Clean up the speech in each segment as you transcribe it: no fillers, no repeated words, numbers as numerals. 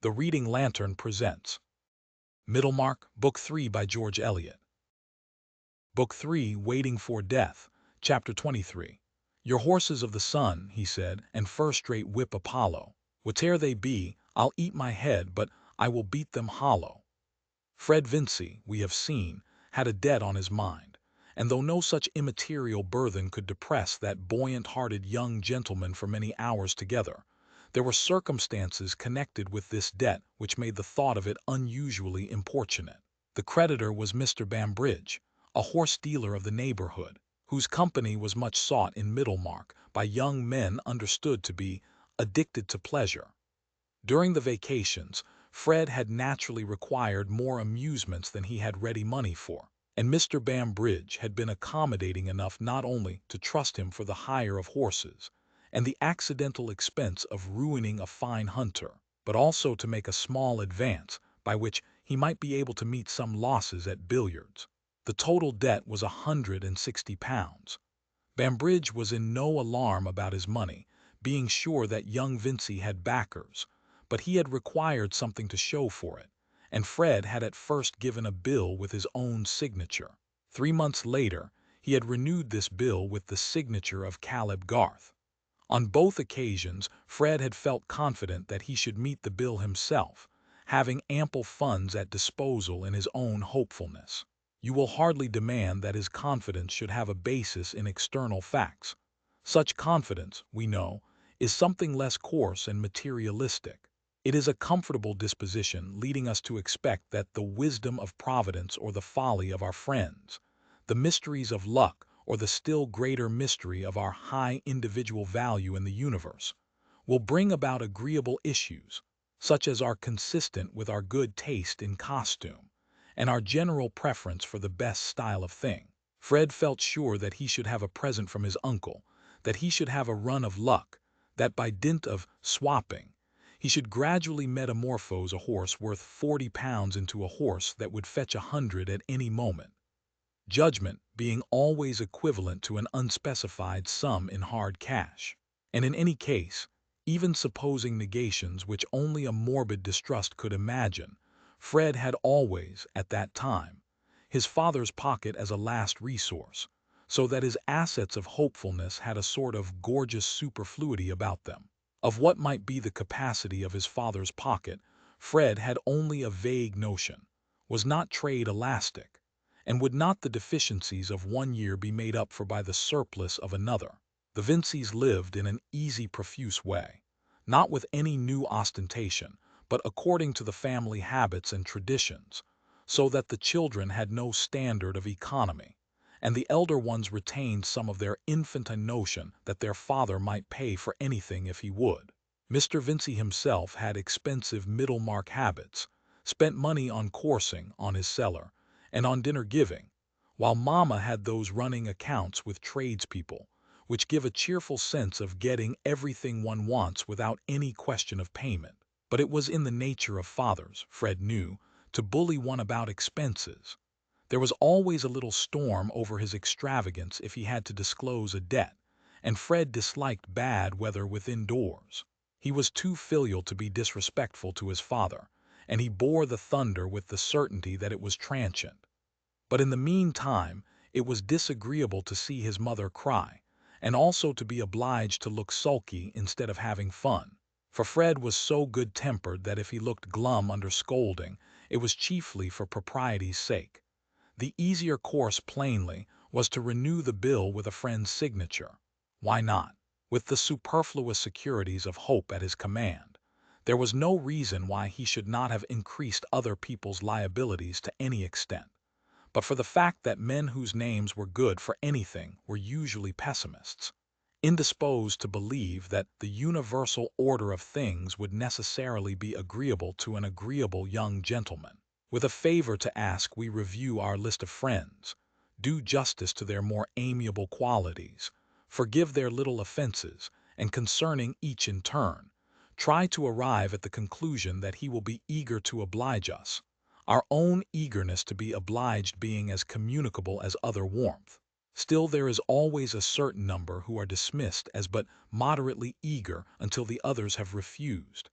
The Reading Lantern presents Middlemarch, Book 3 by George Eliot. Book 3, Waiting for Death, Chapter 23. Your horses of the sun, he said, and first-rate whip Apollo. Whate'er they be, I'll eat my head, but I will beat them hollow. Fred Vincey, we have seen, had a debt on his mind, and though no such immaterial burthen could depress that buoyant-hearted young gentleman for many hours together, there were circumstances connected with this debt which made the thought of it unusually importunate. The creditor was Mr. Bambridge, a horse-dealer of the neighborhood, whose company was much sought in Middlemarch by young men understood to be addicted to pleasure. During the vacations, Fred had naturally required more amusements than he had ready money for, and Mr. Bambridge had been accommodating enough not only to trust him for the hire of horses and the accidental expense of ruining a fine hunter, but also to make a small advance by which he might be able to meet some losses at billiards. The total debt was £160. Bambridge was in no alarm about his money, being sure that young Vincey had backers, but he had required something to show for it, and Fred had at first given a bill with his own signature. 3 months later, he had renewed this bill with the signature of Caleb Garth. On both occasions, Fred had felt confident that he should meet the bill himself, having ample funds at disposal in his own hopefulness. You will hardly demand that his confidence should have a basis in external facts. Such confidence, we know, is something less coarse and materialistic. It is a comfortable disposition leading us to expect that the wisdom of Providence or the folly of our friends, the mysteries of luck or the still greater mystery of our high individual value in the universe, will bring about agreeable issues, such as are consistent with our good taste in costume and our general preference for the best style of thing. Fred felt sure that he should have a present from his uncle, that he should have a run of luck, that by dint of swapping, he should gradually metamorphose a horse worth £40 into a horse that would fetch 100 at any moment, judgment being always equivalent to an unspecified sum in hard cash. And in any case, even supposing negations which only a morbid distrust could imagine, Fred had always, at that time, his father's pocket as a last resource, so that his assets of hopefulness had a sort of gorgeous superfluity about them. Of what might be the capacity of his father's pocket, Fred had only a vague notion. Was not trade elastic? And would not the deficiencies of one year be made up for by the surplus of another? The Vinceys lived in an easy, profuse way, not with any new ostentation, but according to the family habits and traditions, so that the children had no standard of economy, and the elder ones retained some of their infantine notion that their father might pay for anything if he would. Mr. Vincey himself had expensive Middlemarch habits, spent money on coursing, on his cellar, and on dinner-giving, while Mamma had those running accounts with tradespeople, which give a cheerful sense of getting everything one wants without any question of payment. But it was in the nature of fathers, Fred knew, to bully one about expenses. There was always a little storm over his extravagance if he had to disclose a debt, and Fred disliked bad weather within doors. He was too filial to be disrespectful to his father, and he bore the thunder with the certainty that it was transient. But in the meantime, it was disagreeable to see his mother cry, and also to be obliged to look sulky instead of having fun. For Fred was so good-tempered that if he looked glum under scolding, it was chiefly for propriety's sake. The easier course, plainly, was to renew the bill with a friend's signature. Why not? With the superfluous securities of hope at his command, there was no reason why he should not have increased other people's liabilities to any extent. But for the fact that men whose names were good for anything were usually pessimists, indisposed to believe that the universal order of things would necessarily be agreeable to an agreeable young gentleman. With a favor to ask, we review our list of friends, do justice to their more amiable qualities, forgive their little offenses, and concerning each in turn, try to arrive at the conclusion that he will be eager to oblige us, our own eagerness to be obliged being as communicable as other warmth. Still, there is always a certain number who are dismissed as but moderately eager until the others have refused,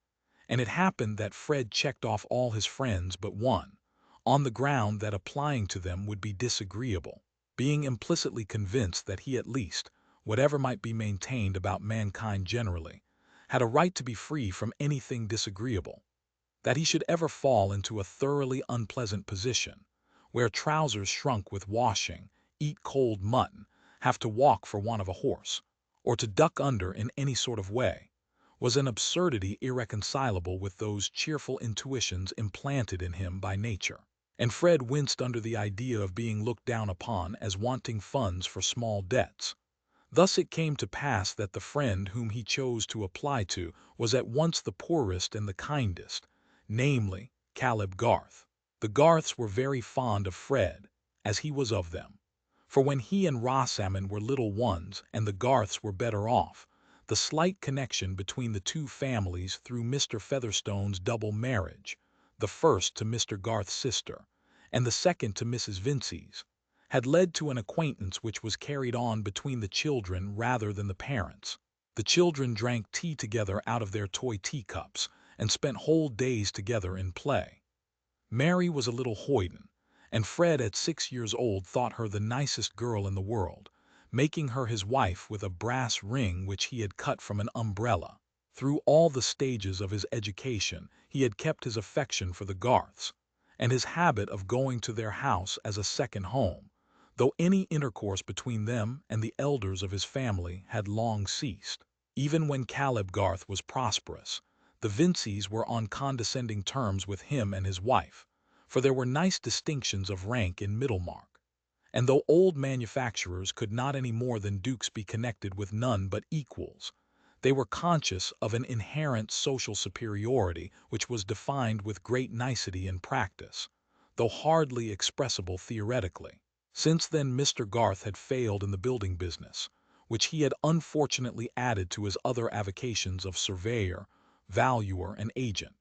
and it happened that Fred checked off all his friends but one, on the ground that applying to them would be disagreeable, being implicitly convinced that he at least, whatever might be maintained about mankind generally, had a right to be free from anything disagreeable. That he should ever fall into a thoroughly unpleasant position, wear trousers shrunk with washing, eat cold mutton, have to walk for want of a horse, or to duck under in any sort of way, was an absurdity irreconcilable with those cheerful intuitions implanted in him by nature. And Fred winced under the idea of being looked down upon as wanting funds for small debts. Thus it came to pass that the friend whom he chose to apply to was at once the poorest and the kindest, namely, Caleb Garth. The Garths were very fond of Fred, as he was of them. For when he and Rosamond were little ones and the Garths were better off, the slight connection between the two families through Mr. Featherstone's double marriage, the first to Mr. Garth's sister, and the second to Mrs. Vincey's, had led to an acquaintance which was carried on between the children rather than the parents. The children drank tea together out of their toy teacups, and spent whole days together in play. Mary was a little hoyden, and Fred at 6 years old thought her the nicest girl in the world, making her his wife with a brass ring which he had cut from an umbrella. Through all the stages of his education he had kept his affection for the Garths, and his habit of going to their house as a second home, though any intercourse between them and the elders of his family had long ceased. Even when Caleb Garth was prosperous, the Vinceys were on condescending terms with him and his wife, for there were nice distinctions of rank in Middlemarch, and though old manufacturers could not any more than dukes be connected with none but equals, they were conscious of an inherent social superiority which was defined with great nicety in practice, though hardly expressible theoretically. Since then Mr. Garth had failed in the building business, which he had unfortunately added to his other avocations of surveyor, valuer, and agent,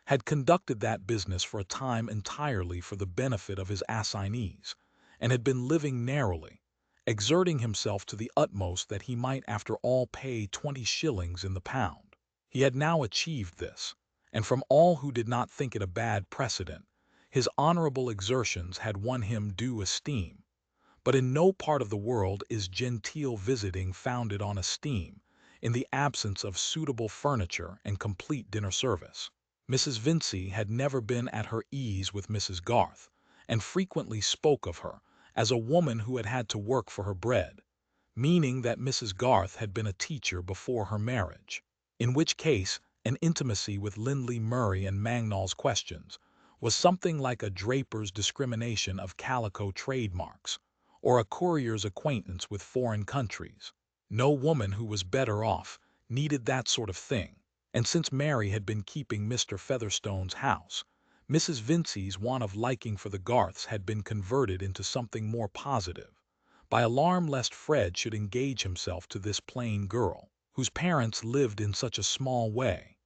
had conducted that business for a time entirely for the benefit of his assignees, and had been living narrowly, exerting himself to the utmost that he might after all pay 20 shillings in the pound. He had now achieved this, and from all who did not think it a bad precedent, his honorable exertions had won him due esteem. But in no part of the world is genteel visiting founded on esteem, in the absence of suitable furniture and complete dinner service. Mrs. Vincey had never been at her ease with Mrs. Garth, and frequently spoke of her as a woman who had had to work for her bread, meaning that Mrs. Garth had been a teacher before her marriage, in which case an intimacy with Lindley Murray and Mangnall's questions was something like a draper's discrimination of calico trademarks, or a courier's acquaintance with foreign countries. No woman who was better off needed that sort of thing, and since Mary had been keeping Mr. Featherstone's house, Mrs. Vincey's want of liking for the Garths had been converted into something more positive, by alarm lest Fred should engage himself to this plain girl, whose parents lived in such a small way.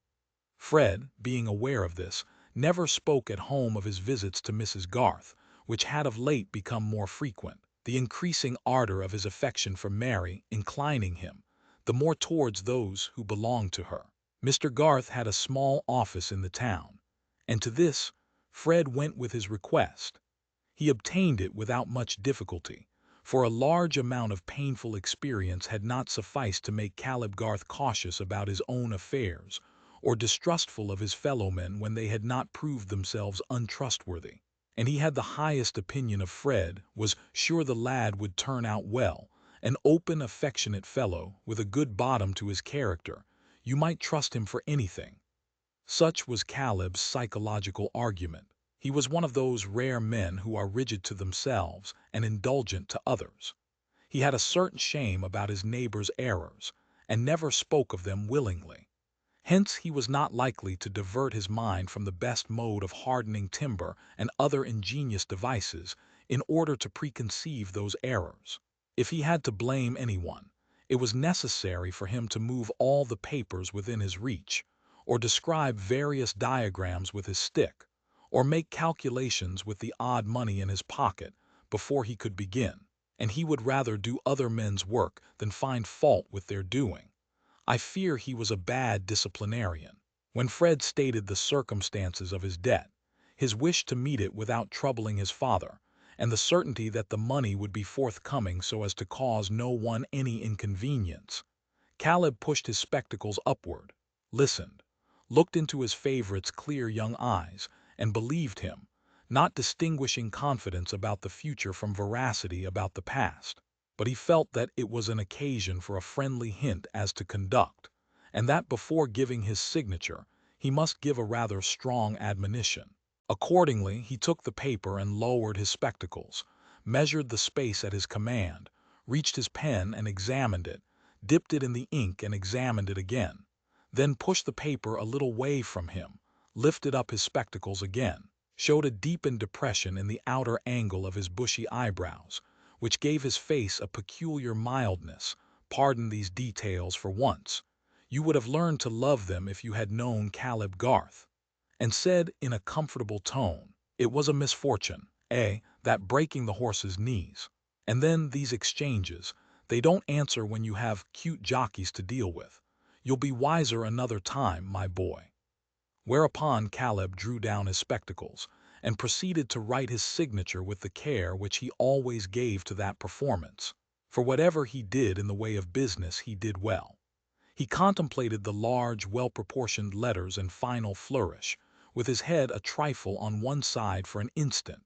Fred, being aware of this, never spoke at home of his visits to Mrs. Garth, which had of late become more frequent, the increasing ardor of his affection for Mary inclining him the more towards those who belonged to her. Mr. Garth had a small office in the town, and to this Fred went with his request. He obtained it without much difficulty, for a large amount of painful experience had not sufficed to make Caleb Garth cautious about his own affairs, or distrustful of his fellowmen when they had not proved themselves untrustworthy. And he had the highest opinion of Fred, was sure the lad would turn out well, an open, affectionate fellow, with a good bottom to his character. You might trust him for anything. Such was Caleb's psychological argument. He was one of those rare men who are rigid to themselves and indulgent to others. He had a certain shame about his neighbor's errors, and never spoke of them willingly. Hence he was not likely to divert his mind from the best mode of hardening timber and other ingenious devices in order to preconceive those errors. If he had to blame anyone, it was necessary for him to move all the papers within his reach, or describe various diagrams with his stick, or make calculations with the odd money in his pocket before he could begin, and he would rather do other men's work than find fault with their doing. I fear he was a bad disciplinarian. When Fred stated the circumstances of his debt, his wish to meet it without troubling his father, and the certainty that the money would be forthcoming so as to cause no one any inconvenience, Caleb pushed his spectacles upward, listened, looked into his favorite's clear young eyes, and believed him, not distinguishing confidence about the future from veracity about the past. But he felt that it was an occasion for a friendly hint as to conduct, and that before giving his signature, he must give a rather strong admonition. Accordingly, he took the paper and lowered his spectacles, measured the space at his command, reached his pen and examined it, dipped it in the ink and examined it again, then pushed the paper a little way from him, lifted up his spectacles again, showed a deepened depression in the outer angle of his bushy eyebrows, which gave his face a peculiar mildness. Pardon these details for once. You would have learned to love them if you had known Caleb Garth, and said in a comfortable tone, "It was a misfortune, that breaking the horse's knees." And then these exchanges, they don't answer when you have cute jockeys to deal with. You'll be wiser another time, my boy. Whereupon Caleb drew down his spectacles and proceeded to write his signature with the care which he always gave to that performance. For whatever he did in the way of business he did well. He contemplated the large, well-proportioned letters in final flourish, with his head a trifle on one side for an instant,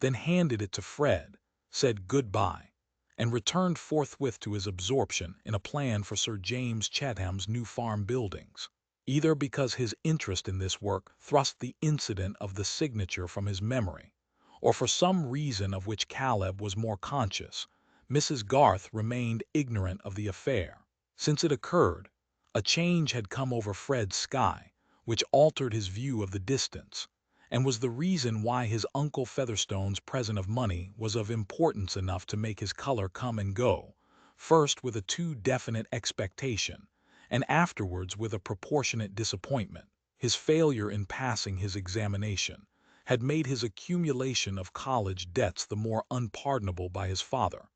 then handed it to Fred, said good-bye, and returned forthwith to his absorption in a plan for Sir James Chetham's new farm buildings. Either because his interest in this work thrust the incident of the signature from his memory, or for some reason of which Caleb was more conscious, Mrs. Garth remained ignorant of the affair. Since it occurred, a change had come over Fred's sky, which altered his view of the distance, and was the reason why his Uncle Featherstone's present of money was of importance enough to make his color come and go, first with a too definite expectation, and afterwards with a proportionate disappointment. His failure in passing his examination had made his accumulation of college debts the more unpardonable by his father,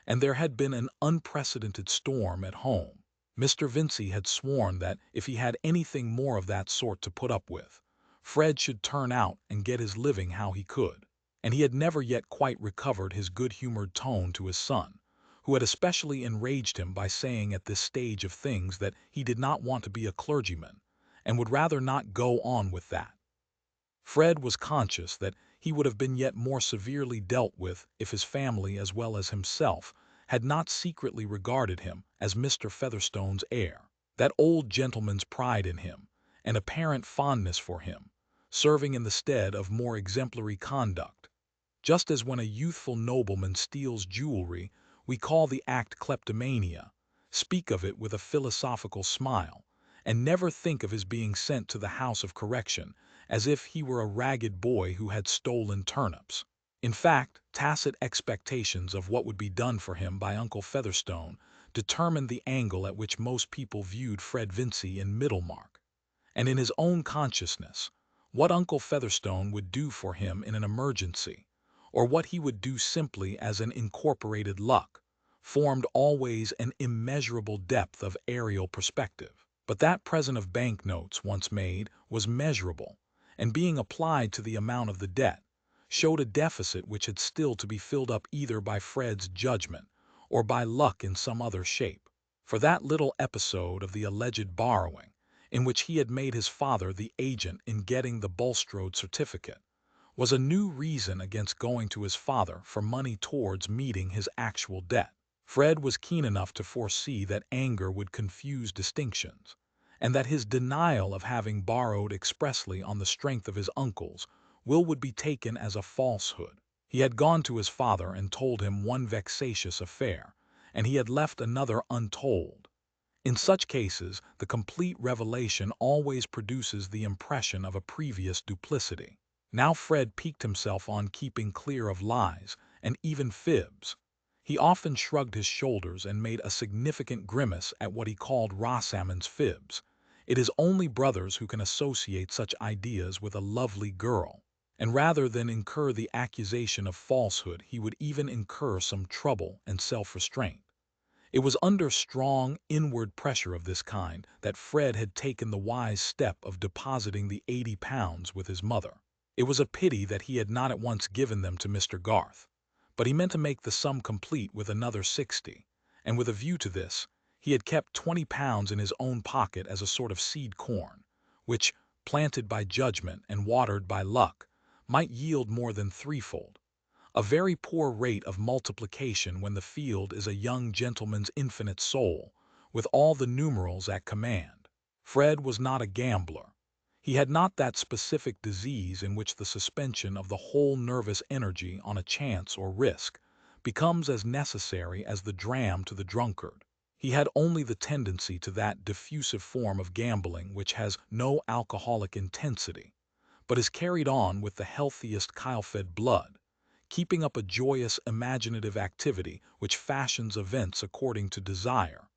and there had been an unprecedented storm at home. Mr. Vincey had sworn that if he had anything more of that sort to put up with, Fred should turn out and get his living how he could, and he had never yet quite recovered his good-humored tone to his son, who had especially enraged him by saying at this stage of things that he did not want to be a clergyman, and would rather not go on with that. Fred was conscious that he would have been yet more severely dealt with if his family as well as himself had not secretly regarded him as Mr. Featherstone's heir, that old gentleman's pride in him, and apparent fondness for him, serving in the stead of more exemplary conduct. Just as when a youthful nobleman steals jewelry, we call the act kleptomania, speak of it with a philosophical smile, and never think of his being sent to the house of correction as if he were a ragged boy who had stolen turnips. In fact, tacit expectations of what would be done for him by Uncle Featherstone determined the angle at which most people viewed Fred Vincey in Middlemarch, and in his own consciousness, what Uncle Featherstone would do for him in an emergency, or what he would do simply as an incorporated luck, formed always an immeasurable depth of aerial perspective. But that present of banknotes once made was measurable, and being applied to the amount of the debt, showed a deficit which had still to be filled up either by Fred's judgment or by luck in some other shape. For that little episode of the alleged borrowing, in which he had made his father the agent in getting the Bulstrode certificate, was a new reason against going to his father for money towards meeting his actual debt. Fred was keen enough to foresee that anger would confuse distinctions, and that his denial of having borrowed expressly on the strength of his uncle's will would be taken as a falsehood. He had gone to his father and told him one vexatious affair, and he had left another untold. In such cases, the complete revelation always produces the impression of a previous duplicity. Now Fred piqued himself on keeping clear of lies and even fibs. He often shrugged his shoulders and made a significant grimace at what he called Rosamond's fibs. It is only brothers who can associate such ideas with a lovely girl, and rather than incur the accusation of falsehood he would even incur some trouble and self-restraint. It was under strong inward pressure of this kind that Fred had taken the wise step of depositing the £80 with his mother. It was a pity that he had not at once given them to Mr. Garth, but he meant to make the sum complete with another 60, and with a view to this, he had kept £20 in his own pocket as a sort of seed corn, which, planted by judgment and watered by luck, might yield more than threefold. A very poor rate of multiplication when the field is a young gentleman's infinite soul, with all the numerals at command. Fred was not a gambler. He had not that specific disease in which the suspension of the whole nervous energy on a chance or risk becomes as necessary as the dram to the drunkard. He had only the tendency to that diffusive form of gambling which has no alcoholic intensity, but is carried on with the healthiest chyle-fed blood, keeping up a joyous imaginative activity which fashions events according to desire,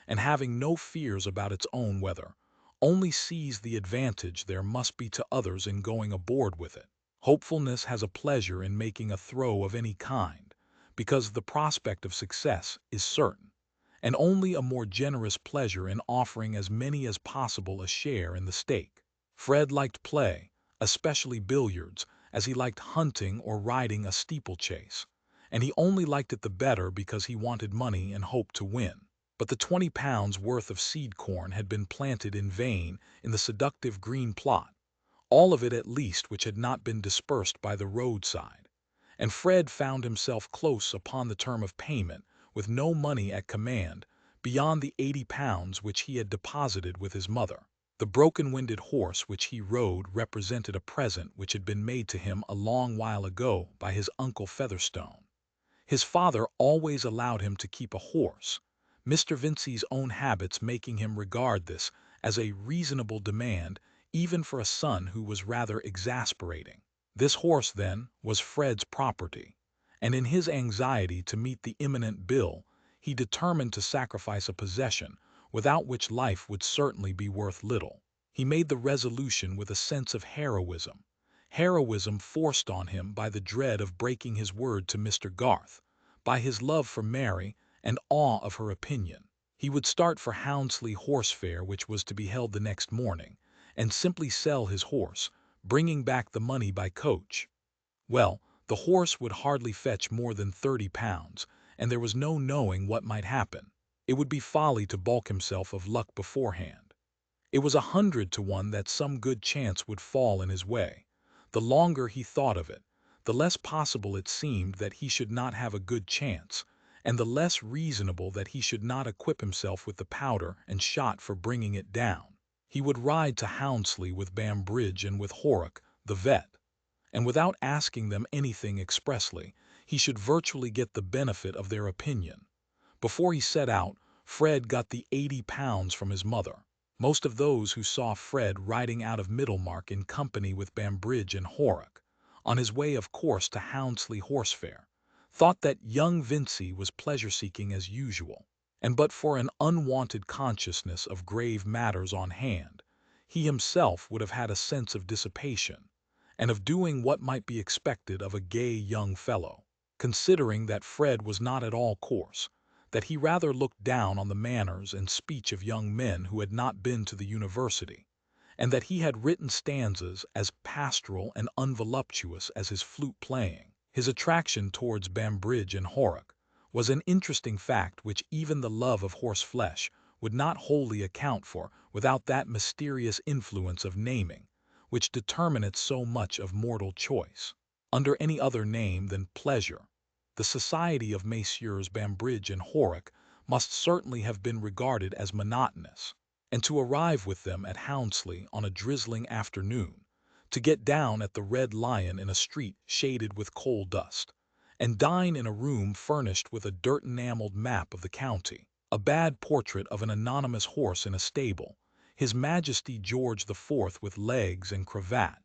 and having no fears about its own weather, only sees the advantage there must be to others in going aboard with it. Hopefulness has a pleasure in making a throw of any kind, because the prospect of success is certain, and only a more generous pleasure in offering as many as possible a share in the stake. Fred liked play, especially billiards, as he liked hunting or riding a steeplechase, and he only liked it the better because he wanted money and hoped to win. But the £20 worth of seed corn had been planted in vain in the seductive green plot, all of it at least which had not been dispersed by the roadside, and Fred found himself close upon the term of payment with no money at command beyond the £80 which he had deposited with his mother. The broken-winded horse which he rode represented a present which had been made to him a long while ago by his uncle Featherstone. His father always allowed him to keep a horse, Mr. Vincey's own habits making him regard this as a reasonable demand even for a son who was rather exasperating. This horse, then, was Fred's property, and in his anxiety to meet the imminent bill, he determined to sacrifice a possession without which life would certainly be worth little. He made the resolution with a sense of heroism forced on him by the dread of breaking his word to Mr. Garth, by his love for Mary and awe of her opinion. He would start for Houndsley horse fair, which was to be held the next morning, and simply sell his horse, bringing back the money by coach. Well, the horse would hardly fetch more than £30, and there was no knowing what might happen. It would be folly to balk himself of luck beforehand. It was 100 to 1 that some good chance would fall in his way. The longer he thought of it, the less possible it seemed that he should not have a good chance, and the less reasonable that he should not equip himself with the powder and shot for bringing it down. He would ride to Houndsley with Bambridge and with Horrocks, the vet, and without asking them anything expressly, he should virtually get the benefit of their opinion. Before he set out, Fred got the £80 from his mother. Most of those who saw Fred riding out of Middlemarch in company with Bambridge and Horrocks, on his way of course to Houndsley horse fair, thought that young Vincey was pleasure-seeking as usual, and but for an unwonted consciousness of grave matters on hand, he himself would have had a sense of dissipation, and of doing what might be expected of a gay young fellow, considering that Fred was not at all coarse, that he rather looked down on the manners and speech of young men who had not been to the university, and that he had written stanzas as pastoral and unvoluptuous as his flute-playing. His attraction towards Bambridge and Horrocks was an interesting fact which even the love of horseflesh would not wholly account for without that mysterious influence of naming, which determineth so much of mortal choice. Under any other name than pleasure, the society of Messrs. Bambridge and Horrocks must certainly have been regarded as monotonous, and to arrive with them at Houndsley on a drizzling afternoon, to get down at the Red Lion in a street shaded with coal dust, and dine in a room furnished with a dirt-enameled map of the county, a bad portrait of an anonymous horse in a stable, His Majesty George IV with legs and cravat,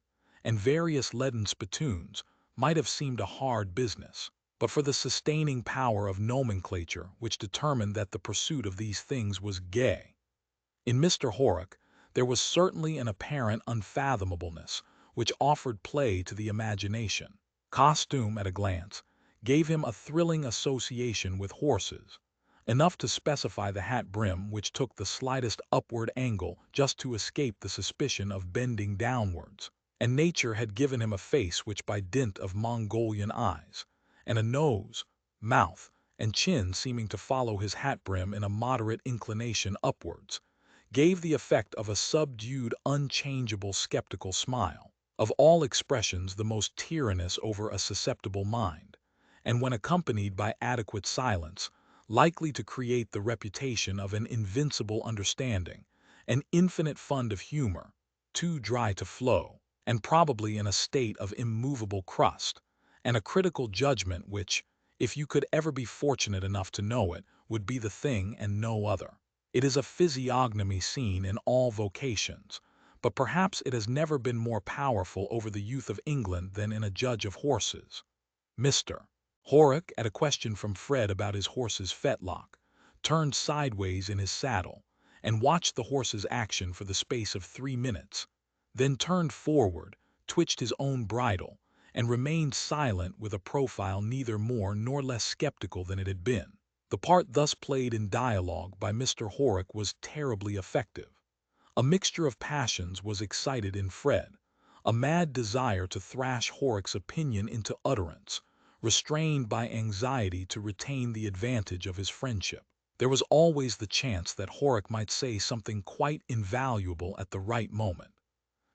and various leaden spittoons, might have seemed a hard business, but for the sustaining power of nomenclature which determined that the pursuit of these things was gay. In Mr. Horrocks there was certainly an apparent unfathomableness which offered play to the imagination. Costume, at a glance, gave him a thrilling association with horses, enough to specify the hat brim, which took the slightest upward angle just to escape the suspicion of bending downwards. And nature had given him a face which, by dint of Mongolian eyes, and a nose, mouth, and chin seeming to follow his hat brim in a moderate inclination upwards, gave the effect of a subdued, unchangeable, skeptical smile, of all expressions the most tyrannous over a susceptible mind, and when accompanied by adequate silence, likely to create the reputation of an invincible understanding, an infinite fund of humor, too dry to flow, and probably in a state of immovable crust, and a critical judgment which, if you could ever be fortunate enough to know it, would be the thing and no other. It is a physiognomy seen in all vocations, but perhaps it has never been more powerful over the youth of England than in a judge of horses. Mr. Horrocks, at a question from Fred about his horse's fetlock, turned sideways in his saddle, and watched the horse's action for the space of 3 minutes, then turned forward, twitched his own bridle, and remained silent with a profile neither more nor less skeptical than it had been. The part thus played in dialogue by Mr. Horrocks was terribly effective. A mixture of passions was excited in Fred, a mad desire to thrash Horrocks' opinion into utterance, restrained by anxiety to retain the advantage of his friendship. There was always the chance that Horrocks might say something quite invaluable at the right moment.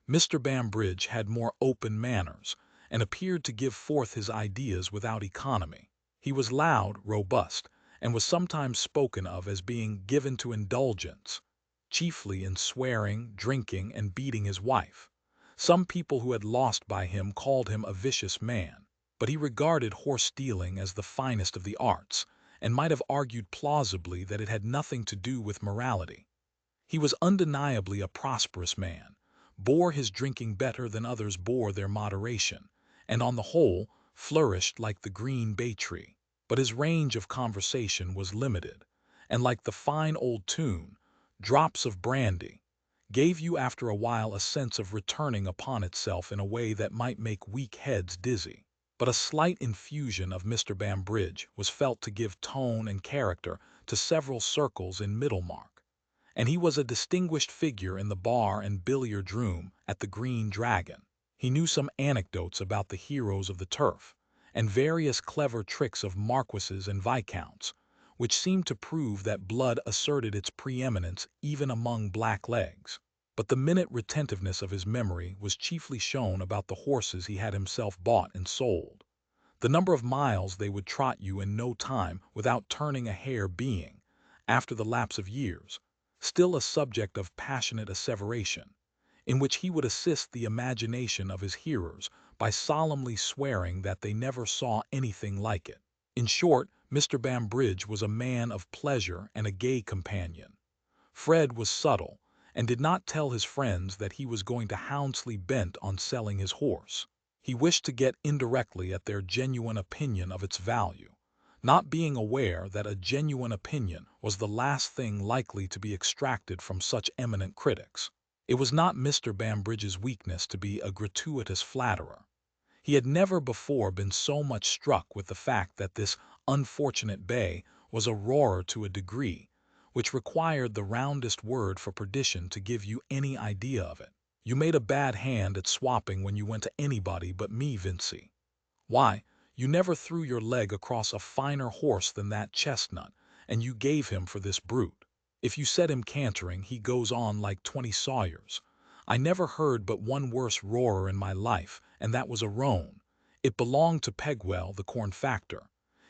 Mr. Bambridge had more open manners, and appeared to give forth his ideas without economy. He was loud, robust, and was sometimes spoken of as being given to indulgence, chiefly in swearing, drinking, and beating his wife. Some people who had lost by him called him a vicious man, but he regarded horse-stealing as the finest of the arts, and might have argued plausibly that it had nothing to do with morality. He was undeniably a prosperous man, bore his drinking better than others bore their moderation, and on the whole flourished like the green bay tree. But his range of conversation was limited, and like the fine old tune, drops of brandy, gave you after a while a sense of returning upon itself in a way that might make weak heads dizzy. But a slight infusion of Mr. Bambridge was felt to give tone and character to several circles in Middlemarch, and he was a distinguished figure in the bar and billiard room at the Green Dragon. He knew some anecdotes about the heroes of the turf, and various clever tricks of marquises and viscounts, which seemed to prove that blood asserted its preeminence even among blacklegs. But the minute retentiveness of his memory was chiefly shown about the horses he had himself bought and sold, the number of miles they would trot you in no time without turning a hair being, after the lapse of years, still a subject of passionate asseveration, in which he would assist the imagination of his hearers by solemnly swearing that they never saw anything like it. In short, Mr. Bambridge was a man of pleasure and a gay companion. Fred was subtle, and did not tell his friends that he was going to Houndsley bent on selling his horse. He wished to get indirectly at their genuine opinion of its value, not being aware that a genuine opinion was the last thing likely to be extracted from such eminent critics. It was not Mr. Bambridge's weakness to be a gratuitous flatterer. He had never before been so much struck with the fact that this unfortunate bay was a roarer to a degree which required the roundest word for perdition to give you any idea of it. You made a bad hand at swapping when you went to anybody but me, Vincey. Why, you never threw your leg across a finer horse than that chestnut, and you gave him for this brute. If you set him cantering, he goes on like 20 sawyers. I never heard but one worse roarer in my life, and that was a roan. It belonged to Pegwell, the corn factor.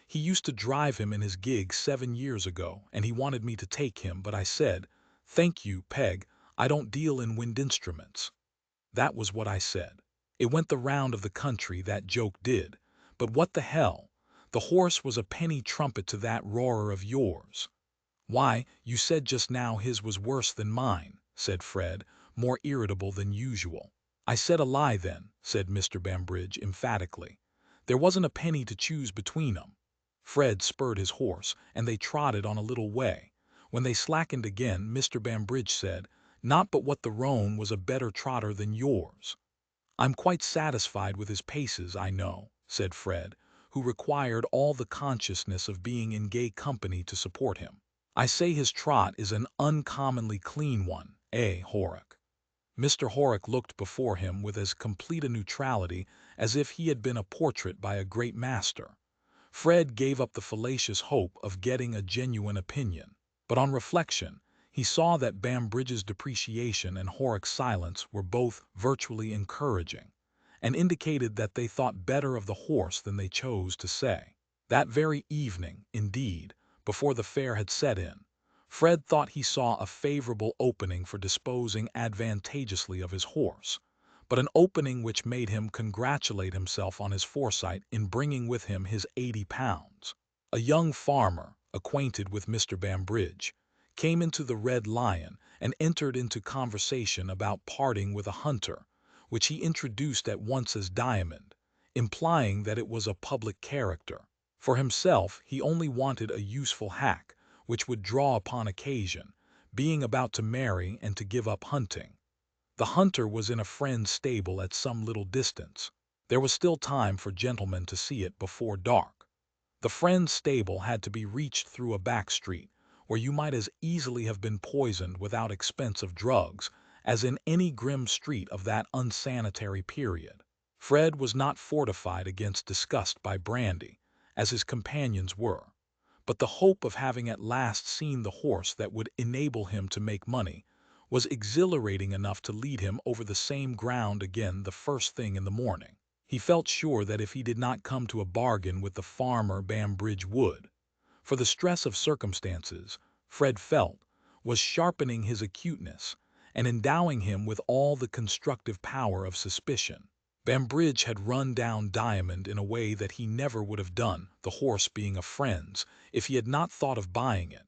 He used to drive him in his gig 7 years ago, and he wanted me to take him, but I said, "Thank you, Peg, I don't deal in wind instruments." That was what I said. It went the round of the country, that joke did. But what the hell? The horse was a penny trumpet to that roarer of yours. Why, you said just now his was worse than mine, said Fred, more irritable than usual. I said a lie then, said Mr. Bambridge emphatically. There wasn't a penny to choose between 'em. Fred spurred his horse, and they trotted on a little way. When they slackened again, Mr. Bambridge said, "Not but what the roan was a better trotter than yours." "I'm quite satisfied with his paces, I know," said Fred, who required all the consciousness of being in gay company to support him. I say his trot is an uncommonly clean one, Horrocks. Mr. Horrocks looked before him with as complete a neutrality as if he had been a portrait by a great master. Fred gave up the fallacious hope of getting a genuine opinion, but on reflection, he saw that Bambridge's depreciation and Horrocks' silence were both virtually encouraging, and indicated that they thought better of the horse than they chose to say. That very evening, indeed, before the fair had set in, Fred thought he saw a favorable opening for disposing advantageously of his horse, but an opening which made him congratulate himself on his foresight in bringing with him his £80. A young farmer, acquainted with Mr. Bambridge, came into the Red Lion and entered into conversation about parting with a hunter, which he introduced at once as Diamond, implying that it was a public character. For himself, he only wanted a useful hack, which would draw upon occasion, being about to marry and to give up hunting. The hunter was in a friend's stable at some little distance. There was still time for gentlemen to see it before dark. The friend's stable had to be reached through a back street, where you might as easily have been poisoned without expense of drugs as in any grim street of that unsanitary period. Fred was not fortified against disgust by brandy, as his companions were, but the hope of having at last seen the horse that would enable him to make money was exhilarating enough to lead him over the same ground again the first thing in the morning. He felt sure that if he did not come to a bargain with the farmer, Bambridge would. For the stress of circumstances, Fred felt, was sharpening his acuteness and endowing him with all the constructive power of suspicion. Bambridge had run down Diamond in a way that he never would have done, the horse being a friend's, if he had not thought of buying it.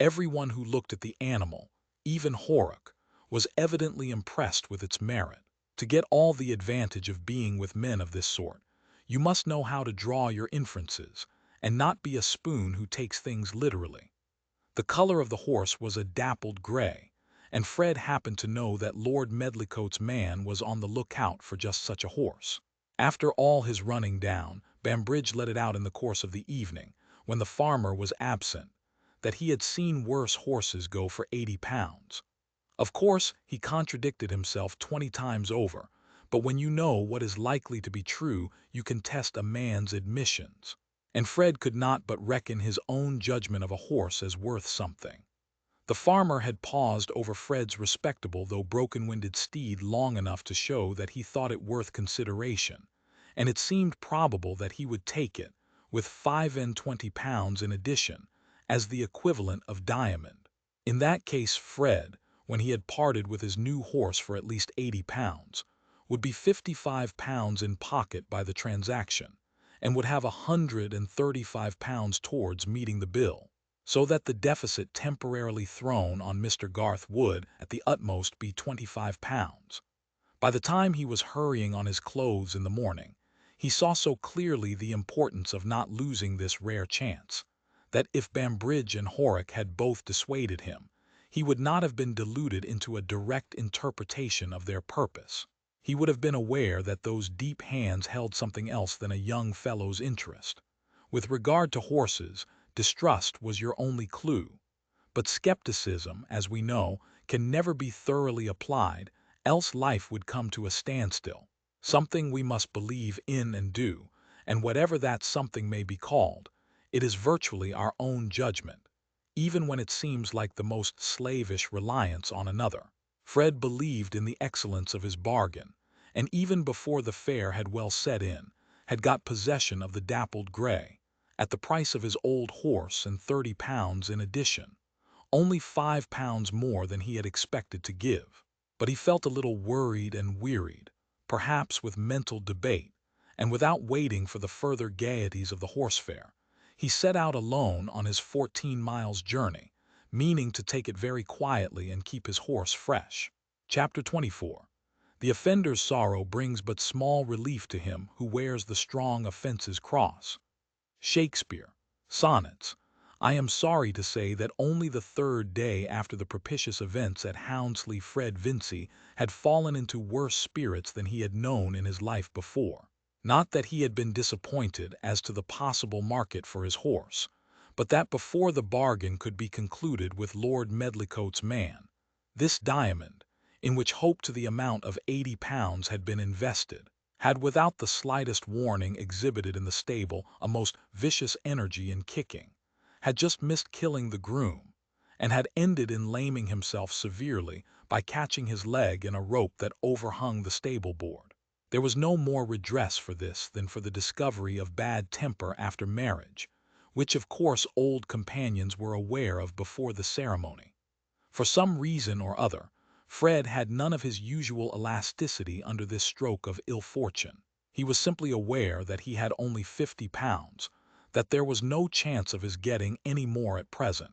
Everyone who looked at the animal, even Horrocks, was evidently impressed with its merit. To get all the advantage of being with men of this sort, you must know how to draw your inferences, and not be a spoon who takes things literally. The color of the horse was a dappled gray, and Fred happened to know that Lord Medlicote's man was on the lookout for just such a horse. After all his running down, Bambridge let it out in the course of the evening, when the farmer was absent, that he had seen worse horses go for £80. Of course, he contradicted himself 20 times over, but when you know what is likely to be true, you can test a man's admissions. And Fred could not but reckon his own judgment of a horse as worth something. The farmer had paused over Fred's respectable though broken-winded steed long enough to show that he thought it worth consideration, and it seemed probable that he would take it, with £25 in addition, as the equivalent of Diamond. In that case Fred, when he had parted with his new horse for at least £80, would be £55 in pocket by the transaction, and would have £135 towards meeting the bill, so that the deficit temporarily thrown on Mr. Garth would, at the utmost, be £25. By the time he was hurrying on his clothes in the morning, he saw so clearly the importance of not losing this rare chance, that if Bambridge and Horrocks had both dissuaded him, he would not have been deluded into a direct interpretation of their purpose. He would have been aware that those deep hands held something else than a young fellow's interest. With regard to horses, distrust was your only clue. But skepticism, as we know, can never be thoroughly applied, else life would come to a standstill. Something we must believe in and do, and whatever that something may be called, it is virtually our own judgment, even when it seems like the most slavish reliance on another. Fred believed in the excellence of his bargain, and even before the fair had well set in, had got possession of the dappled gray, at the price of his old horse and £30 in addition, only £5 more than he had expected to give. But he felt a little worried and wearied, perhaps with mental debate, and without waiting for the further gaieties of the horse fair, he set out alone on his 14 miles journey, meaning to take it very quietly and keep his horse fresh. Chapter 24. The offender's sorrow brings but small relief to him who wears the strong offence's cross. Shakespeare. Sonnets. I am sorry to say that only the third day after the propitious events at Houndsley Fred Vincey had fallen into worse spirits than he had known in his life before. Not that he had been disappointed as to the possible market for his horse, but that before the bargain could be concluded with Lord Medlicote's man, this diamond, in which hope to the amount of £80 had been invested, had without the slightest warning exhibited in the stable a most vicious energy in kicking, had just missed killing the groom, and had ended in laming himself severely by catching his leg in a rope that overhung the stable board. There was no more redress for this than for the discovery of bad temper after marriage, which of course old companions were aware of before the ceremony. For some reason or other, Fred had none of his usual elasticity under this stroke of ill fortune. He was simply aware that he had only £50, that there was no chance of his getting any more at present,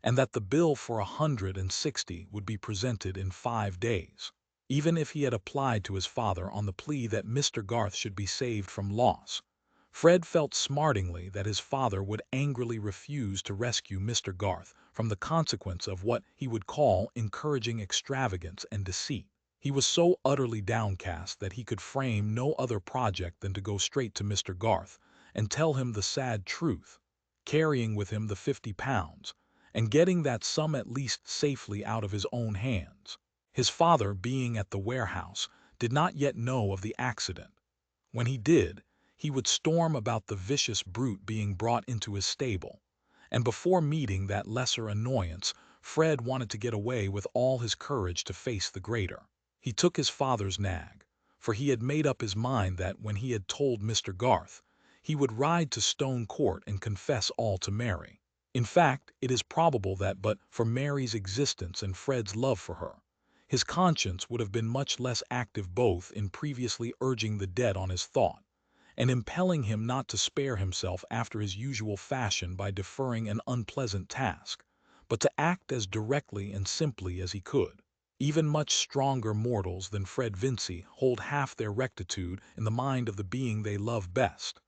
and that the bill for 160 would be presented in 5 days. Even if he had applied to his father on the plea that Mr. Garth should be saved from loss, Fred felt smartingly that his father would angrily refuse to rescue Mr. Garth from the consequence of what he would call encouraging extravagance and deceit. He was so utterly downcast that he could frame no other project than to go straight to Mr. Garth and tell him the sad truth, carrying with him the £50, and getting that sum at least safely out of his own hands. His father, being at the warehouse, did not yet know of the accident. When he did, he would storm about the vicious brute being brought into his stable, and before meeting that lesser annoyance, Fred wanted to get away with all his courage to face the greater. He took his father's nag, for he had made up his mind that when he had told Mr. Garth, he would ride to Stone Court and confess all to Mary. In fact, it is probable that but for Mary's existence and Fred's love for her, his conscience would have been much less active both in previously urging the debt on his thought, and impelling him not to spare himself after his usual fashion by deferring an unpleasant task, but to act as directly and simply as he could. Even much stronger mortals than Fred Vincy hold half their rectitude in the mind of the being they love best.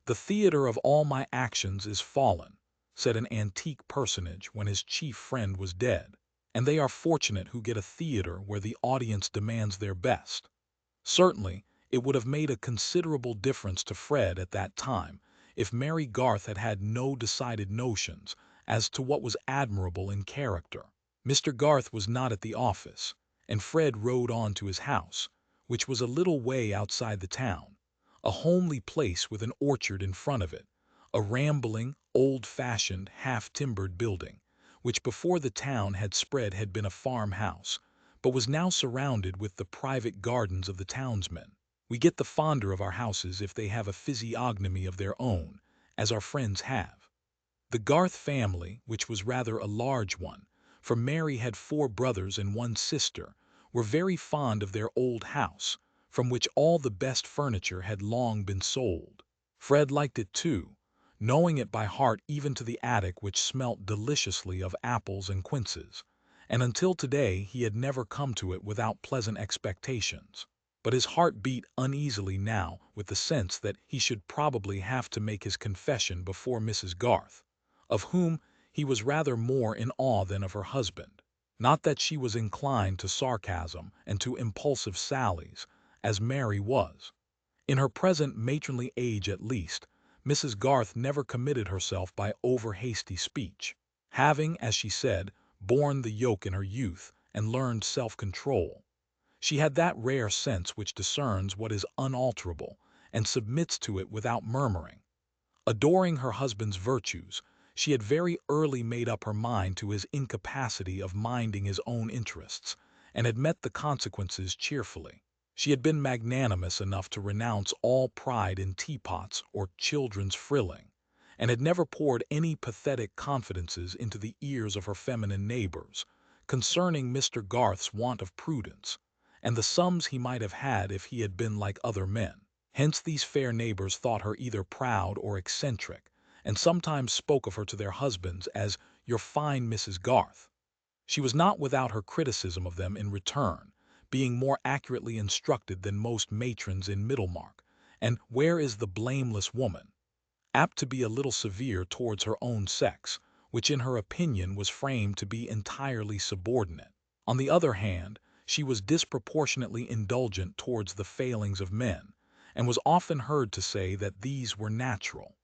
"The theatre of all my actions is fallen," said an antique personage when his chief friend was dead, and they are fortunate who get a theatre where the audience demands their best. Certainly, it would have made a considerable difference to Fred at that time if Mary Garth had had no decided notions as to what was admirable in character. Mr. Garth was not at the office, and Fred rode on to his house, which was a little way outside the town, a homely place with an orchard in front of it, a rambling, old-fashioned, half-timbered building, which before the town had spread had been a farmhouse, but was now surrounded with the private gardens of the townsmen. We get the fonder of our houses if they have a physiognomy of their own, as our friends have. The Garth family, which was rather a large one, for Mary had 4 brothers and 1 sister, were very fond of their old house, from which all the best furniture had long been sold. Fred liked it too, knowing it by heart even to the attic, which smelt deliciously of apples and quinces, and until today he had never come to it without pleasant expectations. But his heart beat uneasily now with the sense that he should probably have to make his confession before Mrs. Garth, of whom he was rather more in awe than of her husband. Not that she was inclined to sarcasm and to impulsive sallies, as Mary was. In her present matronly age at least, Mrs. Garth never committed herself by over-hasty speech, having, as she said, borne the yoke in her youth and learned self-control. She had that rare sense which discerns what is unalterable and submits to it without murmuring. Adoring her husband's virtues, she had very early made up her mind to his incapacity of minding his own interests, and had met the consequences cheerfully. She had been magnanimous enough to renounce all pride in teapots or children's frilling, and had never poured any pathetic confidences into the ears of her feminine neighbors concerning Mr. Garth's want of prudence, and the sums he might have had if he had been like other men. Hence these fair neighbors thought her either proud or eccentric, and sometimes spoke of her to their husbands as "your fine Mrs. Garth." She was not without her criticism of them in return, being more accurately instructed than most matrons in Middlemarch, and "where is the blameless woman?" apt to be a little severe towards her own sex, which in her opinion was framed to be entirely subordinate. On the other hand, she was disproportionately indulgent towards the failings of men, and was often heard to say that these were natural.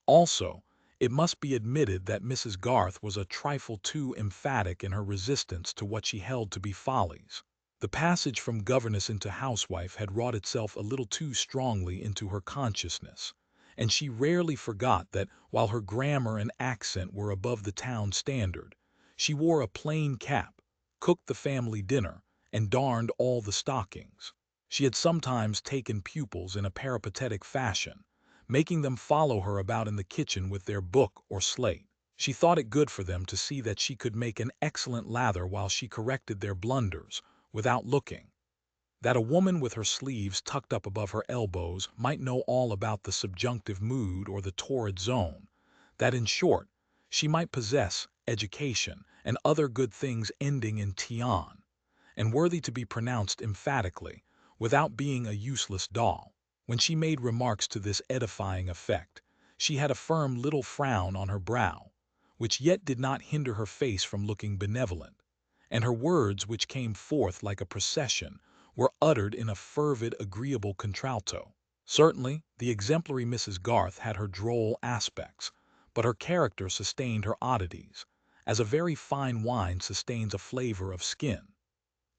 Also, it must be admitted that Mrs. Garth was a trifle too emphatic in her resistance to what she held to be follies. The passage from governess into housewife had wrought itself a little too strongly into her consciousness, and she rarely forgot that while her grammar and accent were above the town standard, she wore a plain cap, cooked the family dinner, and darned all the stockings. She had sometimes taken pupils in a peripatetic fashion, making them follow her about in the kitchen with their book or slate. She thought it good for them to see that she could make an excellent lather while she corrected their blunders, without looking. That a woman with her sleeves tucked up above her elbows might know all about the subjunctive mood or the torrid zone. That, in short, she might possess education and other good things ending in tion, and worthy to be pronounced emphatically, without being a useless doll. When she made remarks to this edifying effect, she had a firm little frown on her brow, which yet did not hinder her face from looking benevolent, and her words, which came forth like a procession, were uttered in a fervid, agreeable contralto. Certainly, the exemplary Mrs. Garth had her droll aspects, but her character sustained her oddities, as a very fine wine sustains a flavor of skin.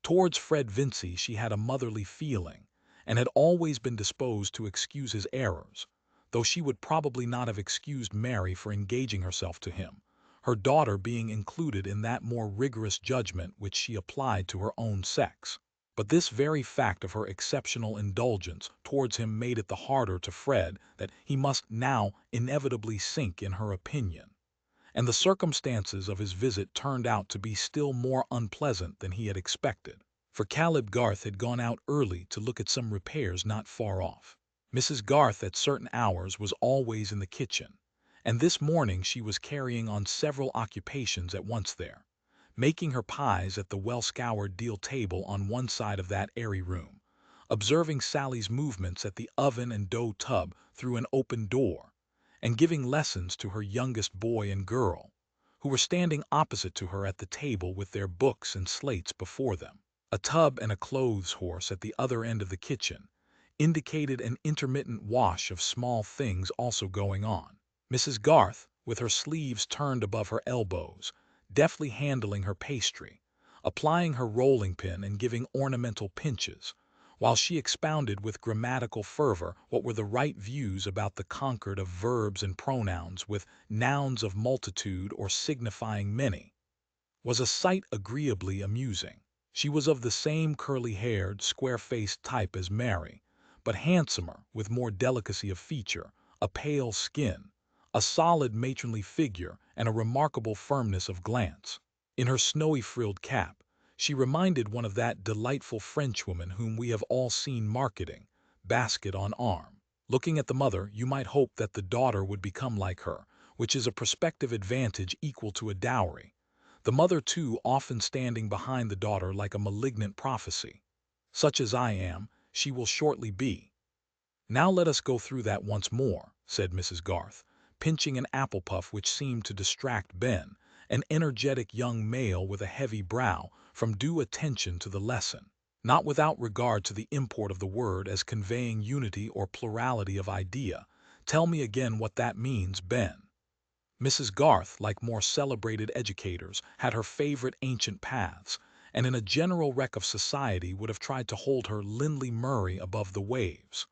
Towards Fred Vincy she had a motherly feeling, and had always been disposed to excuse his errors, though she would probably not have excused Mary for engaging herself to him, her daughter being included in that more rigorous judgment which she applied to her own sex. But this very fact of her exceptional indulgence towards him made it the harder to Fred that he must now inevitably sink in her opinion, and the circumstances of his visit turned out to be still more unpleasant than he had expected, for Caleb Garth had gone out early to look at some repairs not far off. Mrs. Garth at certain hours was always in the kitchen, and this morning she was carrying on several occupations at once there, making her pies at the well-scoured deal table on one side of that airy room, observing Sally's movements at the oven and dough tub through an open door, and giving lessons to her youngest boy and girl, who were standing opposite to her at the table with their books and slates before them. A tub and a clothes horse at the other end of the kitchen indicated an intermittent wash of small things also going on. Mrs. Garth, with her sleeves turned above her elbows, deftly handling her pastry, applying her rolling pin and giving ornamental pinches, while she expounded with grammatical fervor what were the right views about the concord of verbs and pronouns with nouns of multitude or signifying many, was a sight agreeably amusing. She was of the same curly-haired, square-faced type as Mary, but handsomer, with more delicacy of feature, a pale skin, a solid matronly figure, and a remarkable firmness of glance. In her snowy frilled cap, she reminded one of that delightful Frenchwoman whom we have all seen marketing, basket on arm. Looking at the mother, you might hope that the daughter would become like her, which is a prospective advantage equal to a dowry. The mother, too, often standing behind the daughter like a malignant prophecy. Such as I am, she will shortly be. Now let us go through that once more, said Mrs. Garth, pinching an apple puff which seemed to distract Ben, an energetic young male with a heavy brow, from due attention to the lesson, not without regard to the import of the word as conveying unity or plurality of idea. Tell me again what that means, Ben. Mrs. Garth, like more celebrated educators, had her favorite ancient paths, and in a general wreck of society would have tried to hold her Lindley Murray above the waves.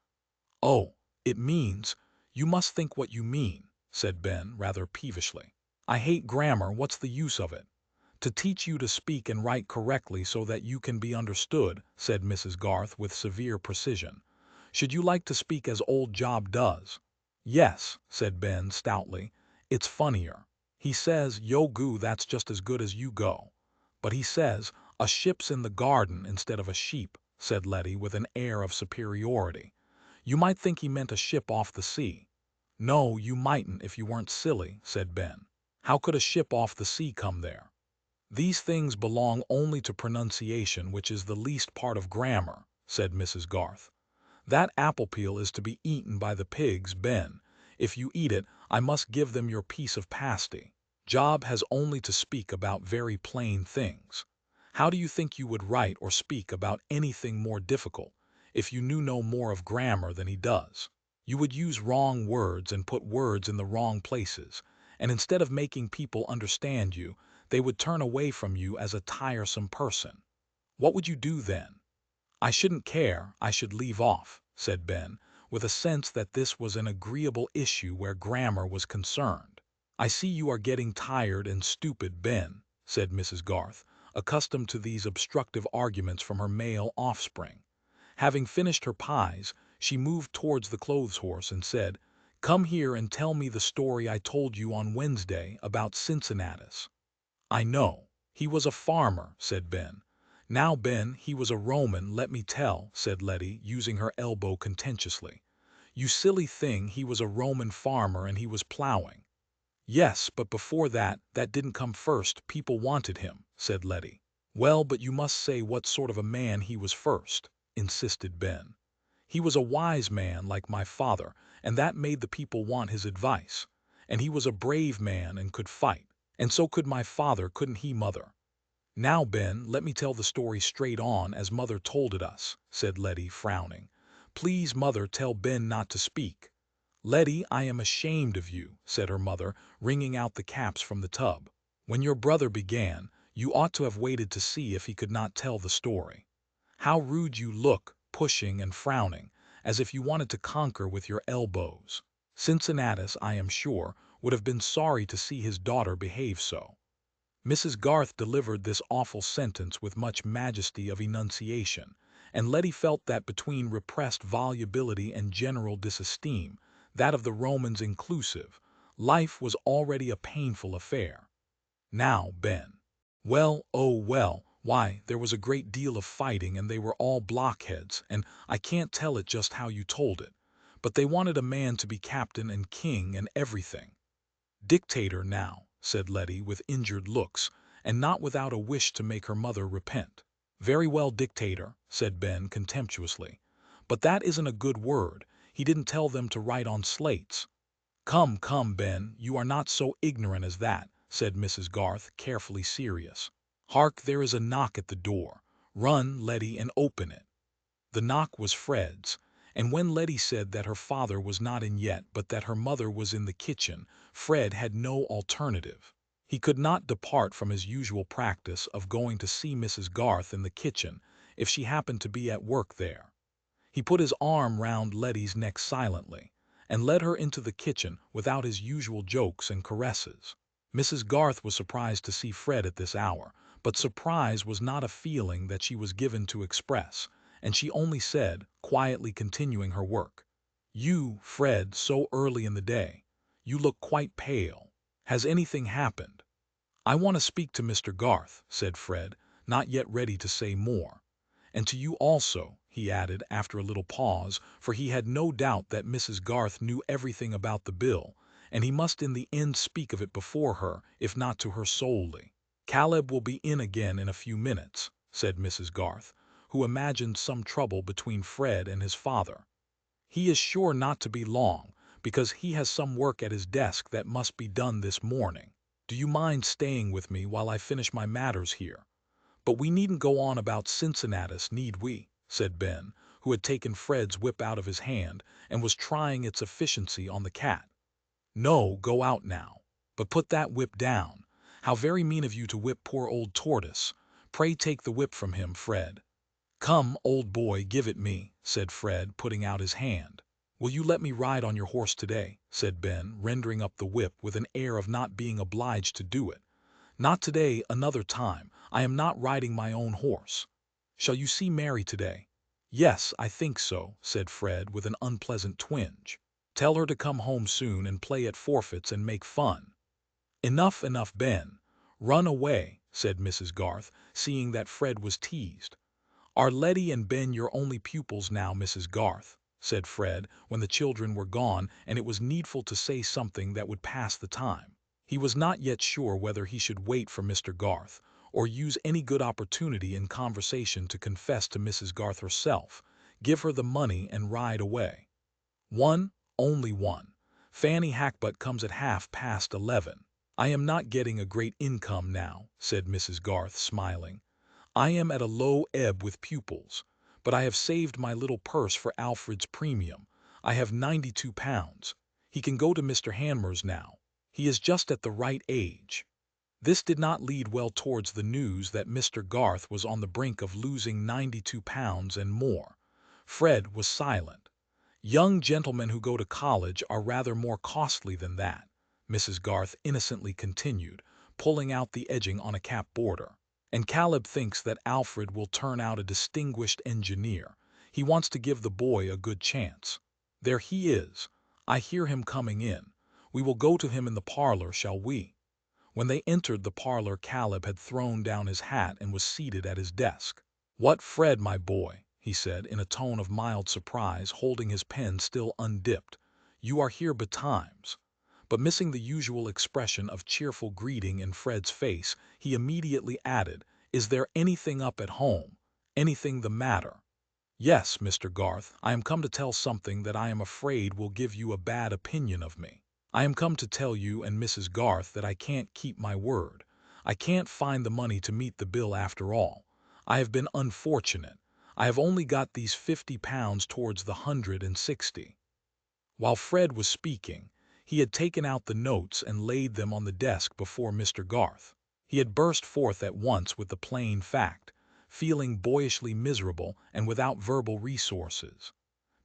Oh, it means, you must think what you mean, said Ben, rather peevishly. I hate grammar, what's the use of it? To teach you to speak and write correctly so that you can be understood, said Mrs. Garth with severe precision. Should you like to speak as old Job does? Yes, said Ben stoutly. It's funnier. He says, yo goo, that's just as good as you go. But he says, a ship's in the garden instead of a sheep, said Letty with an air of superiority. You might think he meant a ship off the sea. No, you mightn't if you weren't silly, said Ben. How could a ship off the sea come there? These things belong only to pronunciation, which is the least part of grammar, said Mrs. Garth. That apple peel is to be eaten by the pigs, Ben. If you eat it, I must give them your piece of pasty. Job has only to speak about very plain things. How do you think you would write or speak about anything more difficult? if you knew no more of grammar than he does. You would use wrong words and put words in the wrong places, and instead of making people understand you, they would turn away from you as a tiresome person. What would you do then?" "I shouldn't care, I should leave off," said Ben, with a sense that this was an agreeable issue where grammar was concerned. "I see you are getting tired and stupid, Ben," said Mrs. Garth, accustomed to these obstructive arguments from her male offspring. Having finished her pies, she moved towards the clothes-horse and said, "Come here and tell me the story I told you on Wednesday about Cincinnatus." "I know. He was a farmer," said Ben. "Now, Ben, he was a Roman, let me tell," said Letty, using her elbow contentiously. "You silly thing, he was a Roman farmer and he was plowing." "Yes, but before that didn't come first, people wanted him," said Letty. "Well, but you must say what sort of a man he was first," insisted Ben. "He was a wise man like my father, and that made the people want his advice. And he was a brave man and could fight. And so could my father, couldn't he, Mother?" "Now, Ben, let me tell the story straight on as Mother told it us," said Letty, frowning. "Please, Mother, tell Ben not to speak." "Letty, I am ashamed of you," said her mother, wringing out the caps from the tub. "When your brother began, you ought to have waited to see if he could not tell the story. How rude you look, pushing and frowning, as if you wanted to conquer with your elbows. Cincinnatus, I am sure, would have been sorry to see his daughter behave so." Mrs. Garth delivered this awful sentence with much majesty of enunciation, and Letty felt that between repressed volubility and general disesteem, that of the Romans inclusive, life was already a painful affair. "Now, Ben." "Well, oh well, why, there was a great deal of fighting and they were all blockheads, and I can't tell it just how you told it, but they wanted a man to be captain and king and everything." "Dictator now," said Letty with injured looks, and not without a wish to make her mother repent. "Very well, dictator," said Ben contemptuously. "But that isn't a good word. He didn't tell them to write on slates." "Come, come, Ben, you are not so ignorant as that," said Mrs. Garth, carefully serious. "Hark, there is a knock at the door. Run, Letty, and open it." The knock was Fred's, and when Letty said that her father was not in yet but that her mother was in the kitchen, Fred had no alternative. He could not depart from his usual practice of going to see Mrs. Garth in the kitchen if she happened to be at work there. He put his arm round Letty's neck silently, and led her into the kitchen without his usual jokes and caresses. Mrs. Garth was surprised to see Fred at this hour, but surprise was not a feeling that she was given to express, and she only said, quietly continuing her work, "You, Fred, so early in the day. You look quite pale. Has anything happened?" "I want to speak to Mr. Garth," said Fred, not yet ready to say more. "And to you also," he added after a little pause, for he had no doubt that Mrs. Garth knew everything about the bill, and he must in the end speak of it before her, if not to her solely. "Caleb will be in again in a few minutes," said Mrs. Garth, who imagined some trouble between Fred and his father. "He is sure not to be long, because he has some work at his desk that must be done this morning. Do you mind staying with me while I finish my matters here?" "But we needn't go on about Cincinnatus, need we?" said Ben, who had taken Fred's whip out of his hand and was trying its efficiency on the cat. "No, go out now. But put that whip down. How very mean of you to whip poor old Tortoise. Pray take the whip from him, Fred." "Come, old boy, give it me," said Fred, putting out his hand. "Will you let me ride on your horse today?" said Ben, rendering up the whip with an air of not being obliged to do it. "Not today, another time. I am not riding my own horse." "Shall you see Mary today?" "Yes, I think so," said Fred with an unpleasant twinge. "Tell her to come home soon and play at forfeits and make fun." "Enough, enough, Ben. Run away," said Mrs. Garth, seeing that Fred was teased. "Are Letty and Ben your only pupils now, Mrs. Garth?" said Fred, when the children were gone and it was needful to say something that would pass the time. He was not yet sure whether he should wait for Mr. Garth, or use any good opportunity in conversation to confess to Mrs. Garth herself, give her the money and ride away. "One, only one. Fanny Hackbutt comes at 11:30. I am not getting a great income now," said Mrs. Garth, smiling. "I am at a low ebb with pupils, but I have saved my little purse for Alfred's premium. I have £92. He can go to Mr. Hanmer's now. He is just at the right age." This did not lead well towards the news that Mr. Garth was on the brink of losing £92 and more. Fred was silent. "Young gentlemen who go to college are rather more costly than that," Mrs. Garth innocently continued, pulling out the edging on a cap border. "And Caleb thinks that Alfred will turn out a distinguished engineer. He wants to give the boy a good chance. There he is. I hear him coming in. We will go to him in the parlor, shall we?" When they entered the parlor, Caleb had thrown down his hat and was seated at his desk. "What, Fred, my boy," he said in a tone of mild surprise, holding his pen still undipped, "you are here betimes." But missing the usual expression of cheerful greeting in Fred's face, he immediately added, "Is there anything up at home? Anything the matter?" "Yes, Mr. Garth, I am come to tell something that I am afraid will give you a bad opinion of me. I am come to tell you and Mrs. Garth that I can't keep my word. I can't find the money to meet the bill after all. I have been unfortunate. I have only got these £50 towards the 160. While Fred was speaking, he had taken out the notes and laid them on the desk before Mr. Garth. He had burst forth at once with the plain fact, feeling boyishly miserable and without verbal resources.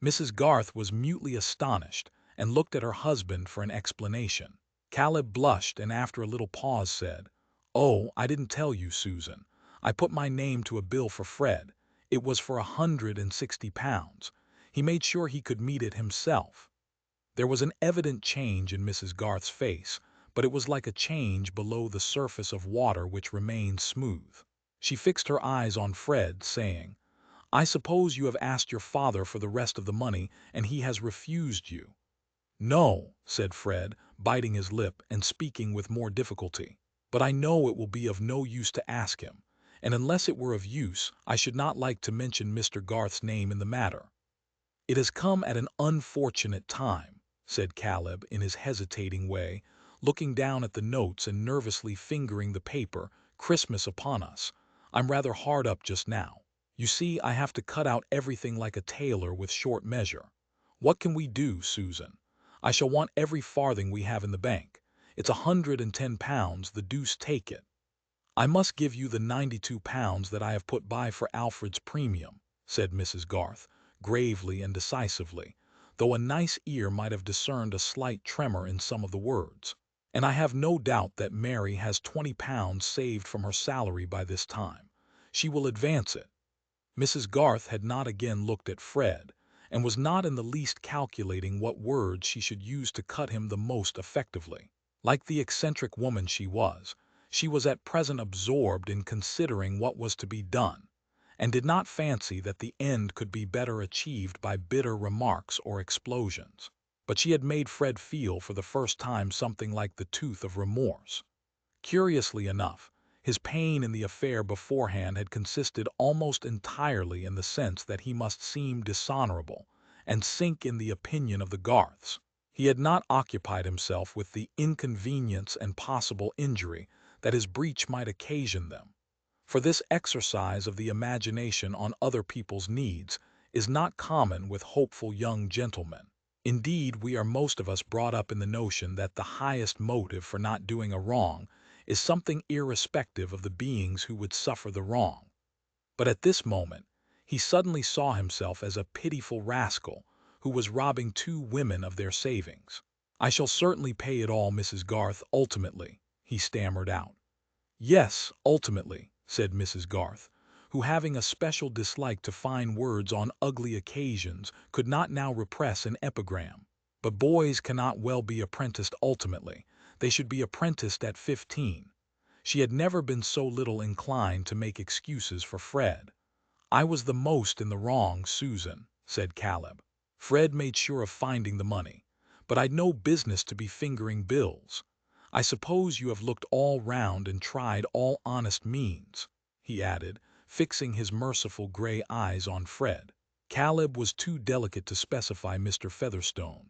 Mrs. Garth was mutely astonished and looked at her husband for an explanation. Caleb blushed and after a little pause said, "Oh, I didn't tell you, Susan. I put my name to a bill for Fred. It was for £160. He made sure he could meet it himself." There was an evident change in Mrs. Garth's face, but it was like a change below the surface of water which remains smooth. She fixed her eyes on Fred, saying, "I suppose you have asked your father for the rest of the money, and he has refused you." "No," said Fred, biting his lip and speaking with more difficulty. "But I know it will be of no use to ask him, and unless it were of use, I should not like to mention Mr. Garth's name in the matter." "It has come at an unfortunate time," said Caleb in his hesitating way, looking down at the notes and nervously fingering the paper. "Christmas upon us. I'm rather hard up just now. You see, I have to cut out everything like a tailor with short measure. What can we do, Susan? I shall want every farthing we have in the bank. It's £110, the deuce take it." "I must give you the £92 that I have put by for Alfred's premium," said Mrs. Garth, gravely and decisively, though a nice ear might have discerned a slight tremor in some of the words. "And I have no doubt that Mary has £20 saved from her salary by this time. She will advance it." Mrs. Garth had not again looked at Fred, and was not in the least calculating what words she should use to cut him the most effectively. Like the eccentric woman she was at present absorbed in considering what was to be done, and did not fancy that the end could be better achieved by bitter remarks or explosions. But she had made Fred feel for the first time something like the tooth of remorse. Curiously enough, his pain in the affair beforehand had consisted almost entirely in the sense that he must seem dishonorable and sink in the opinion of the Garths. He had not occupied himself with the inconvenience and possible injury that his breach might occasion them. For this exercise of the imagination on other people's needs is not common with hopeful young gentlemen. Indeed, we are most of us brought up in the notion that the highest motive for not doing a wrong is something irrespective of the beings who would suffer the wrong. But at this moment, he suddenly saw himself as a pitiful rascal who was robbing two women of their savings. "I shall certainly pay it all, Mrs. Garth, ultimately," he stammered out. "Yes, ultimately," said Mrs. Garth, who, having a special dislike to fine words on ugly occasions, could not now repress an epigram. "But boys cannot well be apprenticed ultimately. They should be apprenticed at 15. She had never been so little inclined to make excuses for Fred. "I was the most in the wrong, Susan," said Caleb. "Fred made sure of finding the money, but I'd no business to be fingering bills. I suppose you have looked all round and tried all honest means," he added, fixing his merciful gray eyes on Fred. Caleb was too delicate to specify Mr. Featherstone.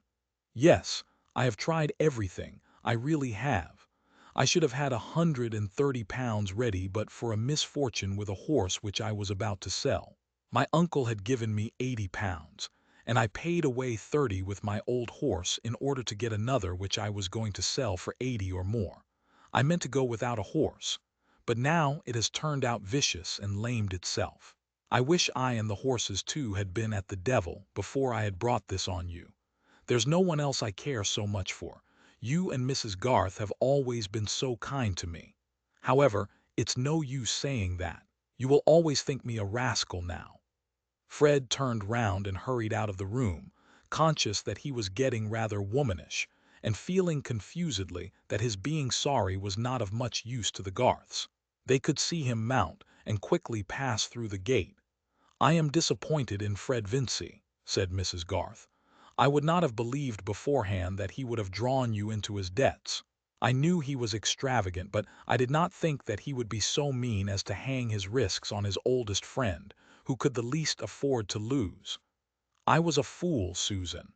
"Yes, I have tried everything, I really have. I should have had £130 ready but for a misfortune with a horse which I was about to sell." My uncle had given me £80, and I paid away 30 with my old horse in order to get another which I was going to sell for 80 or more. I meant to go without a horse, but now it has turned out vicious and lamed itself. I wish I and the horses too had been at the devil before I had brought this on you. There's no one else I care so much for. You and Mrs. Garth have always been so kind to me. However, it's no use saying that. You will always think me a rascal now." Fred turned round and hurried out of the room, conscious that he was getting rather womanish, and feeling confusedly that his being sorry was not of much use to the Garths. They could see him mount and quickly pass through the gate. "I am disappointed in Fred Vincy," said Mrs. Garth. "I would not have believed beforehand that he would have drawn you into his debts. I knew he was extravagant, but I did not think that he would be so mean as to hang his risks on his oldest friend, who could the least afford to lose." "I was a fool, Susan."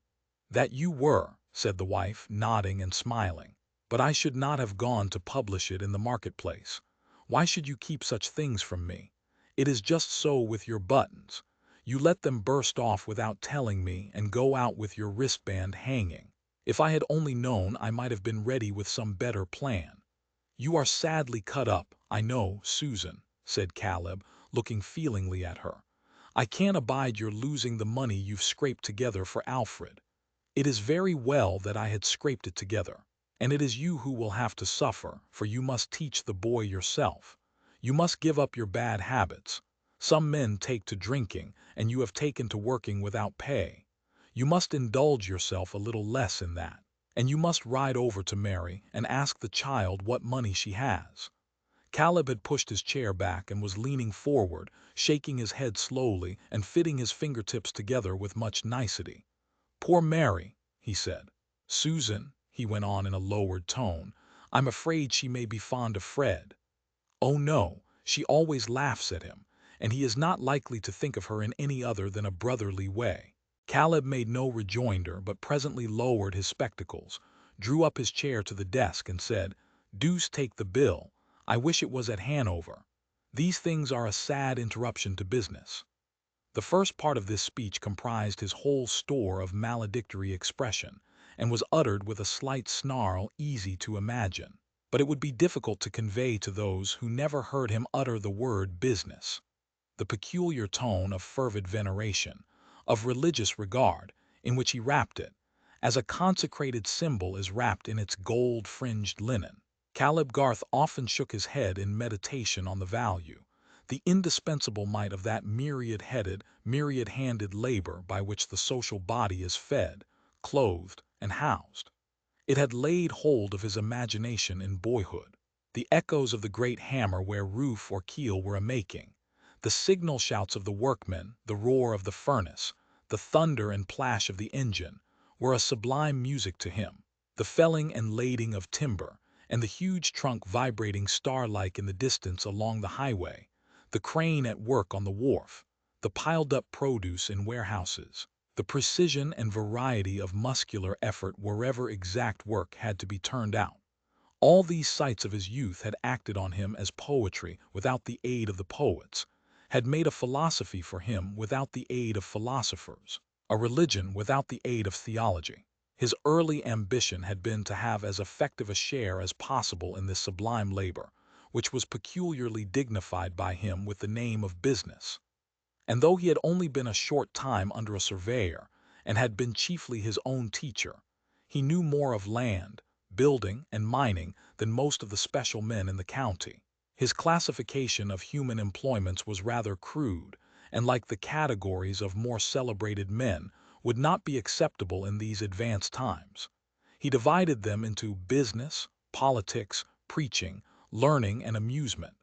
"That you were," said the wife, nodding and smiling. "But I should not have gone to publish it in the marketplace. Why should you keep such things from me? It is just so with your buttons. You let them burst off without telling me and go out with your wristband hanging. If I had only known, I might have been ready with some better plan." "You are sadly cut up, I know, Susan," said Caleb, looking feelingly at her. "I can't abide your losing the money you've scraped together for Alfred. It is very well that I had scraped it together, and it is you who will have to suffer, for you must teach the boy yourself. You must give up your bad habits. Some men take to drinking, and you have taken to working without pay. You must indulge yourself a little less in that, and you must ride over to Mary and ask the child what money she has." Caleb had pushed his chair back and was leaning forward, shaking his head slowly and fitting his fingertips together with much nicety. "Poor Mary," he said. "Susan," he went on in a lowered tone, "I'm afraid she may be fond of Fred." "Oh no, she always laughs at him, and he is not likely to think of her in any other than a brotherly way." Caleb made no rejoinder, but presently lowered his spectacles, drew up his chair to the desk, and said, "Deuce take the bill. I wish it was at Hanover. These things are a sad interruption to business." The first part of this speech comprised his whole store of maledictory expression, and was uttered with a slight snarl easy to imagine. But it would be difficult to convey to those who never heard him utter the word business the peculiar tone of fervid veneration, of religious regard, in which he wrapped it, as a consecrated symbol is wrapped in its gold-fringed linen. Caleb Garth often shook his head in meditation on the value, the indispensable might of that myriad-headed, myriad-handed labor by which the social body is fed, clothed, and housed. It had laid hold of his imagination in boyhood. The echoes of the great hammer where roof or keel were a-making, the signal shouts of the workmen, the roar of the furnace, the thunder and plash of the engine, were a sublime music to him. The felling and lading of timber, and the huge trunk vibrating star-like in the distance along the highway, the crane at work on the wharf, the piled-up produce in warehouses, the precision and variety of muscular effort wherever exact work had to be turned out. All these sights of his youth had acted on him as poetry without the aid of the poets, had made a philosophy for him without the aid of philosophers, a religion without the aid of theology. His early ambition had been to have as effective a share as possible in this sublime labor, which was peculiarly dignified by him with the name of business. And though he had only been a short time under a surveyor, and had been chiefly his own teacher, he knew more of land, building, and mining than most of the special men in the county. His classification of human employments was rather crude, and like the categories of more celebrated men, would not be acceptable in these advanced times. He divided them into business, politics, preaching, learning, and amusement.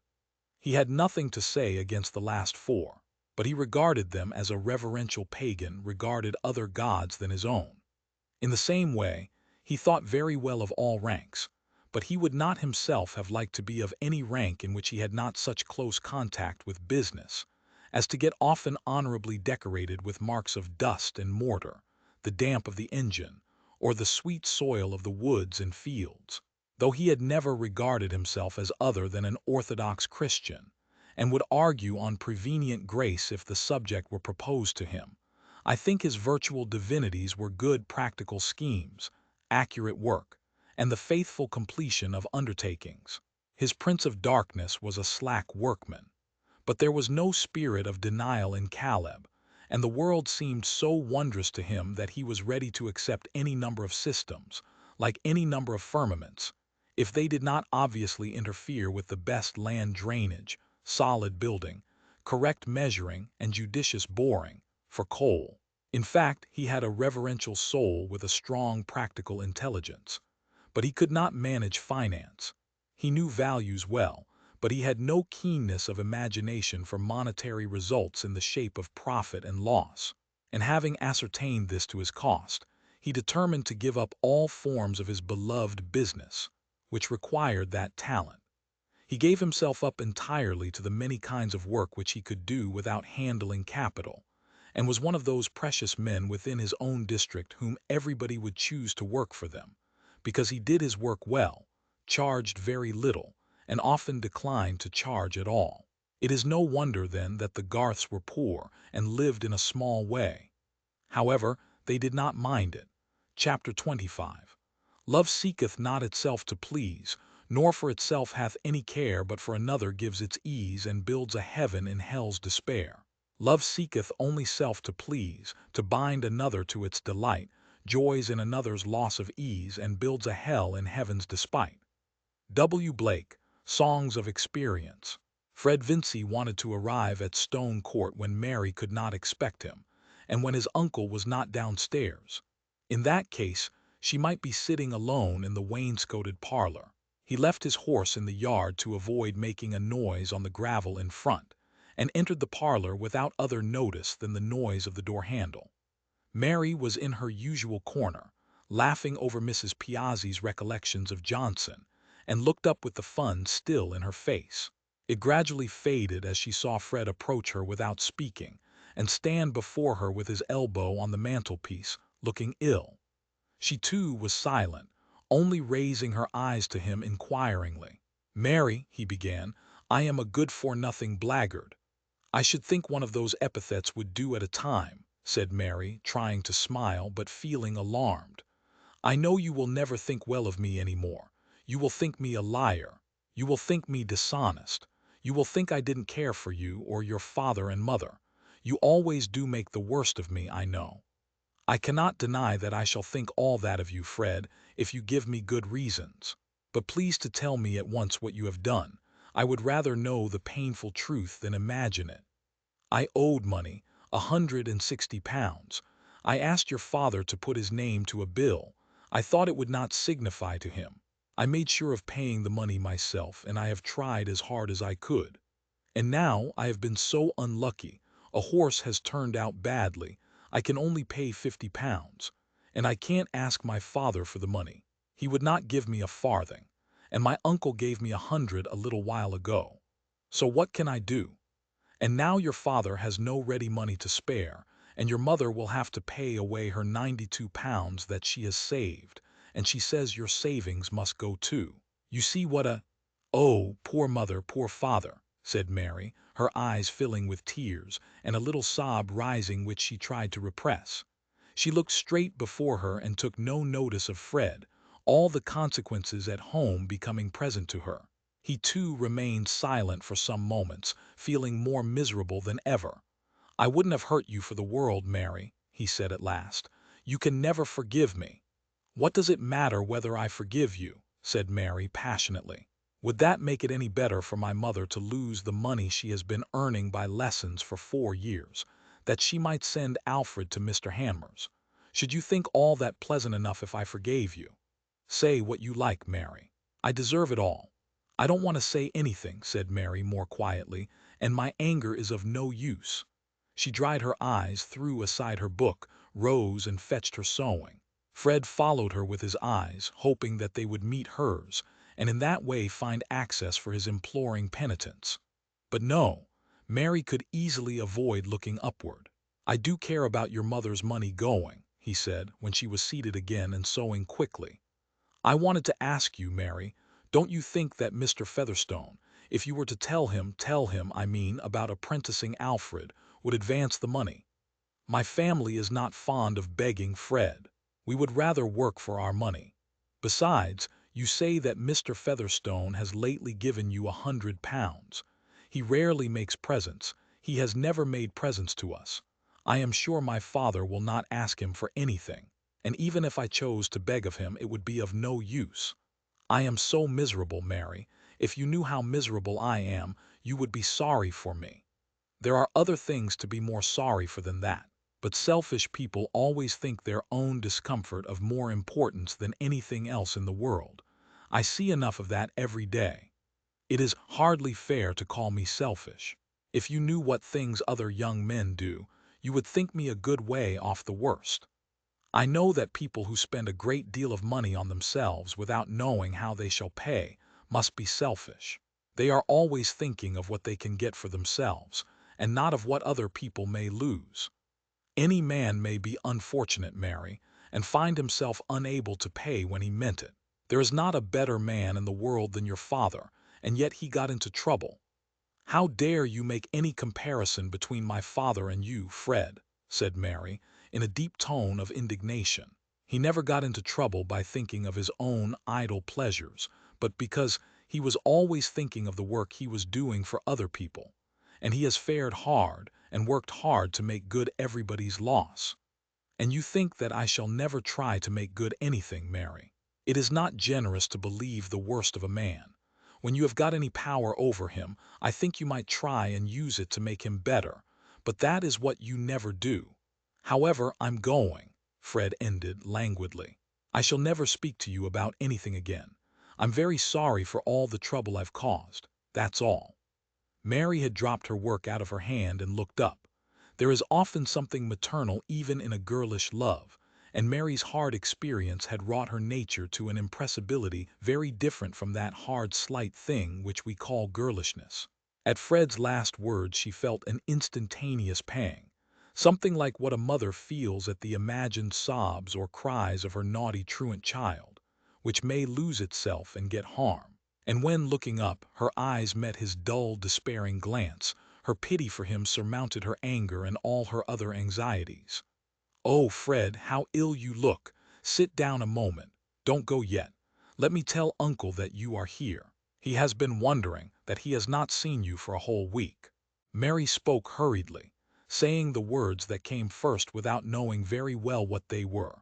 He had nothing to say against the last four, but he regarded them as a reverential pagan regarded other gods than his own. In the same way, he thought very well of all ranks, but he would not himself have liked to be of any rank in which he had not such close contact with business, as to get often honorably decorated with marks of dust and mortar, the damp of the engine, or the sweet soil of the woods and fields. Though he had never regarded himself as other than an orthodox Christian, and would argue on prevenient grace if the subject were proposed to him. I think his virtual divinities were good practical schemes, accurate work, and the faithful completion of undertakings. His Prince of Darkness was a slack workman. But there was no spirit of denial in Caleb, and the world seemed so wondrous to him that he was ready to accept any number of systems, like any number of firmaments, if they did not obviously interfere with the best land drainage, solid building, correct measuring, and judicious boring, for coal. In fact, he had a reverential soul with a strong practical intelligence. But he could not manage finance. He knew values well, but he had no keenness of imagination for monetary results in the shape of profit and loss. And having ascertained this to his cost, he determined to give up all forms of his beloved business, which required that talent. He gave himself up entirely to the many kinds of work which he could do without handling capital, and was one of those precious men within his own district whom everybody would choose to work for them, because he did his work well, charged very little, and often declined to charge at all. It is no wonder, then, that the Garths were poor and lived in a small way. However, they did not mind it. Chapter 25. Love seeketh not itself to please, nor for itself hath any care, but for another gives its ease, and builds a heaven in hell's despair. Love seeketh only self to please, to bind another to its delight, joys in another's loss of ease, and builds a hell in heaven's despite. W. Blake, Songs of Experience. Fred Vincy wanted to arrive at Stone Court when Mary could not expect him, and when his uncle was not downstairs. In that case, she might be sitting alone in the wainscoted parlor. He left his horse in the yard to avoid making a noise on the gravel in front, and entered the parlor without other notice than the noise of the door handle. Mary was in her usual corner, laughing over Mrs. Piazzi's recollections of Johnson, and looked up with the fun still in her face. It gradually faded as she saw Fred approach her without speaking, and stand before her with his elbow on the mantelpiece, looking ill. She too was silent, only raising her eyes to him inquiringly. "Mary," he began, "I am a good-for-nothing blackguard." "I should think one of those epithets would do at a time," said Mary, trying to smile, but feeling alarmed. "I know you will never think well of me any more. You will think me a liar. You will think me dishonest. You will think I didn't care for you or your father and mother. You always do make the worst of me, I know. I cannot deny that I shall think all that of you, Fred, if you give me good reasons. But please to tell me at once what you have done. I would rather know the painful truth than imagine it. I owed money, £160. I asked your father to put his name to a bill. I thought it would not signify to him. I made sure of paying the money myself, and I have tried as hard as I could. And now I have been so unlucky. A horse has turned out badly. I can only pay £50, and I can't ask my father for the money. He would not give me a farthing, and my uncle gave me 100 a little while ago. So what can I do? And now your father has no ready money to spare, and your mother will have to pay away her £92 that she has saved, and she says your savings must go too. You see what a— "Oh, poor mother, poor father," said Mary, her eyes filling with tears, and a little sob rising which she tried to repress. She looked straight before her and took no notice of Fred, all the consequences at home becoming present to her. He too remained silent for some moments, feeling more miserable than ever. "I wouldn't have hurt you for the world, Mary," he said at last. "You can never forgive me." "What does it matter whether I forgive you?" said Mary passionately. "Would that make it any better for my mother to lose the money she has been earning by lessons for 4 years, that she might send Alfred to Mr. Hanmer's? Should you think all that pleasant enough if I forgave you? Say what you like, Mary. I deserve it all." "I don't want to say anything," said Mary more quietly, "and my anger is of no use." She dried her eyes, threw aside her book, rose and fetched her sewing. Fred followed her with his eyes, hoping that they would meet hers, and in that way find access for his imploring penitence. But no, Mary could easily avoid looking upward. "I do care about your mother's money going," he said, when she was seated again and sewing quickly. "I wanted to ask you, Mary, don't you think that Mr. Featherstone, If you were to tell him, about apprenticing Alfred, would advance the money. My family is not fond of begging, Fred. We would rather work for our money. Besides, you say that Mr. Featherstone has lately given you £100. He rarely makes presents. He has never made presents to us. I am sure my father will not ask him for anything, and even if I chose to beg of him, it would be of no use. I am so miserable, Mary. If you knew how miserable I am, you would be sorry for me. There are other things to be more sorry for than that, but selfish people always think their own discomfort of more importance than anything else in the world. I see enough of that every day. It is hardly fair to call me selfish. If you knew what things other young men do, you would think me a good way off the worst. I know that people who spend a great deal of money on themselves without knowing how they shall pay must be selfish. They are always thinking of what they can get for themselves, and not of what other people may lose. Any man may be unfortunate, Mary, and find himself unable to pay when he meant it. There is not a better man in the world than your father, and yet he got into trouble. How dare you make any comparison between my father and you, Fred? Said Mary, in a deep tone of indignation. He never got into trouble by thinking of his own idle pleasures, but because he was always thinking of the work he was doing for other people, and he has fared hard and worked hard to make good everybody's loss. And you think that I shall never try to make good anything, Mary. It is not generous to believe the worst of a man. When you have got any power over him, I think you might try and use it to make him better, but that is what you never do. However, I'm going, Fred ended languidly. I shall never speak to you about anything again. I'm very sorry for all the trouble I've caused. That's all. Mary had dropped her work out of her hand and looked up. There is often something maternal even in a girlish love, and Mary's hard experience had wrought her nature to an impressibility very different from that hard slight thing which we call girlishness. At Fred's last words she felt an instantaneous pang, something like what a mother feels at the imagined sobs or cries of her naughty truant child, which may lose itself and get harm. And when, looking up, her eyes met his dull, despairing glance, her pity for him surmounted her anger and all her other anxieties. "Oh, Fred, how ill you look! Sit down a moment. Don't go yet. Let me tell Uncle that you are here. He has been wondering that he has not seen you for a whole week." Mary spoke hurriedly, saying the words that came first without knowing very well what they were,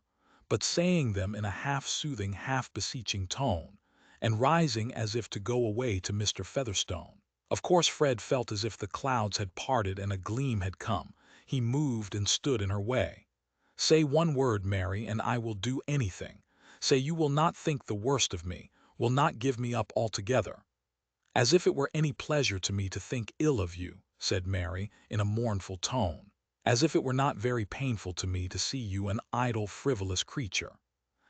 but saying them in a half-soothing, half-beseeching tone, and rising as if to go away to Mr. Featherstone. Of course Fred felt as if the clouds had parted and a gleam had come. He moved and stood in her way. "Say one word, Mary, and I will do anything. Say you will not think the worst of me, will not give me up altogether." "As if it were any pleasure to me to think ill of you," said Mary, in a mournful tone. "As if it were not very painful to me to see you an idle, frivolous creature.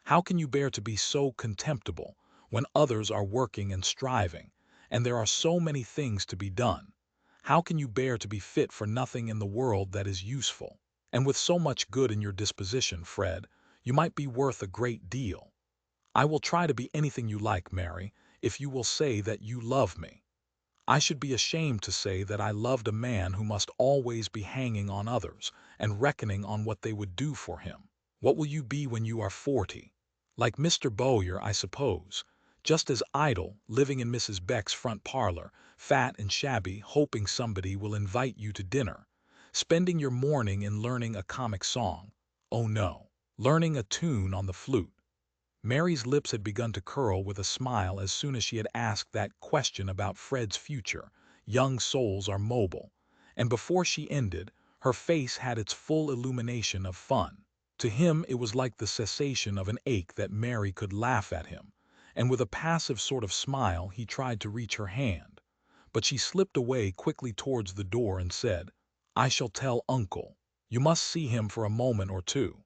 How can you bear to be so contemptible, when others are working and striving, and there are so many things to be done? How can you bear to be fit for nothing in the world that is useful? And with so much good in your disposition, Fred, you might be worth a great deal. I will try to be anything you like, Mary, if you will say that you love me. I should be ashamed to say that I loved a man who must always be hanging on others and reckoning on what they would do for him. What will you be when you are 40? Like Mr. Bowyer, I suppose, just as idle, living in Mrs. Beck's front parlor, fat and shabby, hoping somebody will invite you to dinner, spending your morning in learning a comic song. Oh no, learning a tune on the flute." Mary's lips had begun to curl with a smile as soon as she had asked that question about Fred's future. Young souls are mobile, and before she ended, her face had its full illumination of fun. To him it was like the cessation of an ache that Mary could laugh at him, and with a passive sort of smile he tried to reach her hand. But she slipped away quickly towards the door and said, "I shall tell Uncle. You must see him for a moment or two."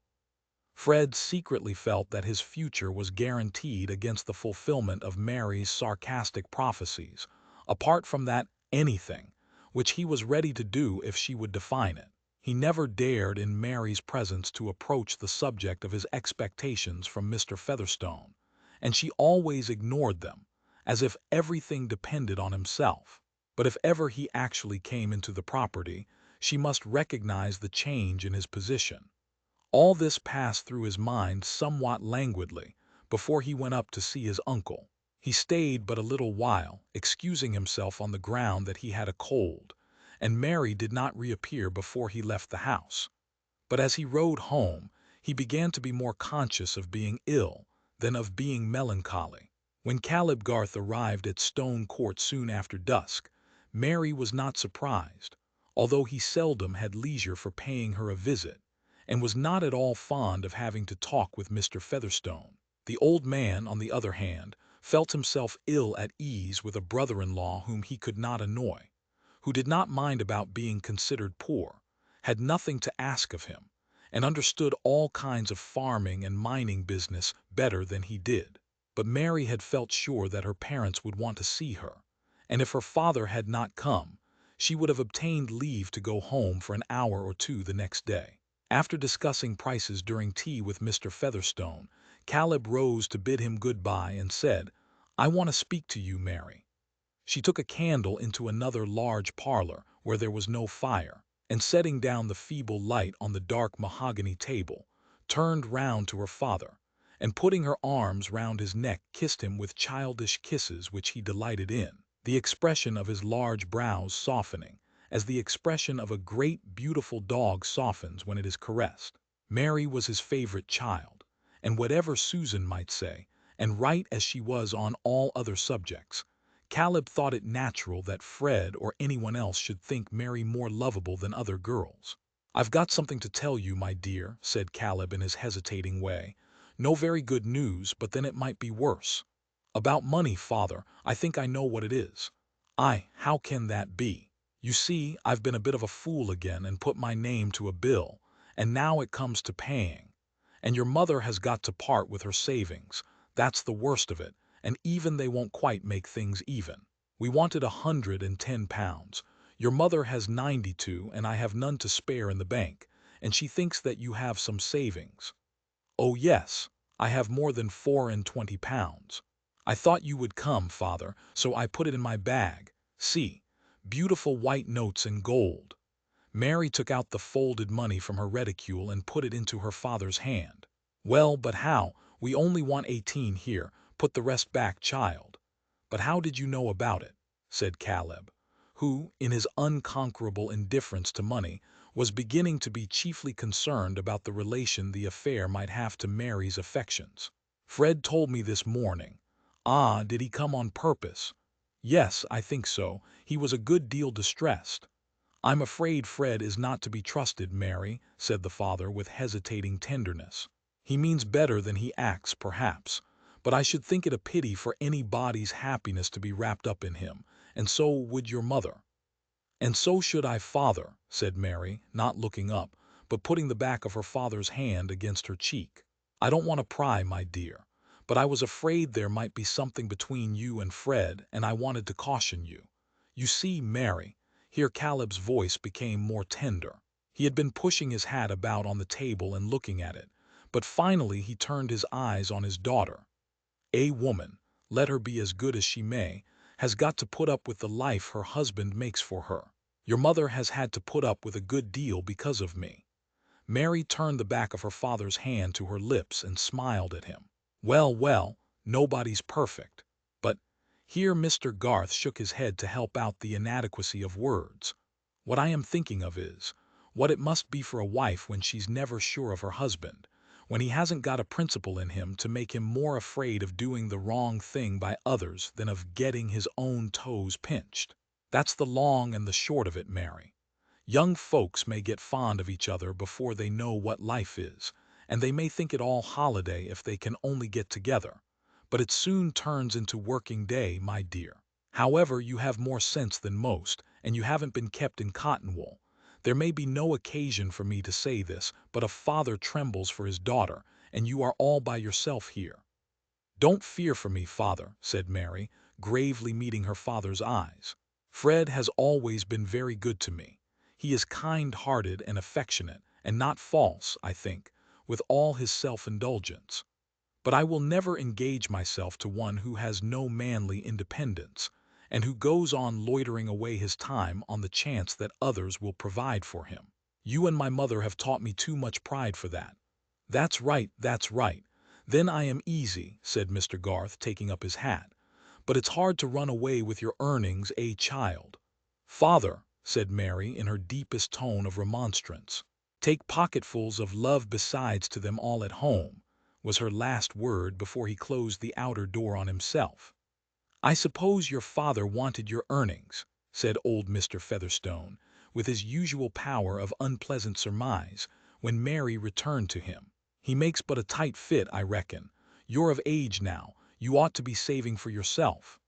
Fred secretly felt that his future was guaranteed against the fulfillment of Mary's sarcastic prophecies, apart from that anything, which he was ready to do if she would define it. He never dared in Mary's presence to approach the subject of his expectations from Mr. Featherstone, and she always ignored them, as if everything depended on himself. But if ever he actually came into the property, she must recognize the change in his position. All this passed through his mind somewhat languidly before he went up to see his uncle. He stayed but a little while, excusing himself on the ground that he had a cold, and Mary did not reappear before he left the house. But as he rode home, he began to be more conscious of being ill than of being melancholy. When Caleb Garth arrived at Stone Court soon after dusk, Mary was not surprised, although he seldom had leisure for paying her a visit, and was not at all fond of having to talk with Mr. Featherstone. The old man, on the other hand, felt himself ill at ease with a brother-in-law whom he could not annoy, who did not mind about being considered poor, had nothing to ask of him, and understood all kinds of farming and mining business better than he did. But Mary had felt sure that her parents would want to see her, and if her father had not come, she would have obtained leave to go home for an hour or two the next day. After discussing prices during tea with Mr. Featherstone, Caleb rose to bid him good-bye and said, "I want to speak to you, Mary." She took a candle into another large parlor where there was no fire, and setting down the feeble light on the dark mahogany table, turned round to her father, and putting her arms round his neck kissed him with childish kisses which he delighted in, the expression of his large brows softening, as the expression of a great beautiful dog softens when it is caressed. Mary was his favorite child, and whatever Susan might say, and right as she was on all other subjects, Caleb thought it natural that Fred or anyone else should think Mary more lovable than other girls. "I've got something to tell you, my dear," said Caleb in his hesitating way. "No very good news, but then it might be worse. About money, father, I think I know what it is." How can that be?" "You see, I've been a bit of a fool again and put my name to a bill, and now it comes to paying. And your mother has got to part with her savings. That's the worst of it, and even they won't quite make things even. We wanted £110. Your mother has 92, and I have none to spare in the bank, and she thinks that you have some savings." "Oh yes, I have more than £24. I thought you would come, father, so I put it in my bag. See, beautiful white notes in gold." Mary took out the folded money from her reticule and put it into her father's hand. "Well, but how? We only want 18 here. Put the rest back, child." "But how did you know about it?" said Caleb, who, in his unconquerable indifference to money, was beginning to be chiefly concerned about the relation the affair might have to Mary's affections. "Fred told me this morning." "Ah, did he come on purpose?" "Yes, I think so. He was a good deal distressed." "I'm afraid Fred is not to be trusted, Mary," said the father with hesitating tenderness. "He means better than he acts, perhaps, but I should think it a pity for anybody's happiness to be wrapped up in him, and so would your mother." "And so should I, father," said Mary, not looking up, but putting the back of her father's hand against her cheek. "I don't want to pry, my dear, but I was afraid there might be something between you and Fred, and I wanted to caution you. You see, Mary," here Caleb's voice became more tender. He had been pushing his hat about on the table and looking at it, but finally he turned his eyes on his daughter. "A woman, let her be as good as she may, has got to put up with the life her husband makes for her. Your mother has had to put up with a good deal because of me." Mary turned the back of her father's hand to her lips and smiled at him. "Well, well, nobody's perfect. But—" here Mr. Garth shook his head to help out the inadequacy of words. "What I am thinking of is, what it must be for a wife when she's never sure of her husband, when he hasn't got a principle in him to make him more afraid of doing the wrong thing by others than of getting his own toes pinched. That's the long and the short of it, Mary. Young folks may get fond of each other before they know what life is, and they may think it all holiday if they can only get together, but it soon turns into working day, my dear. However, you have more sense than most, and you haven't been kept in cotton wool. There may be no occasion for me to say this, but a father trembles for his daughter, and you are all by yourself here." "Don't fear for me, father," said Mary, gravely meeting her father's eyes. "Fred has always been very good to me. He is kind-hearted and affectionate, and not false, I think, with all his self-indulgence. But I will never engage myself to one who has no manly independence, and who goes on loitering away his time on the chance that others will provide for him. You and my mother have taught me too much pride for that." "That's right, that's right. Then I am easy," said Mr. Garth, taking up his hat. "But it's hard to run away with your earnings, child." "Father," said Mary in her deepest tone of remonstrance, "take pocketfuls of love besides to them all at home," was her last word before he closed the outer door on himself. "I suppose your father wanted your earnings," said old Mr. Featherstone, with his usual power of unpleasant surmise, when Mary returned to him. "He makes but a tight fit, I reckon. You're of age now, you ought to be saving for yourself."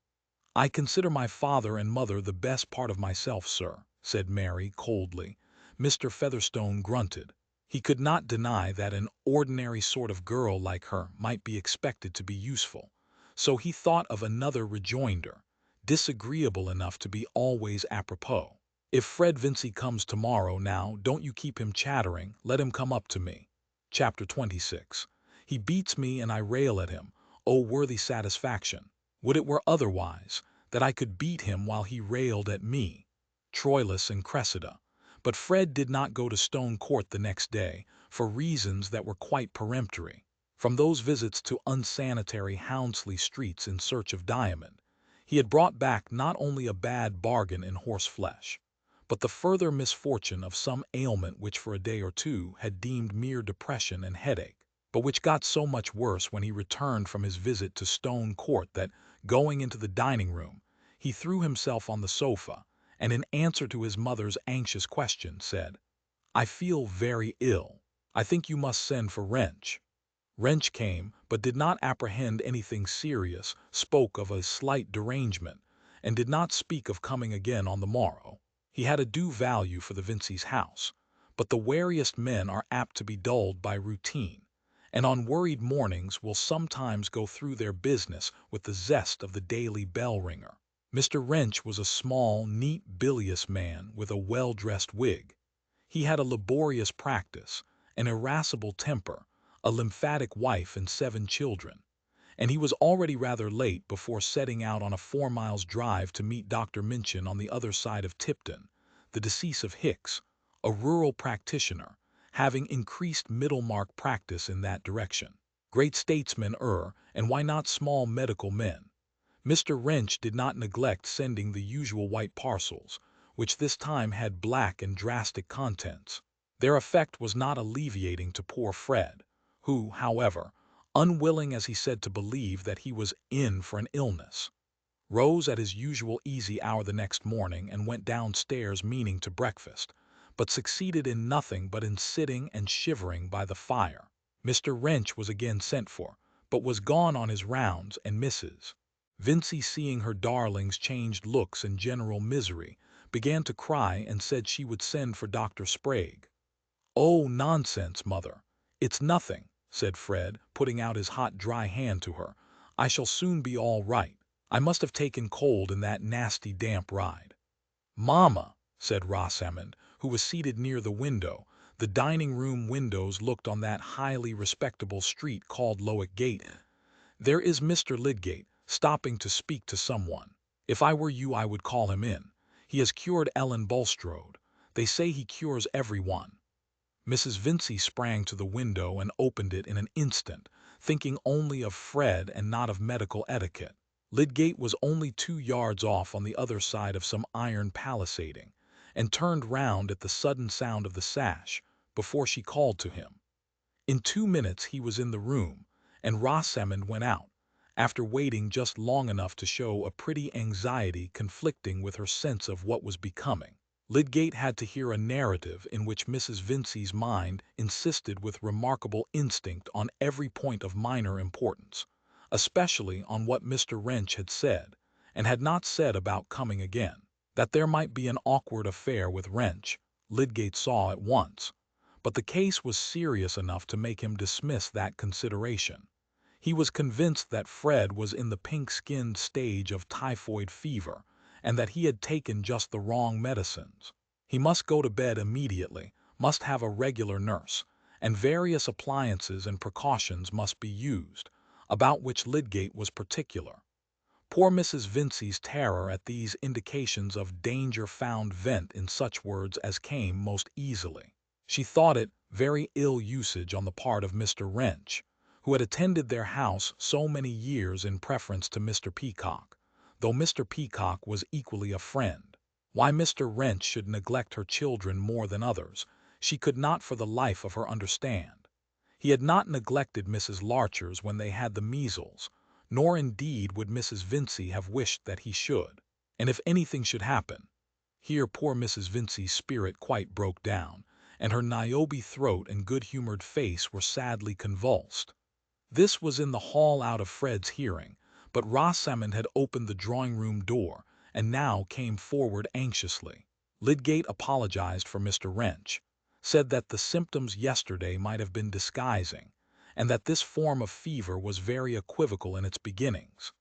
"I consider my father and mother the best part of myself, sir," said Mary coldly. Mr. Featherstone grunted. He could not deny that an ordinary sort of girl like her might be expected to be useful, so he thought of another rejoinder, disagreeable enough to be always apropos. "If Fred Vincy comes tomorrow, now, don't you keep him chattering, let him come up to me." Chapter 26. He beats me and I rail at him. O worthy satisfaction! Would it were otherwise, that I could beat him while he railed at me. Troilus and Cressida. But Fred did not go to Stone Court the next day, for reasons that were quite peremptory. From those visits to unsanitary Houndsley streets in search of diamond, he had brought back not only a bad bargain in horseflesh, but the further misfortune of some ailment which for a day or two had deemed mere depression and headache, but which got so much worse when he returned from his visit to Stone Court that, going into the dining-room, he threw himself on the sofa, and in answer to his mother's anxious question said, "I feel very ill. I think you must send for Wrench." Wrench came, but did not apprehend anything serious, spoke of a slight derangement, and did not speak of coming again on the morrow. He had a due value for the Vincys' house, but the wariest men are apt to be dulled by routine, and on worried mornings will sometimes go through their business with the zest of the daily bell-ringer. Mr. Wrench was a small, neat, bilious man with a well-dressed wig. He had a laborious practice, an irascible temper, a lymphatic wife and 7 children, and he was already rather late before setting out on a 4 miles drive to meet Dr. Minchin on the other side of Tipton, the decease of Hicks, a rural practitioner, having increased Middlemarch practice in that direction. Great statesmen and why not small medical men? Mr. Wrench did not neglect sending the usual white parcels, which this time had black and drastic contents. Their effect was not alleviating to poor Fred, who, however, unwilling as he said to believe that he was in for an illness, rose at his usual easy hour the next morning and went downstairs meaning to breakfast, but succeeded in nothing but in sitting and shivering by the fire. Mr. Wrench was again sent for, but was gone on his rounds, and Mrs. Vincey, seeing her darling's changed looks and general misery, began to cry and said she would send for Dr. Sprague. "Oh, nonsense, mother. It's nothing," said Fred, putting out his hot, dry hand to her. "I shall soon be all right. I must have taken cold in that nasty damp ride." "Mamma," said Rosamond, who was seated near the window. The dining-room windows looked on that highly respectable street called Lydgate. "There is Mr. Lydgate, stopping to speak to someone. If I were you I would call him in. He has cured Ellen Bulstrode. They say he cures every one." Mrs. Vincey sprang to the window and opened it in an instant, thinking only of Fred and not of medical etiquette. Lydgate was only 2 yards off on the other side of some iron palisading, and turned round at the sudden sound of the sash, before she called to him. In 2 minutes he was in the room, and Rosamond went out, after waiting just long enough to show a pretty anxiety conflicting with her sense of what was becoming. Lydgate had to hear a narrative in which Mrs. Vincey's mind insisted with remarkable instinct on every point of minor importance, especially on what Mr. Wrench had said, and had not said about coming again. That there might be an awkward affair with Wrench, Lydgate saw at once, but the case was serious enough to make him dismiss that consideration. He was convinced that Fred was in the pink-skinned stage of typhoid fever, and that he had taken just the wrong medicines. He must go to bed immediately, must have a regular nurse, and various appliances and precautions must be used, about which Lydgate was particular. Poor Mrs. Vincey's terror at these indications of danger found vent in such words as came most easily. She thought it very ill usage on the part of Mr. Wrench, who had attended their house so many years in preference to Mr. Peacock, though Mr. Peacock was equally a friend. Why Mr. Wrench should neglect her children more than others, she could not for the life of her understand. He had not neglected Mrs. Larcher's when they had the measles, nor indeed would Mrs. Vincey have wished that he should. And if anything should happen— here poor Mrs. Vincey's spirit quite broke down, and her Niobe throat and good-humored face were sadly convulsed. This was in the hall out of Fred's hearing, but Rosamond had opened the drawing-room door, and now came forward anxiously. Lydgate apologized for Mr. Wrench, said that the symptoms yesterday might have been disguising, and that this form of fever was very equivocal in its beginnings.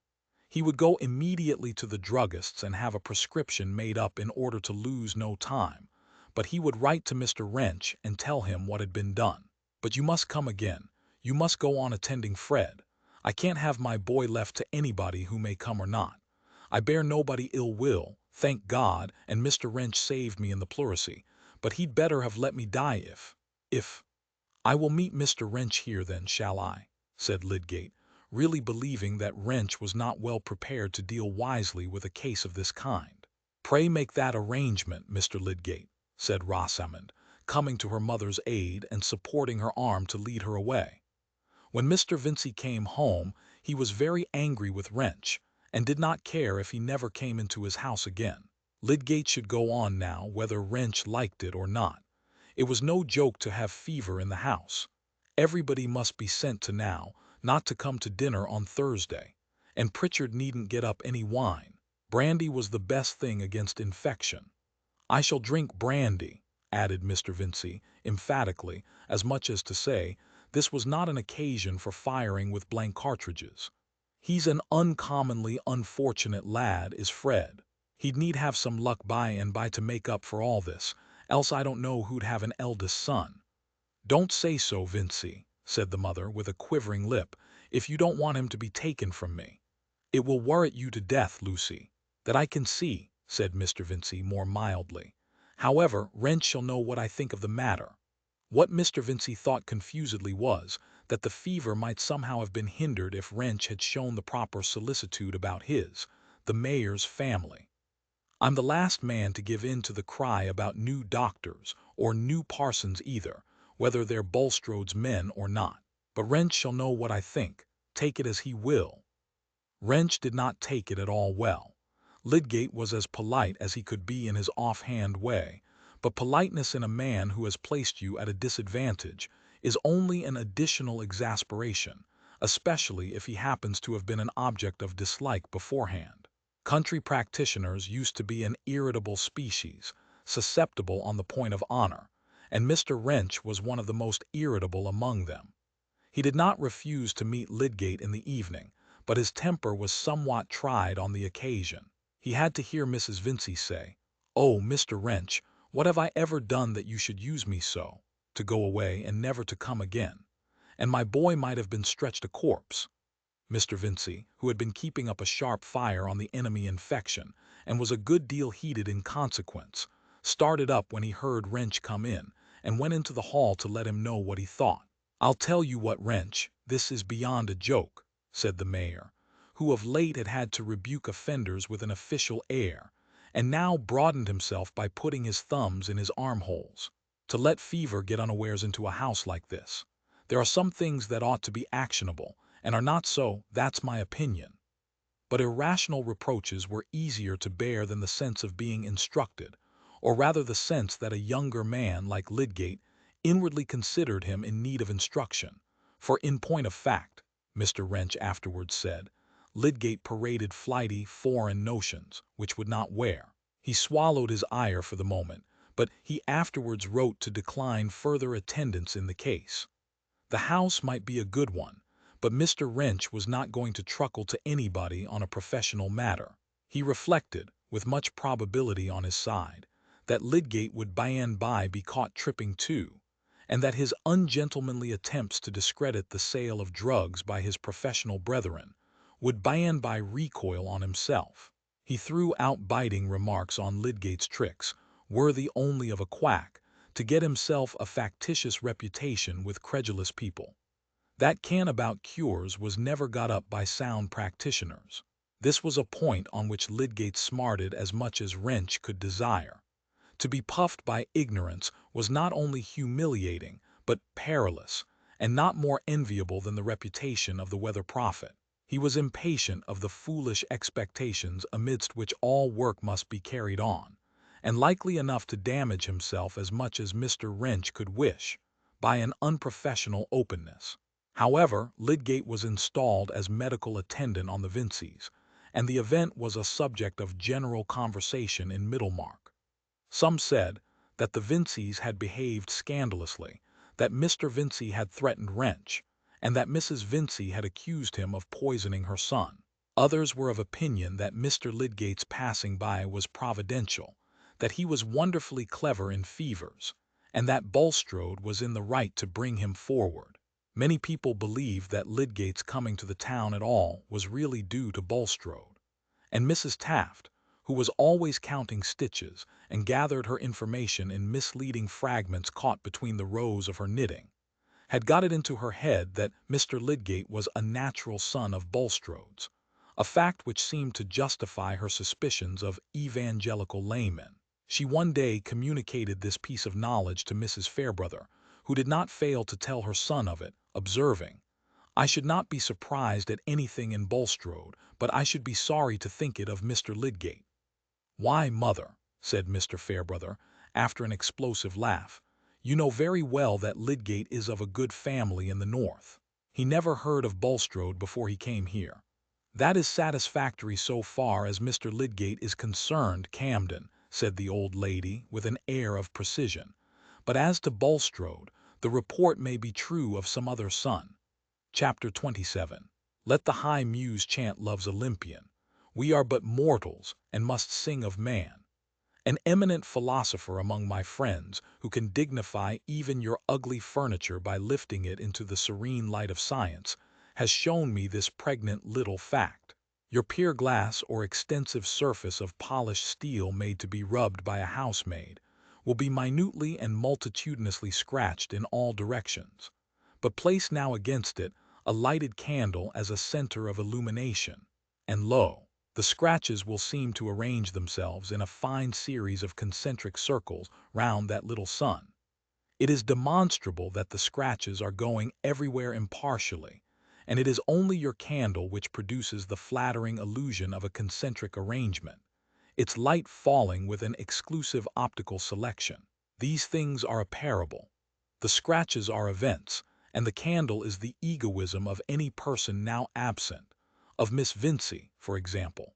He would go immediately to the druggist's and have a prescription made up in order to lose no time, but he would write to Mr. Wrench and tell him what had been done. "But you must come again. You must go on attending Fred. I can't have my boy left to anybody who may come or not. I bear nobody ill will, thank God, and Mr. Wrench saved me in the pleurisy, but he'd better have let me die if— I will meet Mr. Wrench here then, shall I?" said Lydgate, really believing that Wrench was not well prepared to deal wisely with a case of this kind. "Pray make that arrangement, Mr. Lydgate," said Rosamond, coming to her mother's aid and supporting her arm to lead her away. When Mr. Vincey came home, he was very angry with Wrench, and did not care if he never came into his house again. Lydgate should go on now, whether Wrench liked it or not. It was no joke to have fever in the house. Everybody must be sent to now, not to come to dinner on Thursday, and Pritchard needn't get up any wine. Brandy was the best thing against infection. "I shall drink brandy," added Mr. Vincey, emphatically, as much as to say, this was not an occasion for firing with blank cartridges. "He's an uncommonly unfortunate lad, is Fred. He'd need have some luck by and by to make up for all this, else I don't know who'd have an eldest son." "Don't say so, Vincey," said the mother, with a quivering lip, "if you don't want him to be taken from me. It will worret you to death, Lucy." "That I can see," said Mr. Vincey more mildly. "However, Wrench shall know what I think of the matter." What Mr. Vincey thought confusedly was, that the fever might somehow have been hindered if Wrench had shown the proper solicitude about the mayor's family. "I'm the last man to give in to the cry about new doctors, or new parsons either, whether they're Bulstrode's men or not. But Wrench shall know what I think, take it as he will." Wrench did not take it at all well. Lydgate was as polite as he could be in his off-hand way, but politeness in a man who has placed you at a disadvantage is only an additional exasperation, especially if he happens to have been an object of dislike beforehand. Country practitioners used to be an irritable species, susceptible on the point of honor, and Mr. Wrench was one of the most irritable among them. He did not refuse to meet Lydgate in the evening, but his temper was somewhat tried on the occasion. He had to hear Mrs. Vincey say, "Oh, Mr. Wrench, what have I ever done that you should use me so?" to go away and never to come again. And my boy might have been stretched a corpse. Mr. Vincey, who had been keeping up a sharp fire on the enemy infection, and was a good deal heated in consequence, started up when he heard Wrench come in, and went into the hall to let him know what he thought. "I'll tell you what, Wrench, this is beyond a joke," said the mayor, who of late had had to rebuke offenders with an official air, and now broadened himself by putting his thumbs in his armholes. "To let fever get unawares into a house like this. There are some things that ought to be actionable, and are not so, that's my opinion." But irrational reproaches were easier to bear than the sense of being instructed, or rather the sense that a younger man like Lydgate inwardly considered him in need of instruction, for in point of fact, Mr. Wrench afterwards said, Lydgate paraded flighty, foreign notions, which would not wear. He swallowed his ire for the moment, but he afterwards wrote to decline further attendance in the case. The house might be a good one, but Mr. Wrench was not going to truckle to anybody on a professional matter. He reflected, with much probability on his side, that Lydgate would by and by be caught tripping too, and that his ungentlemanly attempts to discredit the sale of drugs by his professional brethren would end by recoil on himself. He threw out biting remarks on Lydgate's tricks, worthy only of a quack, to get himself a factitious reputation with credulous people. That can about cures was never got up by sound practitioners. This was a point on which Lydgate smarted as much as wrench could desire. To be puffed by ignorance was not only humiliating, but perilous, and not more enviable than the reputation of the weather prophet. He was impatient of the foolish expectations amidst which all work must be carried on, and likely enough to damage himself as much as Mr. Wrench could wish, by an unprofessional openness. However, Lydgate was installed as medical attendant on the Vinceys, and the event was a subject of general conversation in Middlemarch. Some said that the Vinceys had behaved scandalously, that Mr. Vincey had threatened Wrench, and that Mrs. Vincey had accused him of poisoning her son. Others were of opinion that Mr. Lydgate's passing by was providential, that he was wonderfully clever in fevers, and that Bulstrode was in the right to bring him forward. Many people believed that Lydgate's coming to the town at all was really due to Bulstrode, and Mrs. Taft, who was always counting stitches and gathered her information in misleading fragments caught between the rows of her knitting, had got it into her head that Mr. Lydgate was a natural son of Bulstrode's, a fact which seemed to justify her suspicions of evangelical laymen. She one day communicated this piece of knowledge to Mrs. Fairbrother, who did not fail to tell her son of it, observing, "I should not be surprised at anything in Bulstrode, but I should be sorry to think it of Mr. Lydgate." "Why, mother," said Mr. Fairbrother, after an explosive laugh, "you know very well that Lydgate is of a good family in the north. He never heard of Bulstrode before he came here." "That is satisfactory so far as Mr. Lydgate is concerned, Camden," said the old lady, with an air of precision. "But as to Bulstrode, the report may be true of some other son." Chapter 27. Let the high muse chant love's Olympian. We are but mortals, and must sing of man. An eminent philosopher among my friends, who can dignify even your ugly furniture by lifting it into the serene light of science, has shown me this pregnant little fact. Your pier glass or extensive surface of polished steel made to be rubbed by a housemaid will be minutely and multitudinously scratched in all directions. But place now against it a lighted candle as a center of illumination, and lo, the scratches will seem to arrange themselves in a fine series of concentric circles round that little sun. It is demonstrable that the scratches are going everywhere impartially, and it is only your candle which produces the flattering illusion of a concentric arrangement, its light falling with an exclusive optical selection. These things are a parable. The scratches are events, and the candle is the egoism of any person now absent, of Miss Vincey, for example.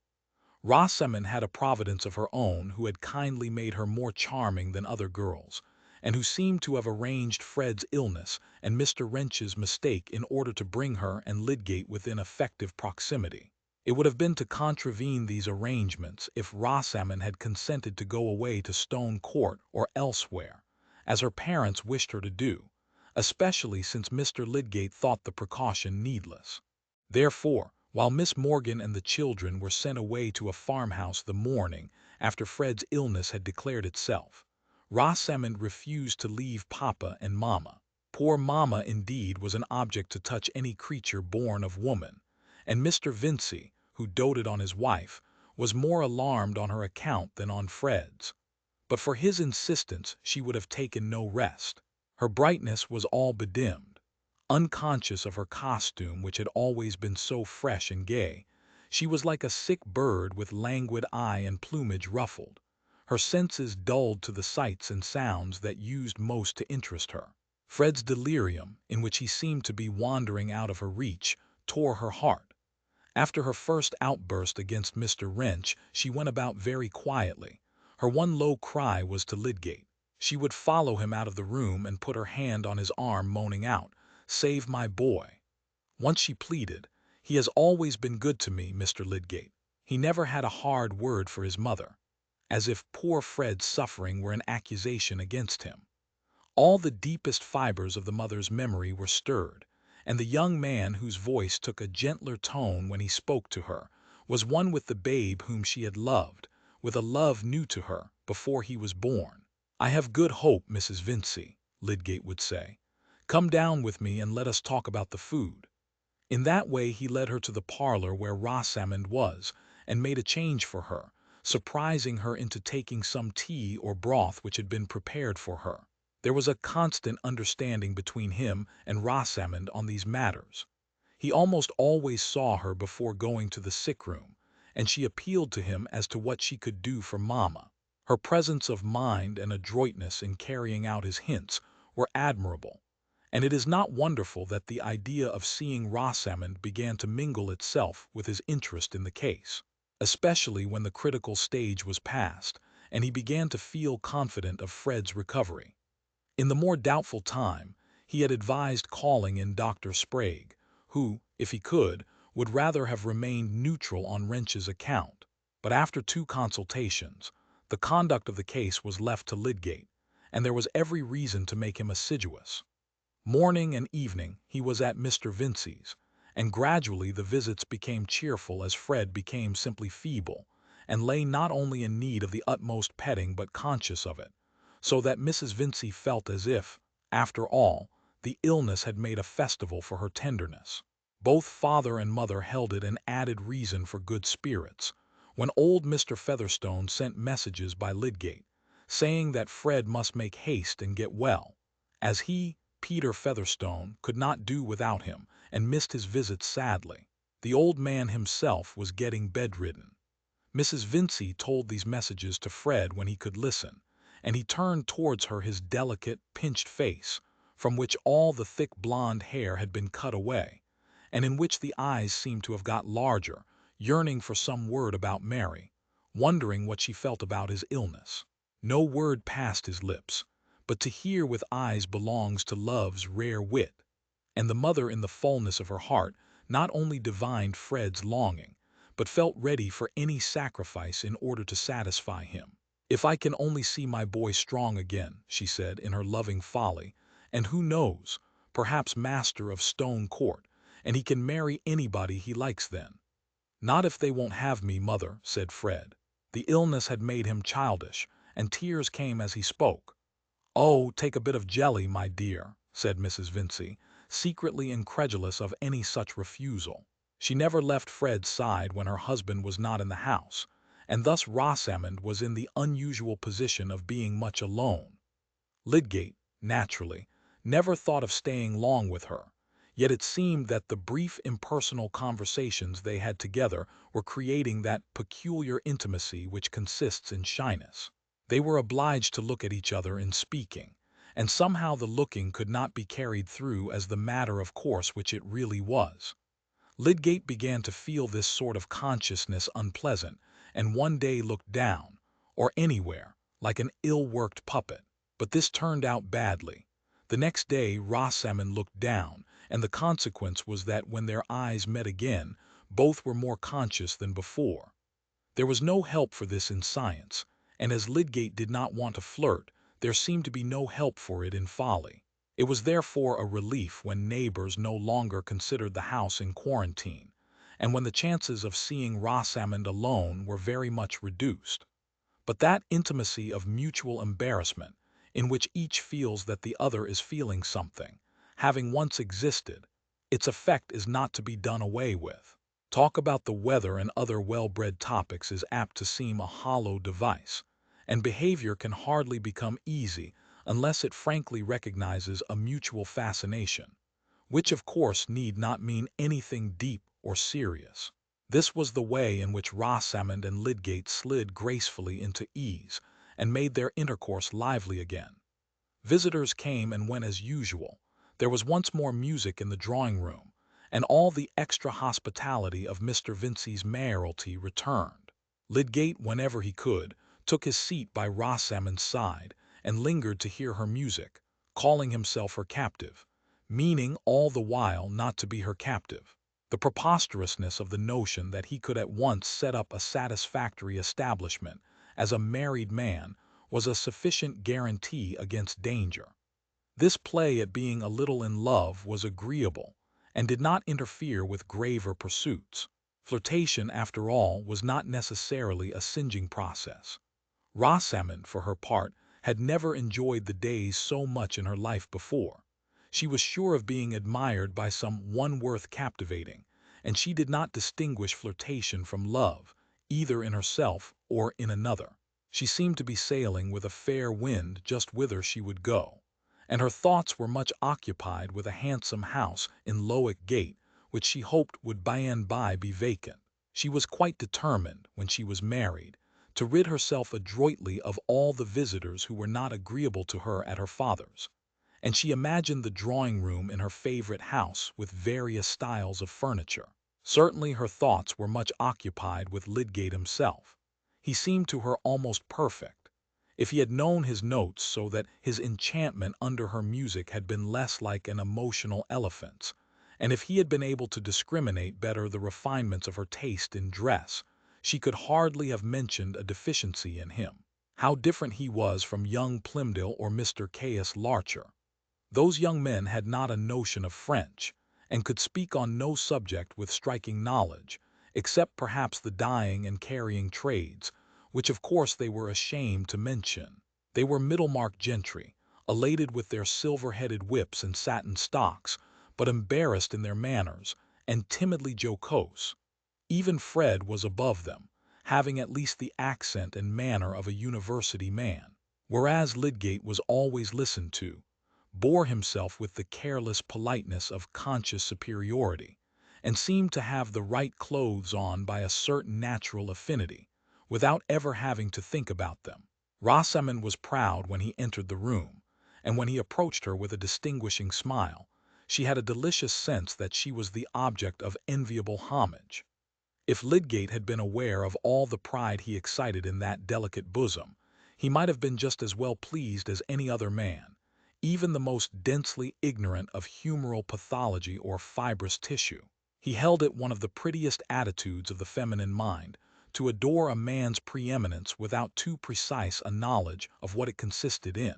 Rosamond had a providence of her own who had kindly made her more charming than other girls, and who seemed to have arranged Fred's illness and Mr. Wrench's mistake in order to bring her and Lydgate within effective proximity. It would have been to contravene these arrangements if Rosamond had consented to go away to Stone Court or elsewhere, as her parents wished her to do, especially since Mr. Lydgate thought the precaution needless. Therefore, while Miss Morgan and the children were sent away to a farmhouse the morning after Fred's illness had declared itself, Rosamond refused to leave Papa and Mamma. Poor Mamma, indeed, was an object to touch any creature born of woman, and Mr. Vincey, who doted on his wife, was more alarmed on her account than on Fred's. But for his insistence she would have taken no rest. Her brightness was all bedimmed. Unconscious of her costume, which had always been so fresh and gay, she was like a sick bird with languid eye and plumage ruffled, her senses dulled to the sights and sounds that used most to interest her. Fred's delirium, in which he seemed to be wandering out of her reach, tore her heart. After her first outburst against Mr. Wrench, she went about very quietly. Her one low cry was to Lydgate. She would follow him out of the room and put her hand on his arm, moaning out, "Save my boy." Once she pleaded, "He has always been good to me, Mr. Lydgate. He never had a hard word for his mother," as if poor Fred's suffering were an accusation against him. All the deepest fibers of the mother's memory were stirred, and the young man whose voice took a gentler tone when he spoke to her was one with the babe whom she had loved, with a love new to her, before he was born. "I have good hope, Mrs. Vincey," Lydgate would say. "Come down with me and let us talk about the food." In that way he led her to the parlor where Rosamond was, and made a change for her, surprising her into taking some tea or broth which had been prepared for her. There was a constant understanding between him and Rosamond on these matters. He almost always saw her before going to the sick-room, and she appealed to him as to what she could do for Mamma. Her presence of mind and adroitness in carrying out his hints were admirable, and it is not wonderful that the idea of seeing Rosamond began to mingle itself with his interest in the case, especially when the critical stage was passed, and he began to feel confident of Fred's recovery. In the more doubtful time, he had advised calling in Dr. Sprague, who, if he could, would rather have remained neutral on Wrench's account. But after 2 consultations, the conduct of the case was left to Lydgate, and there was every reason to make him assiduous. Morning and evening he was at Mr. Vincey's, and gradually the visits became cheerful as Fred became simply feeble, and lay not only in need of the utmost petting but conscious of it, so that Mrs. Vincey felt as if, after all, the illness had made a festival for her tenderness. Both father and mother held it an added reason for good spirits, when old Mr. Featherstone sent messages by Lydgate, saying that Fred must make haste and get well, as he, Peter Featherstone, could not do without him, and missed his visits sadly. The old man himself was getting bedridden. Mrs. Vincey told these messages to Fred when he could listen, and he turned towards her his delicate, pinched face, from which all the thick blonde hair had been cut away, and in which the eyes seemed to have got larger, yearning for some word about Mary, wondering what she felt about his illness. No word passed his lips, but to hear with eyes belongs to love's rare wit, and the mother in the fullness of her heart not only divined Fred's longing, but felt ready for any sacrifice in order to satisfy him. "If I can only see my boy strong again," she said in her loving folly, "and who knows, perhaps master of Stone Court, and he can marry anybody he likes then." "Not if they won't have me, mother," said Fred. The illness had made him childish, and tears came as he spoke. "Oh, take a bit of jelly, my dear," said Mrs. Vincey, secretly incredulous of any such refusal. She never left Fred's side when her husband was not in the house, and thus Rosamond was in the unusual position of being much alone. Lydgate, naturally, never thought of staying long with her, yet it seemed that the brief impersonal conversations they had together were creating that peculiar intimacy which consists in shyness. They were obliged to look at each other in speaking, and somehow the looking could not be carried through as the matter of course which it really was. Lydgate began to feel this sort of consciousness unpleasant, and one day looked down, or anywhere, like an ill-worked puppet. But this turned out badly. The next day Rosamond looked down, and the consequence was that when their eyes met again, both were more conscious than before. There was no help for this in science, and as Lydgate did not want to flirt, there seemed to be no help for it in folly. It was therefore a relief when neighbors no longer considered the house in quarantine, and when the chances of seeing Rosamond alone were very much reduced. But that intimacy of mutual embarrassment, in which each feels that the other is feeling something, having once existed, its effect is not to be done away with. Talk about the weather and other well-bred topics is apt to seem a hollow device, and behavior can hardly become easy unless it frankly recognizes a mutual fascination, which of course need not mean anything deep or serious. This was the way in which Rosamond and Lydgate slid gracefully into ease, and made their intercourse lively again. Visitors came and went as usual. There was once more music in the drawing-room, and all the extra hospitality of Mr. Vincey's mayoralty returned. Lydgate, whenever he could, took his seat by Rosamond's side, and lingered to hear her music, calling himself her captive, meaning all the while not to be her captive. The preposterousness of the notion that he could at once set up a satisfactory establishment as a married man was a sufficient guarantee against danger. This play at being a little in love was agreeable and did not interfere with graver pursuits. Flirtation, after all, was not necessarily a singeing process. Rosamond, for her part, had never enjoyed the days so much in her life before. She was sure of being admired by some one worth captivating, and she did not distinguish flirtation from love, either in herself or in another. She seemed to be sailing with a fair wind just whither she would go, and her thoughts were much occupied with a handsome house in Lydgate, which she hoped would by and by be vacant. She was quite determined, when she was married, to rid herself adroitly of all the visitors who were not agreeable to her at her father's, and she imagined the drawing-room in her favorite house with various styles of furniture. Certainly her thoughts were much occupied with Lydgate himself. He seemed to her almost perfect. If he had known his notes so that his enchantment under her music had been less like an emotional elephant's, and if he had been able to discriminate better the refinements of her taste in dress, she could hardly have mentioned a deficiency in him. How different he was from young Plymdale or Mr. Caius Larcher! Those young men had not a notion of French, and could speak on no subject with striking knowledge, except perhaps the dyeing and carrying trades, which of course they were ashamed to mention. They were Middlemarch gentry, elated with their silver-headed whips and satin stocks, but embarrassed in their manners, and timidly jocose. Even Fred was above them, having at least the accent and manner of a university man, whereas Lydgate was always listened to, bore himself with the careless politeness of conscious superiority, and seemed to have the right clothes on by a certain natural affinity, without ever having to think about them. Rosamond was proud when he entered the room, and when he approached her with a distinguishing smile, she had a delicious sense that she was the object of enviable homage. If Lydgate had been aware of all the pride he excited in that delicate bosom, he might have been just as well pleased as any other man, even the most densely ignorant of humoral pathology or fibrous tissue. He held it one of the prettiest attitudes of the feminine mind to adore a man's preeminence without too precise a knowledge of what it consisted in.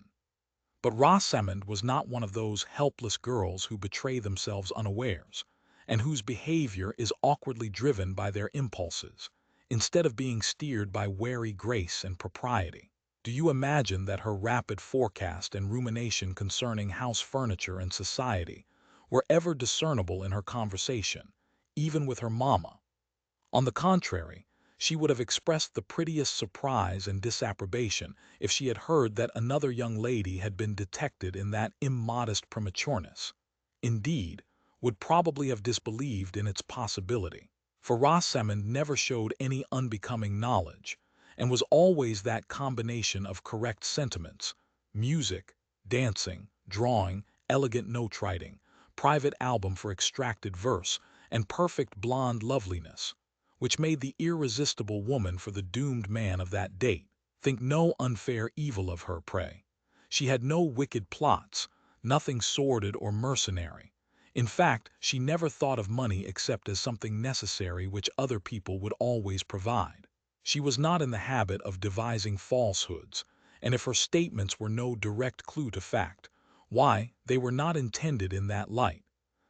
But Rosamond was not one of those helpless girls who betray themselves unawares, and whose behavior is awkwardly driven by their impulses, instead of being steered by wary grace and propriety. Do you imagine that her rapid forecast and rumination concerning house furniture and society were ever discernible in her conversation, even with her mamma? On the contrary, she would have expressed the prettiest surprise and disapprobation if she had heard that another young lady had been detected in that immodest prematureness. Indeed, would probably have disbelieved in its possibility, for Rosamond never showed any unbecoming knowledge, and was always that combination of correct sentiments, music, dancing, drawing, elegant note-writing, private album for extracted verse, and perfect blonde loveliness, which made the irresistible woman for the doomed man of that date think no unfair evil of her prey. She had no wicked plots, nothing sordid or mercenary. In fact, she never thought of money except as something necessary which other people would always provide. She was not in the habit of devising falsehoods, and if her statements were no direct clue to fact, why, they were not intended in that light.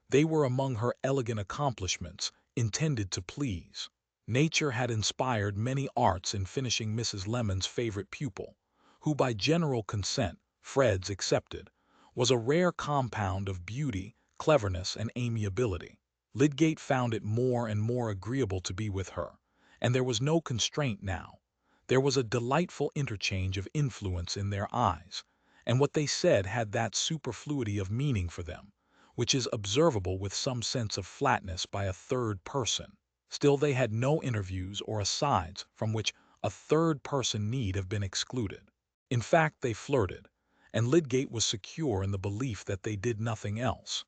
They were among her elegant accomplishments, intended to please. Nature had inspired many arts in finishing Mrs. Lemon's favorite pupil, who by general consent, Fred's excepted, was a rare compound of beauty, cleverness, and amiability. Lydgate found it more and more agreeable to be with her, and there was no constraint now. There was a delightful interchange of influence in their eyes, and what they said had that superfluity of meaning for them, which is observable with some sense of flatness by a third person. Still they had no interviews or asides from which a third person need have been excluded. In fact, they flirted, and Lydgate was secure in the belief that they did nothing else.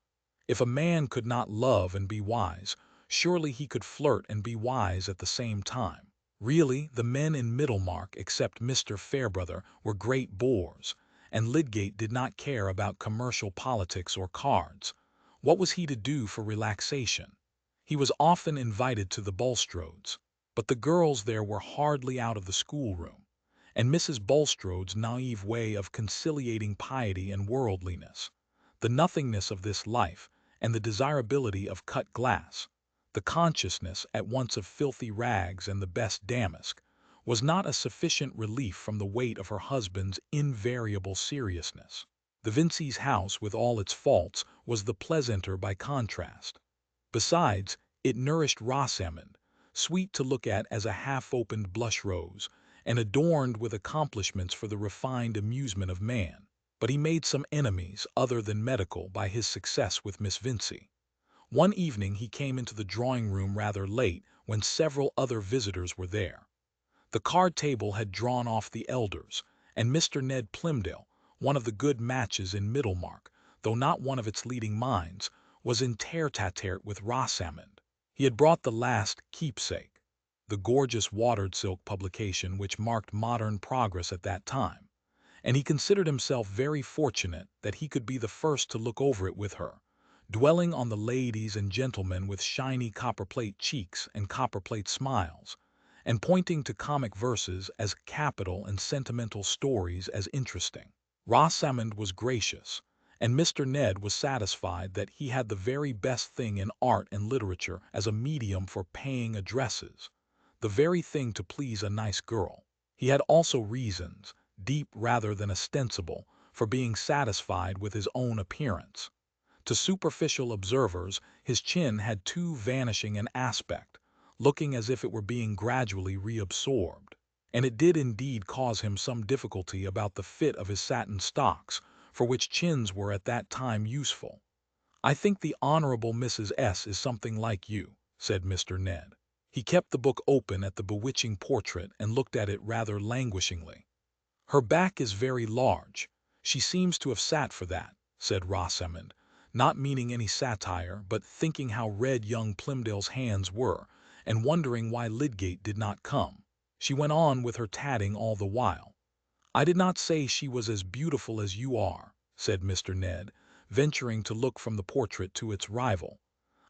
If a man could not love and be wise, surely he could flirt and be wise at the same time. Really, the men in Middlemarch, except Mr. Fairbrother, were great bores, and Lydgate did not care about commercial politics or cards. What was he to do for relaxation? He was often invited to the Bulstrodes, but the girls there were hardly out of the schoolroom, and Mrs. Bulstrode's naive way of conciliating piety and worldliness, the nothingness of this life, and the desirability of cut glass, the consciousness at once of filthy rags and the best damask, was not a sufficient relief from the weight of her husband's invariable seriousness. The Vincey's house, with all its faults, was the pleasanter by contrast. Besides, it nourished Rosamond, sweet to look at as a half-opened blush-rose, and adorned with accomplishments for the refined amusement of man. But he made some enemies, other than medical, by his success with Miss Vincey. One evening he came into the drawing-room rather late, when several other visitors were there. The card-table had drawn off the elders, and Mr. Ned Plymdale, one of the good matches in Middlemarch, though not one of its leading minds, was in tete-a-tete with Rosamond. He had brought the last Keepsake, the gorgeous watered silk publication which marked modern progress at that time, and he considered himself very fortunate that he could be the first to look over it with her, dwelling on the ladies and gentlemen with shiny copperplate cheeks and copperplate smiles, and pointing to comic verses as capital and sentimental stories as interesting. Rosamond was gracious, and Mr. Ned was satisfied that he had the very best thing in art and literature as a medium for paying addresses, the very thing to please a nice girl. He had also reasons, deep rather than ostensible, for being satisfied with his own appearance. To superficial observers, his chin had too vanishing an aspect, looking as if it were being gradually reabsorbed, and it did indeed cause him some difficulty about the fit of his satin stocks, for which chins were at that time useful. "I think the Honorable Mrs. S. is something like you," said Mr. Ned. He kept the book open at the bewitching portrait and looked at it rather languishingly. "Her back is very large. She seems to have sat for that," said Rosamond, not meaning any satire, but thinking how red young Plymdale's hands were, and wondering why Lydgate did not come. She went on with her tatting all the while. "I did not say she was as beautiful as you are," said Mr. Ned, venturing to look from the portrait to its rival.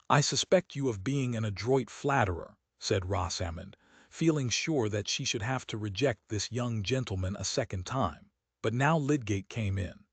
"I suspect you of being an adroit flatterer," said Rosamond, feeling sure that she should have to reject this young gentleman a second time. But now Lydgate came in.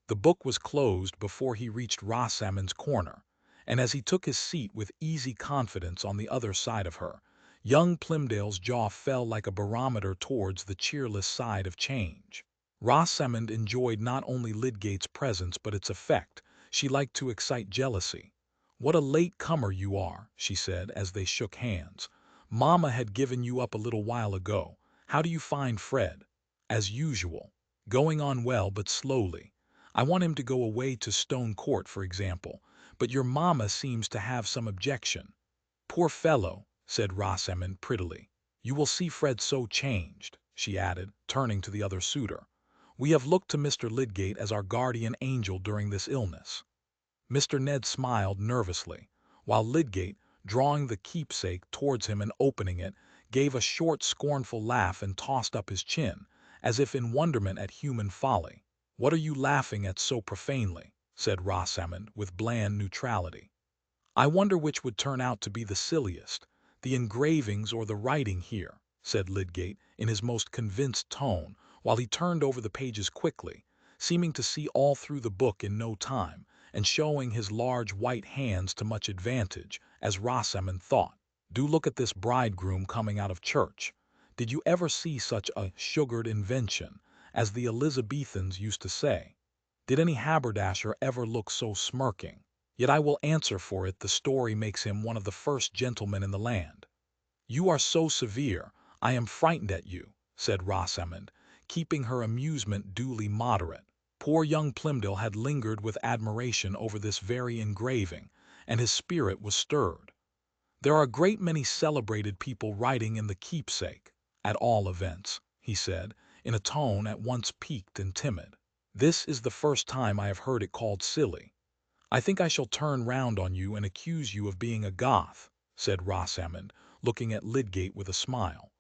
The book was closed before he reached Rosamond's corner, and as he took his seat with easy confidence on the other side of her, young Plymdale's jaw fell like a barometer towards the cheerless side of change. Rosamond enjoyed not only Lydgate's presence but its effect. She liked to excite jealousy. "What a late comer you are," she said as they shook hands. "Mamma had given you up a little while ago. How do you find Fred?" "As usual. Going on well, but slowly. I want him to go away to Stone Court, for example, but your mamma seems to have some objection." "Poor fellow," said Rosamond prettily. "You will see Fred so changed," she added, turning to the other suitor. "We have looked to Mr. Lydgate as our guardian angel during this illness." Mr. Ned smiled nervously, while Lydgate, drawing the Keepsake towards him and opening it, gave a short scornful laugh and tossed up his chin, as if in wonderment at human folly. "What are you laughing at so profanely?" said Rosamond, with bland neutrality. "I wonder which would turn out to be the silliest, the engravings or the writing here," said Lydgate, in his most convinced tone, while he turned over the pages quickly, seeming to see all through the book in no time, and showing his large white hands to much advantage, as Rosamond thought. "Do look at this bridegroom coming out of church. Did you ever see such a sugared invention, as the Elizabethans used to say? Did any haberdasher ever look so smirking? Yet I will answer for it the story makes him one of the first gentlemen in the land." "You are so severe, I am frightened at you," said Rosamond, keeping her amusement duly moderate. Poor young Plymdale had lingered with admiration over this very engraving, and his spirit was stirred. "There are a great many celebrated people writing in the Keepsake, at all events," he said, in a tone at once piqued and timid. "This is the first time I have heard it called silly." "I think I shall turn round on you and accuse you of being a Goth," said Rosamond, looking at Lydgate with a smile.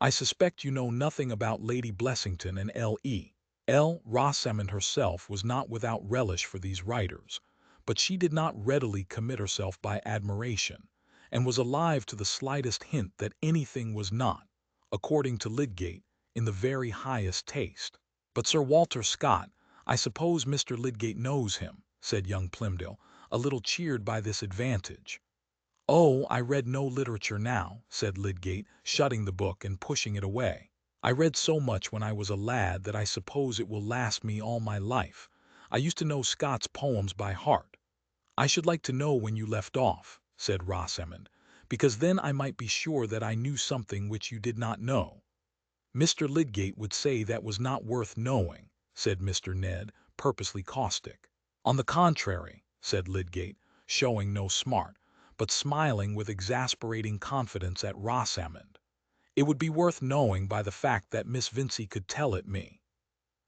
"I suspect you know nothing about Lady Blessington and L.E. Rosamond herself was not without relish for these writers, but she did not readily commit herself by admiration, and was alive to the slightest hint that anything was not, according to Lydgate, in the very highest taste. "But Sir Walter Scott, I suppose Mr. Lydgate knows him," said young Plymdale, a little cheered by this advantage. "Oh, I read no literature now," said Lydgate, shutting the book and pushing it away. "I read so much when I was a lad that I suppose it will last me all my life. I used to know Scott's poems by heart." "I should like to know when you left off," said Rosamond, "because then I might be sure that I knew something which you did not know." "Mr. Lydgate would say that was not worth knowing," said Mr. Ned, purposely caustic. "On the contrary," said Lydgate, showing no smart, but smiling with exasperating confidence at Rosamond. "It would be worth knowing by the fact that Miss Vincey could tell it me."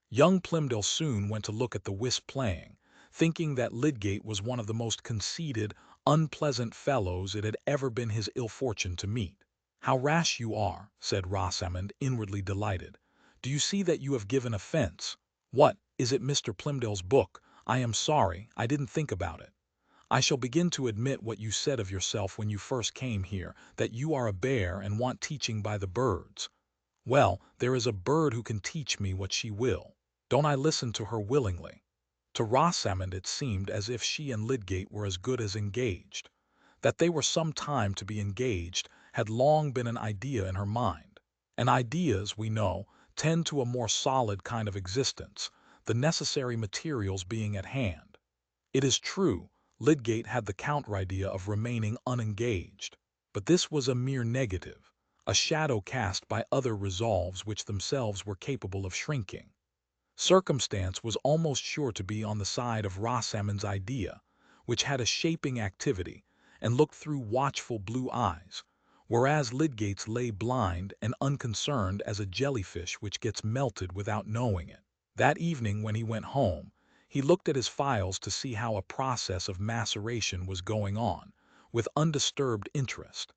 Young Plymdale soon went to look at the whist playing, thinking that Lydgate was one of the most conceited, unpleasant fellows it had ever been his ill fortune to meet. "How rash you are," said Rosamond, inwardly delighted. "Do you see that you have given offense? What, is it Mr. Plymdale's book? I am sorry, I didn't think about it. I shall begin to admit what you said of yourself when you first came here, that you are a bear and want teaching by the birds. Well, there is a bird who can teach me what she will. Don't I listen to her willingly?" To Rosamond it seemed as if she and Lydgate were as good as engaged. That they were some time to be engaged had long been an idea in her mind. And ideas, we know, tend to a more solid kind of existence, the necessary materials being at hand. It is true, Lydgate had the counter-idea of remaining unengaged, but this was a mere negative, a shadow cast by other resolves which themselves were capable of shrinking. Circumstance was almost sure to be on the side of Rosamond's idea, which had a shaping activity, and looked through watchful blue eyes, whereas Lydgate's lay blind and unconcerned as a jellyfish which gets melted without knowing it. That evening when he went home, he looked at his files to see how a process of maceration was going on, with undisturbed interest,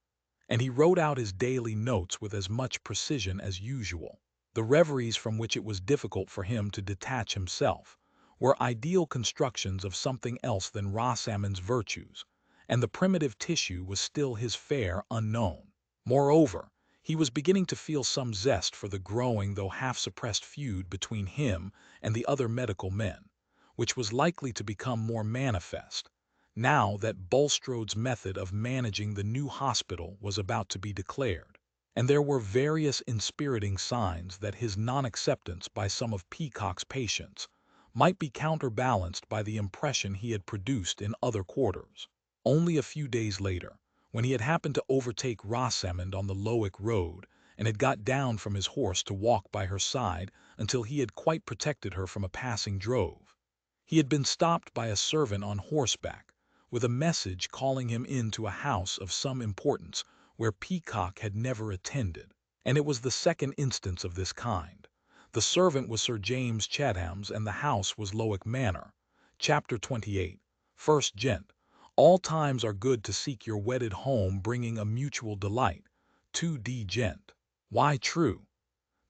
and he wrote out his daily notes with as much precision as usual. The reveries from which it was difficult for him to detach himself were ideal constructions of something else than Rosamond's virtues, and the primitive tissue was still his fair unknown. Moreover, he was beginning to feel some zest for the growing though half-suppressed feud between him and the other medical men, which was likely to become more manifest, now that Bulstrode's method of managing the new hospital was about to be declared. And there were various inspiriting signs that his non-acceptance by some of Peacock's patients might be counterbalanced by the impression he had produced in other quarters. Only a few days later, when he had happened to overtake Rosamond on the Lowick road, and had got down from his horse to walk by her side until he had quite protected her from a passing drove, he had been stopped by a servant on horseback, with a message calling him in to a house of some importance where Peacock had never attended, and it was the second instance of this kind. The servant was Sir James Chatham's, and the house was Lowick Manor. Chapter 28. First Gent. All times are good to seek your wedded home, bringing a mutual delight. 2d Gent. Why, true.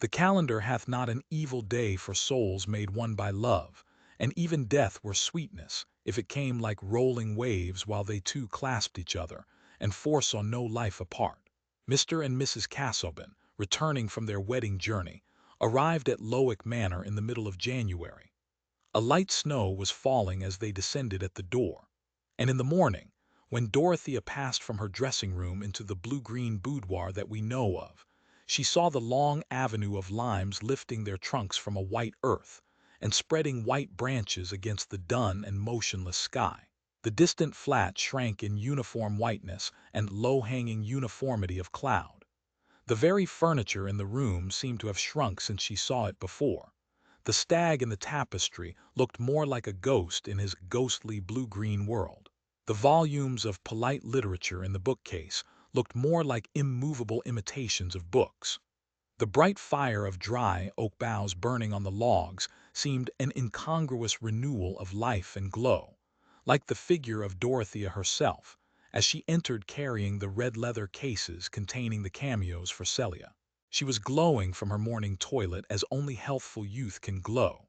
The calendar hath not an evil day for souls made one by love, and even death were sweetness, if it came like rolling waves while they two clasped each other, and foresaw no life apart. Mr. and Mrs. Casaubon, returning from their wedding journey, arrived at Lowick Manor in the middle of January. A light snow was falling as they descended at the door, and in the morning, when Dorothea passed from her dressing-room into the blue-green boudoir that we know of, she saw the long avenue of limes lifting their trunks from a white earth, and spreading white branches against the dun and motionless sky. The distant flat shrank in uniform whiteness and low-hanging uniformity of cloud. The very furniture in the room seemed to have shrunk since she saw it before. The stag in the tapestry looked more like a ghost in his ghostly blue-green world. The volumes of polite literature in the bookcase looked more like immovable imitations of books. The bright fire of dry oak boughs burning on the logs seemed an incongruous renewal of life and glow, like the figure of Dorothea herself, as she entered carrying the red leather cases containing the cameos for Celia. She was glowing from her morning toilet as only healthful youth can glow.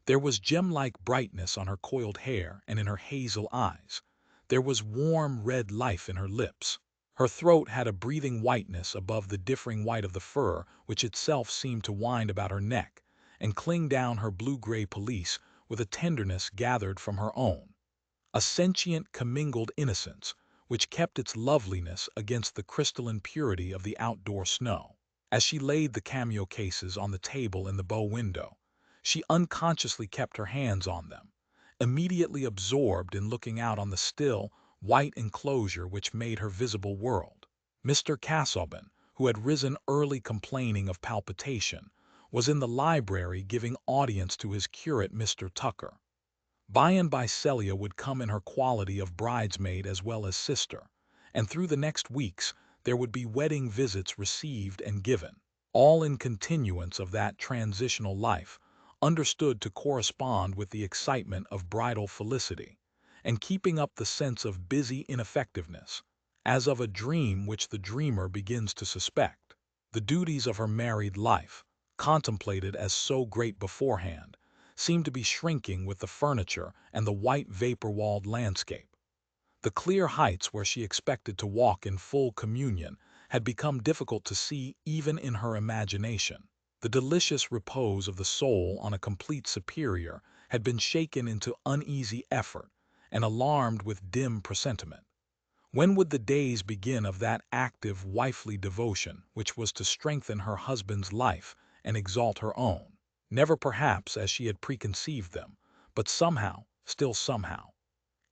There was gem-like brightness on her coiled hair and in her hazel eyes. There was warm red life in her lips. Her throat had a breathing whiteness above the differing white of the fur, which itself seemed to wind about her neck and cling down her blue-gray pelisse with a tenderness gathered from her own, a sentient commingled innocence which kept its loveliness against the crystalline purity of the outdoor snow. As she laid the cameo cases on the table in the bow window, she unconsciously kept her hands on them, immediately absorbed in looking out on the still, white enclosure which made her visible world. Mr. Casaubon, who had risen early complaining of palpitation, was in the library giving audience to his curate Mr. Tucker. By and by Celia would come in her quality of bridesmaid as well as sister, and through the next weeks there would be wedding visits received and given, all in continuance of that transitional life, understood to correspond with the excitement of bridal felicity, and keeping up the sense of busy ineffectiveness, as of a dream which the dreamer begins to suspect. The duties of her married life, contemplated as so great beforehand, seemed to be shrinking with the furniture and the white vapor-walled landscape. The clear heights where she expected to walk in full communion had become difficult to see even in her imagination. The delicious repose of the soul on a complete superior had been shaken into uneasy effort and alarmed with dim presentiment. When would the days begin of that active wifely devotion which was to strengthen her husband's life and exalt her own? Never perhaps as she had preconceived them, but somehow, still somehow,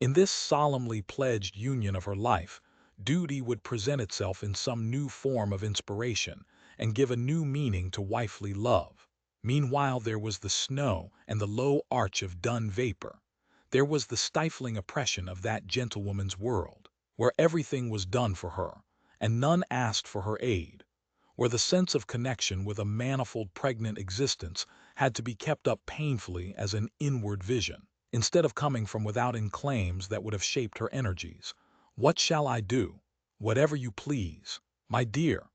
in this solemnly pledged union of her life, duty would present itself in some new form of inspiration and give a new meaning to wifely love. Meanwhile there was the snow and the low arch of dun vapor. There was the stifling oppression of that gentlewoman's world, where everything was done for her, and none asked for her aid, where the sense of connection with a manifold pregnant existence had to be kept up painfully as an inward vision, instead of coming from without in claims that would have shaped her energies. "What shall I do?" "Whatever you please, my dear."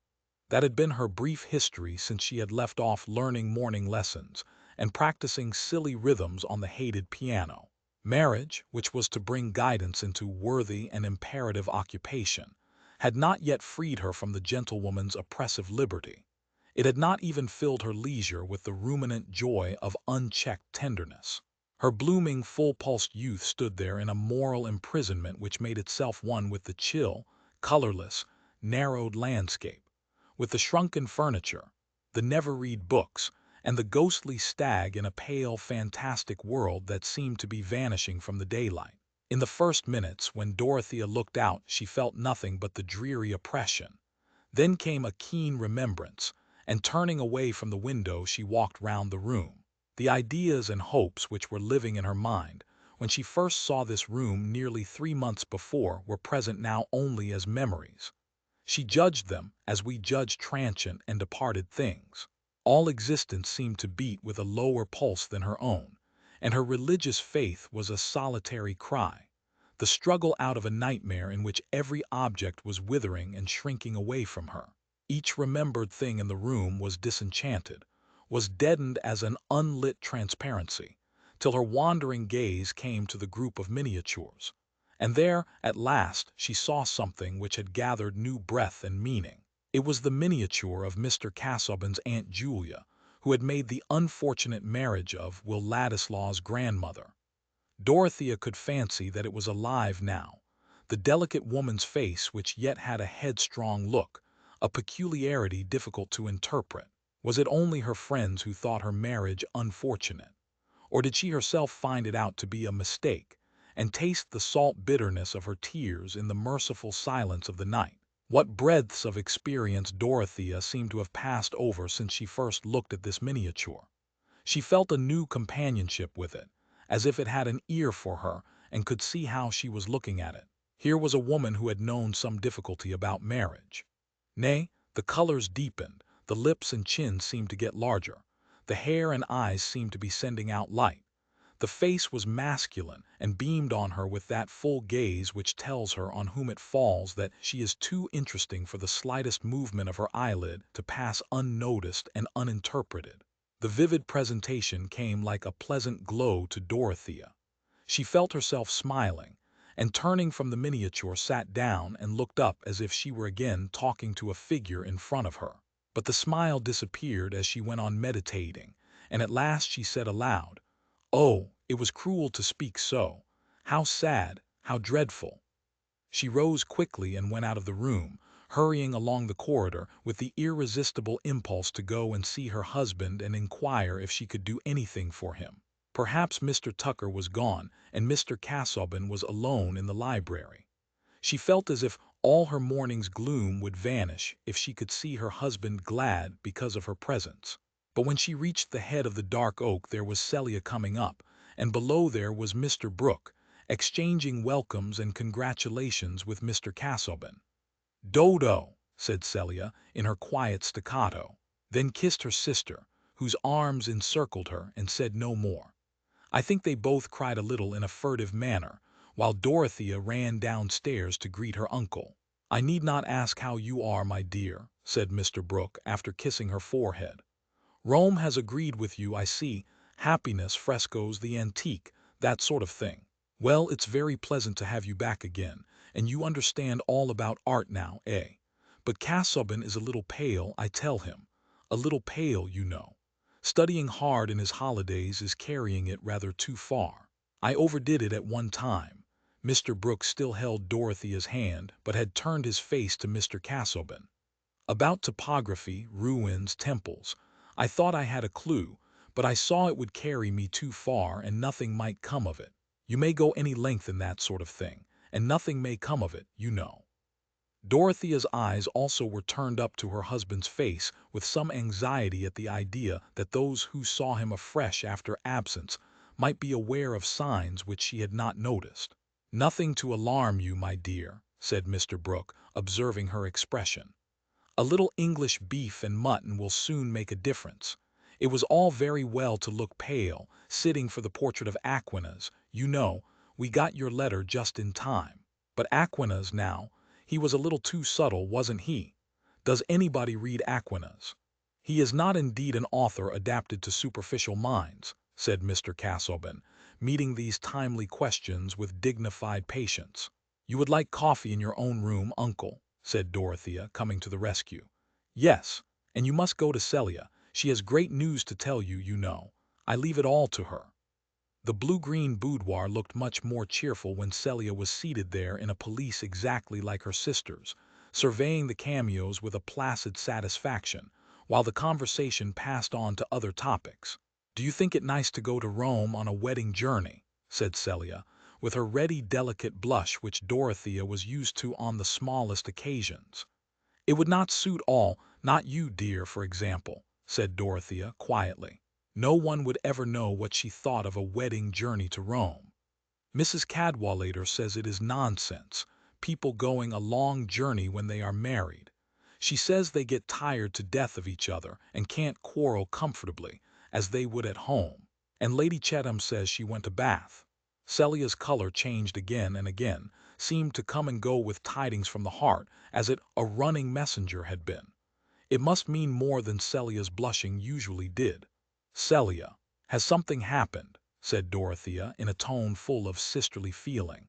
That had been her brief history since she had left off learning morning lessons and practicing silly rhythms on the hated piano. Marriage, which was to bring guidance into worthy and imperative occupation, had not yet freed her from the gentlewoman's oppressive liberty. It had not even filled her leisure with the ruminant joy of unchecked tenderness. Her blooming, full-pulsed youth stood there in a moral imprisonment which made itself one with the chill, colorless, narrowed landscape, with the shrunken furniture, the never-read books, and the ghostly stag in a pale, fantastic world that seemed to be vanishing from the daylight. In the first minutes, when Dorothea looked out, she felt nothing but the dreary oppression. Then came a keen remembrance, and turning away from the window, she walked round the room. The ideas and hopes which were living in her mind when she first saw this room nearly 3 months before were present now only as memories. She judged them as we judge transient and departed things. All existence seemed to beat with a lower pulse than her own, and her religious faith was a solitary cry, the struggle out of a nightmare in which every object was withering and shrinking away from her. Each remembered thing in the room was disenchanted, was deadened as an unlit transparency, till her wandering gaze came to the group of miniatures. And there, at last, she saw something which had gathered new breath and meaning. It was the miniature of Mr. Casaubon's Aunt Julia, who had made the unfortunate marriage of Will Ladislaw's grandmother. Dorothea could fancy that it was alive now, the delicate woman's face which yet had a headstrong look, a peculiarity difficult to interpret. Was it only her friends who thought her marriage unfortunate? Or did she herself find it out to be a mistake, and taste the salt bitterness of her tears in the merciful silence of the night? What breadths of experience Dorothea seemed to have passed over since she first looked at this miniature! She felt a new companionship with it, as if it had an ear for her and could see how she was looking at it. Here was a woman who had known some difficulty about marriage. Nay, the colors deepened, the lips and chin seemed to get larger, the hair and eyes seemed to be sending out light. The face was masculine and beamed on her with that full gaze which tells her on whom it falls that she is too interesting for the slightest movement of her eyelid to pass unnoticed and uninterpreted. The vivid presentation came like a pleasant glow to Dorothea. She felt herself smiling, and turning from the miniature sat down and looked up as if she were again talking to a figure in front of her. But the smile disappeared as she went on meditating, and at last she said aloud, "Oh, it was cruel to speak so. How sad, how dreadful." She rose quickly and went out of the room, hurrying along the corridor with the irresistible impulse to go and see her husband and inquire if she could do anything for him. Perhaps Mr. Tucker was gone and Mr. Casaubon was alone in the library. She felt as if all her morning's gloom would vanish if she could see her husband glad because of her presence. But when she reached the head of the dark oak there was Celia coming up, and below there was Mr. Brooke, exchanging welcomes and congratulations with Mr. Casaubon. "Dodo," said Celia, in her quiet staccato, then kissed her sister, whose arms encircled her, and said no more. I think they both cried a little in a furtive manner, while Dorothea ran downstairs to greet her uncle. "I need not ask how you are, my dear," said Mr. Brooke, after kissing her forehead. "Rome has agreed with you, I see. Happiness, frescoes, the antique, that sort of thing. Well, it's very pleasant to have you back again, and you understand all about art now, eh? But Casaubon is a little pale, I tell him. A little pale, you know. Studying hard in his holidays is carrying it rather too far. I overdid it at one time." Mr. Brooke still held Dorothea's hand, but had turned his face to Mr. Casaubon. "About topography, ruins, temples, I thought I had a clue, but I saw it would carry me too far and nothing might come of it. You may go any length in that sort of thing, and nothing may come of it, you know." Dorothea's eyes also were turned up to her husband's face with some anxiety at the idea that those who saw him afresh after absence might be aware of signs which she had not noticed. "Nothing to alarm you, my dear," said Mr. Brooke, observing her expression. "A little English beef and mutton will soon make a difference. It was all very well to look pale, sitting for the portrait of Aquinas, you know. We got your letter just in time. But Aquinas, now, he was a little too subtle, wasn't he? Does anybody read Aquinas?" "He is not indeed an author adapted to superficial minds," said Mr. Casaubon, meeting these timely questions with dignified patience. "You would like coffee in your own room, uncle," said Dorothea, coming to the rescue. "Yes, and you must go to Celia. She has great news to tell you, you know. I leave it all to her." The blue-green boudoir looked much more cheerful when Celia was seated there in a pelisse exactly like her sister's, surveying the cameos with a placid satisfaction, while the conversation passed on to other topics. "Do you think it nice to go to Rome on a wedding journey?" said Celia, with her ready, delicate blush which Dorothea was used to on the smallest occasions. "It would not suit all, not you, dear, for example," said Dorothea, quietly. "No one would ever know what she thought of a wedding journey to Rome. Mrs. Cadwallader says it is nonsense, people going a long journey when they are married. She says they get tired to death of each other and can't quarrel comfortably, as they would at home. And Lady Chettam says she went to Bath." Celia's color changed again and again, seemed to come and go with tidings from the heart, as it a running messenger had been. It must mean more than Celia's blushing usually did. "Celia, has something happened?" said Dorothea, in a tone full of sisterly feeling.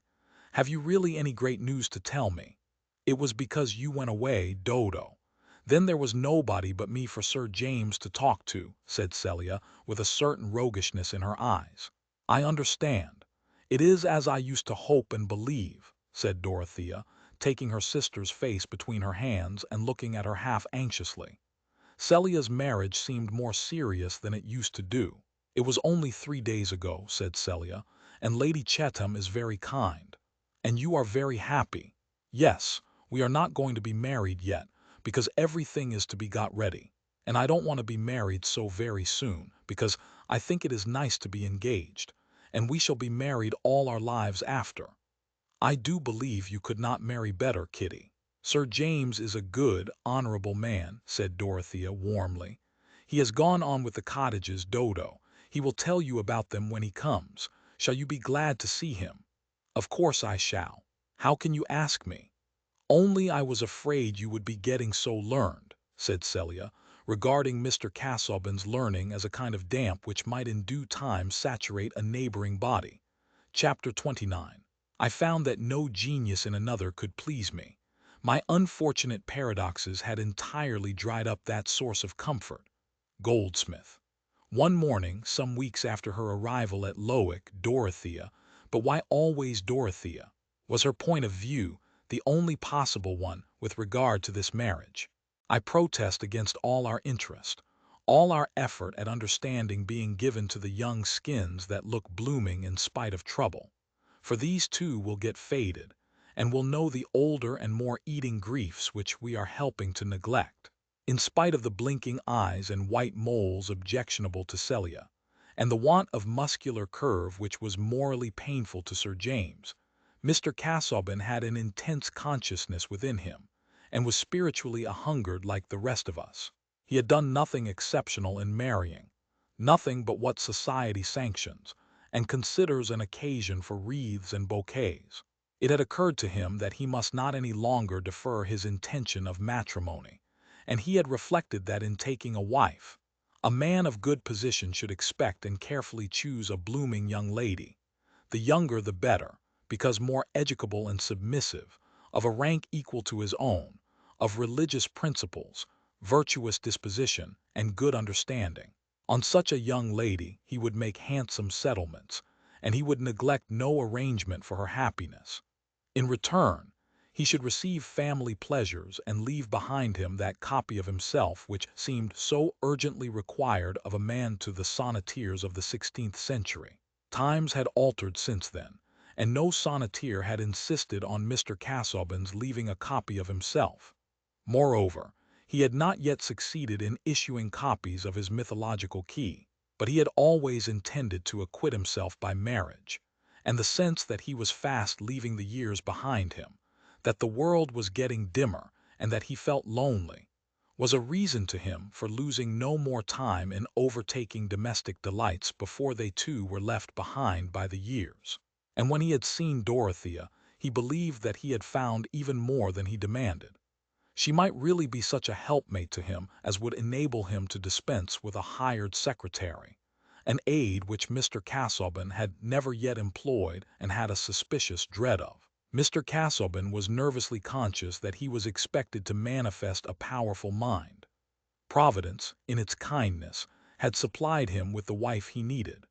"Have you really any great news to tell me? It was because you went away, Dodo. Then there was nobody but me for Sir James to talk to," said Celia, with a certain roguishness in her eyes. "I understand. It is as I used to hope and believe," said Dorothea, taking her sister's face between her hands and looking at her half anxiously. Celia's marriage seemed more serious than it used to do. "It was only 3 days ago," said Celia, "and Lady Chettam is very kind. And you are very happy. Yes, we are not going to be married yet, because everything is to be got ready. And I don't want to be married so very soon, because I think it is nice to be engaged, and we shall be married all our lives after." "I do believe you could not marry better, Kitty. Sir James is a good, honorable man," said Dorothea warmly. "He has gone on with the cottages, Dodo. He will tell you about them when he comes. Shall you be glad to see him?" "Of course I shall. How can you ask me?" "Only I was afraid you would be getting so learned," said Celia, regarding Mr. Casaubon's learning as a kind of damp which might in due time saturate a neighboring body. Chapter 29. I found that no genius in another could please me. My unfortunate paradoxes had entirely dried up that source of comfort. Goldsmith. One morning, some weeks after her arrival at Lowick, Dorothea, but why always Dorothea, was her point of view, the only possible one with regard to this marriage. I protest against all our interest, all our effort at understanding being given to the young skins that look blooming in spite of trouble. For these too will get faded, and will know the older and more eating griefs which we are helping to neglect. In spite of the blinking eyes and white moles objectionable to Celia, and the want of muscular curve which was morally painful to Sir James, Mr. Casaubon had an intense consciousness within him, and was spiritually a-hungered like the rest of us. He had done nothing exceptional in marrying, nothing but what society sanctions, and considers an occasion for wreaths and bouquets. It had occurred to him that he must not any longer defer his intention of matrimony, and he had reflected that in taking a wife, a man of good position should expect and carefully choose a blooming young lady, the younger the better, because more educable and submissive, of a rank equal to his own, of religious principles, virtuous disposition, and good understanding. On such a young lady he would make handsome settlements, and he would neglect no arrangement for her happiness. In return, he should receive family pleasures and leave behind him that copy of himself which seemed so urgently required of a man to the sonneteers of the 16th century. Times had altered since then, and no sonneteer had insisted on Mr. Casaubon's leaving a copy of himself. Moreover, he had not yet succeeded in issuing copies of his mythological key, but he had always intended to acquit himself by marriage, and the sense that he was fast leaving the years behind him, that the world was getting dimmer, and that he felt lonely, was a reason to him for losing no more time in overtaking domestic delights before they too were left behind by the years. And when he had seen Dorothea, he believed that he had found even more than he demanded. She might really be such a helpmate to him as would enable him to dispense with a hired secretary, an aid which Mr. Casaubon had never yet employed and had a suspicious dread of. Mr. Casaubon was nervously conscious that he was expected to manifest a powerful mind. Providence, in its kindness, had supplied him with the wife he needed.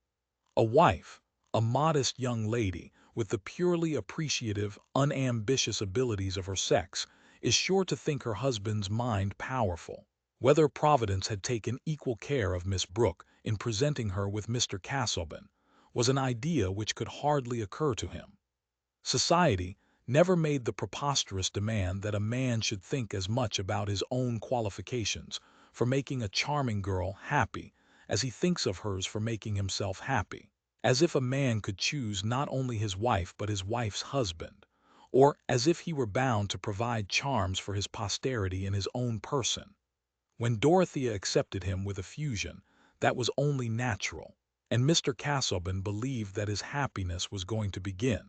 A wife, a modest young lady, with the purely appreciative, unambitious abilities of her sex, is sure to think her husband's mind powerful. Whether Providence had taken equal care of Miss Brooke in presenting her with Mr. Casaubon was an idea which could hardly occur to him. Society never made the preposterous demand that a man should think as much about his own qualifications for making a charming girl happy as he thinks of hers for making himself happy, as if a man could choose not only his wife but his wife's husband, or as if he were bound to provide charms for his posterity in his own person. When Dorothea accepted him with effusion, that was only natural, and Mr. Casaubon believed that his happiness was going to begin.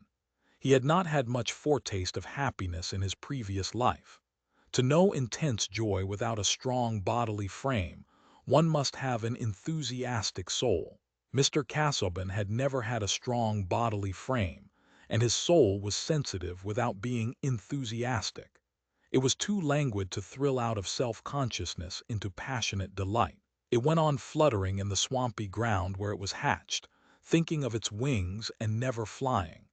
He had not had much foretaste of happiness in his previous life. To know intense joy without a strong bodily frame, one must have an enthusiastic soul. Mr. Casaubon had never had a strong bodily frame, and his soul was sensitive without being enthusiastic. It was too languid to thrill out of self-consciousness into passionate delight. It went on fluttering in the swampy ground where it was hatched, thinking of its wings and never flying.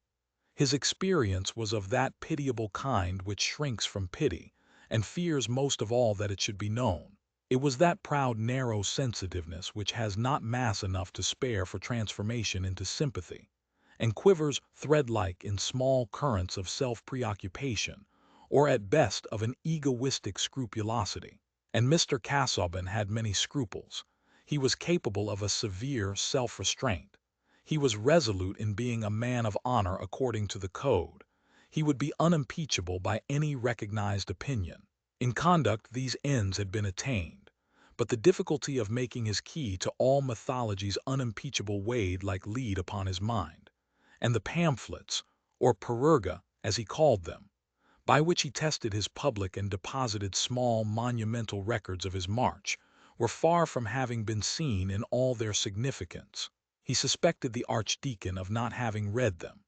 His experience was of that pitiable kind which shrinks from pity, and fears most of all that it should be known. It was that proud narrow sensitiveness which has not mass enough to spare for transformation into sympathy, and quivers thread-like in small currents of self-preoccupation, or at best of an egoistic scrupulosity. And Mr. Casaubon had many scruples. He was capable of a severe self-restraint. He was resolute in being a man of honor according to the code. He would be unimpeachable by any recognized opinion. In conduct these ends had been attained, but the difficulty of making his key to all mythologies unimpeachable weighed like lead upon his mind, and the pamphlets, or perurga, as he called them, by which he tested his public and deposited small monumental records of his march, were far from having been seen in all their significance. He suspected the archdeacon of not having read them.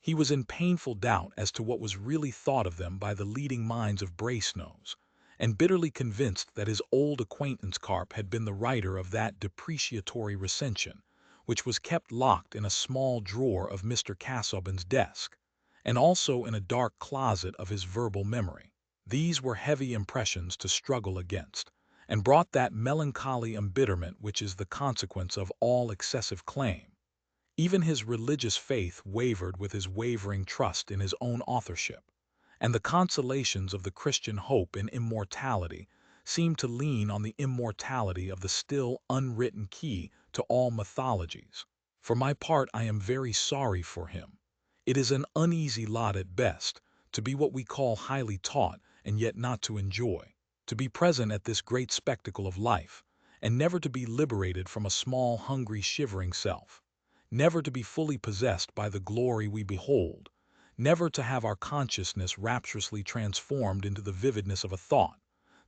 He was in painful doubt as to what was really thought of them by the leading minds of Brasenose, and bitterly convinced that his old acquaintance Carp had been the writer of that depreciatory recension, which was kept locked in a small drawer of Mr. Casaubon's desk, and also in a dark closet of his verbal memory. These were heavy impressions to struggle against, and brought that melancholy embitterment which is the consequence of all excessive claim. Even his religious faith wavered with his wavering trust in his own authorship, and the consolations of the Christian hope in immortality seemed to lean on the immortality of the still unwritten key to all mythologies. For my part, I am very sorry for him. It is an uneasy lot at best, to be what we call highly taught and yet not to enjoy, to be present at this great spectacle of life, and never to be liberated from a small, hungry, shivering self, never to be fully possessed by the glory we behold, never to have our consciousness rapturously transformed into the vividness of a thought,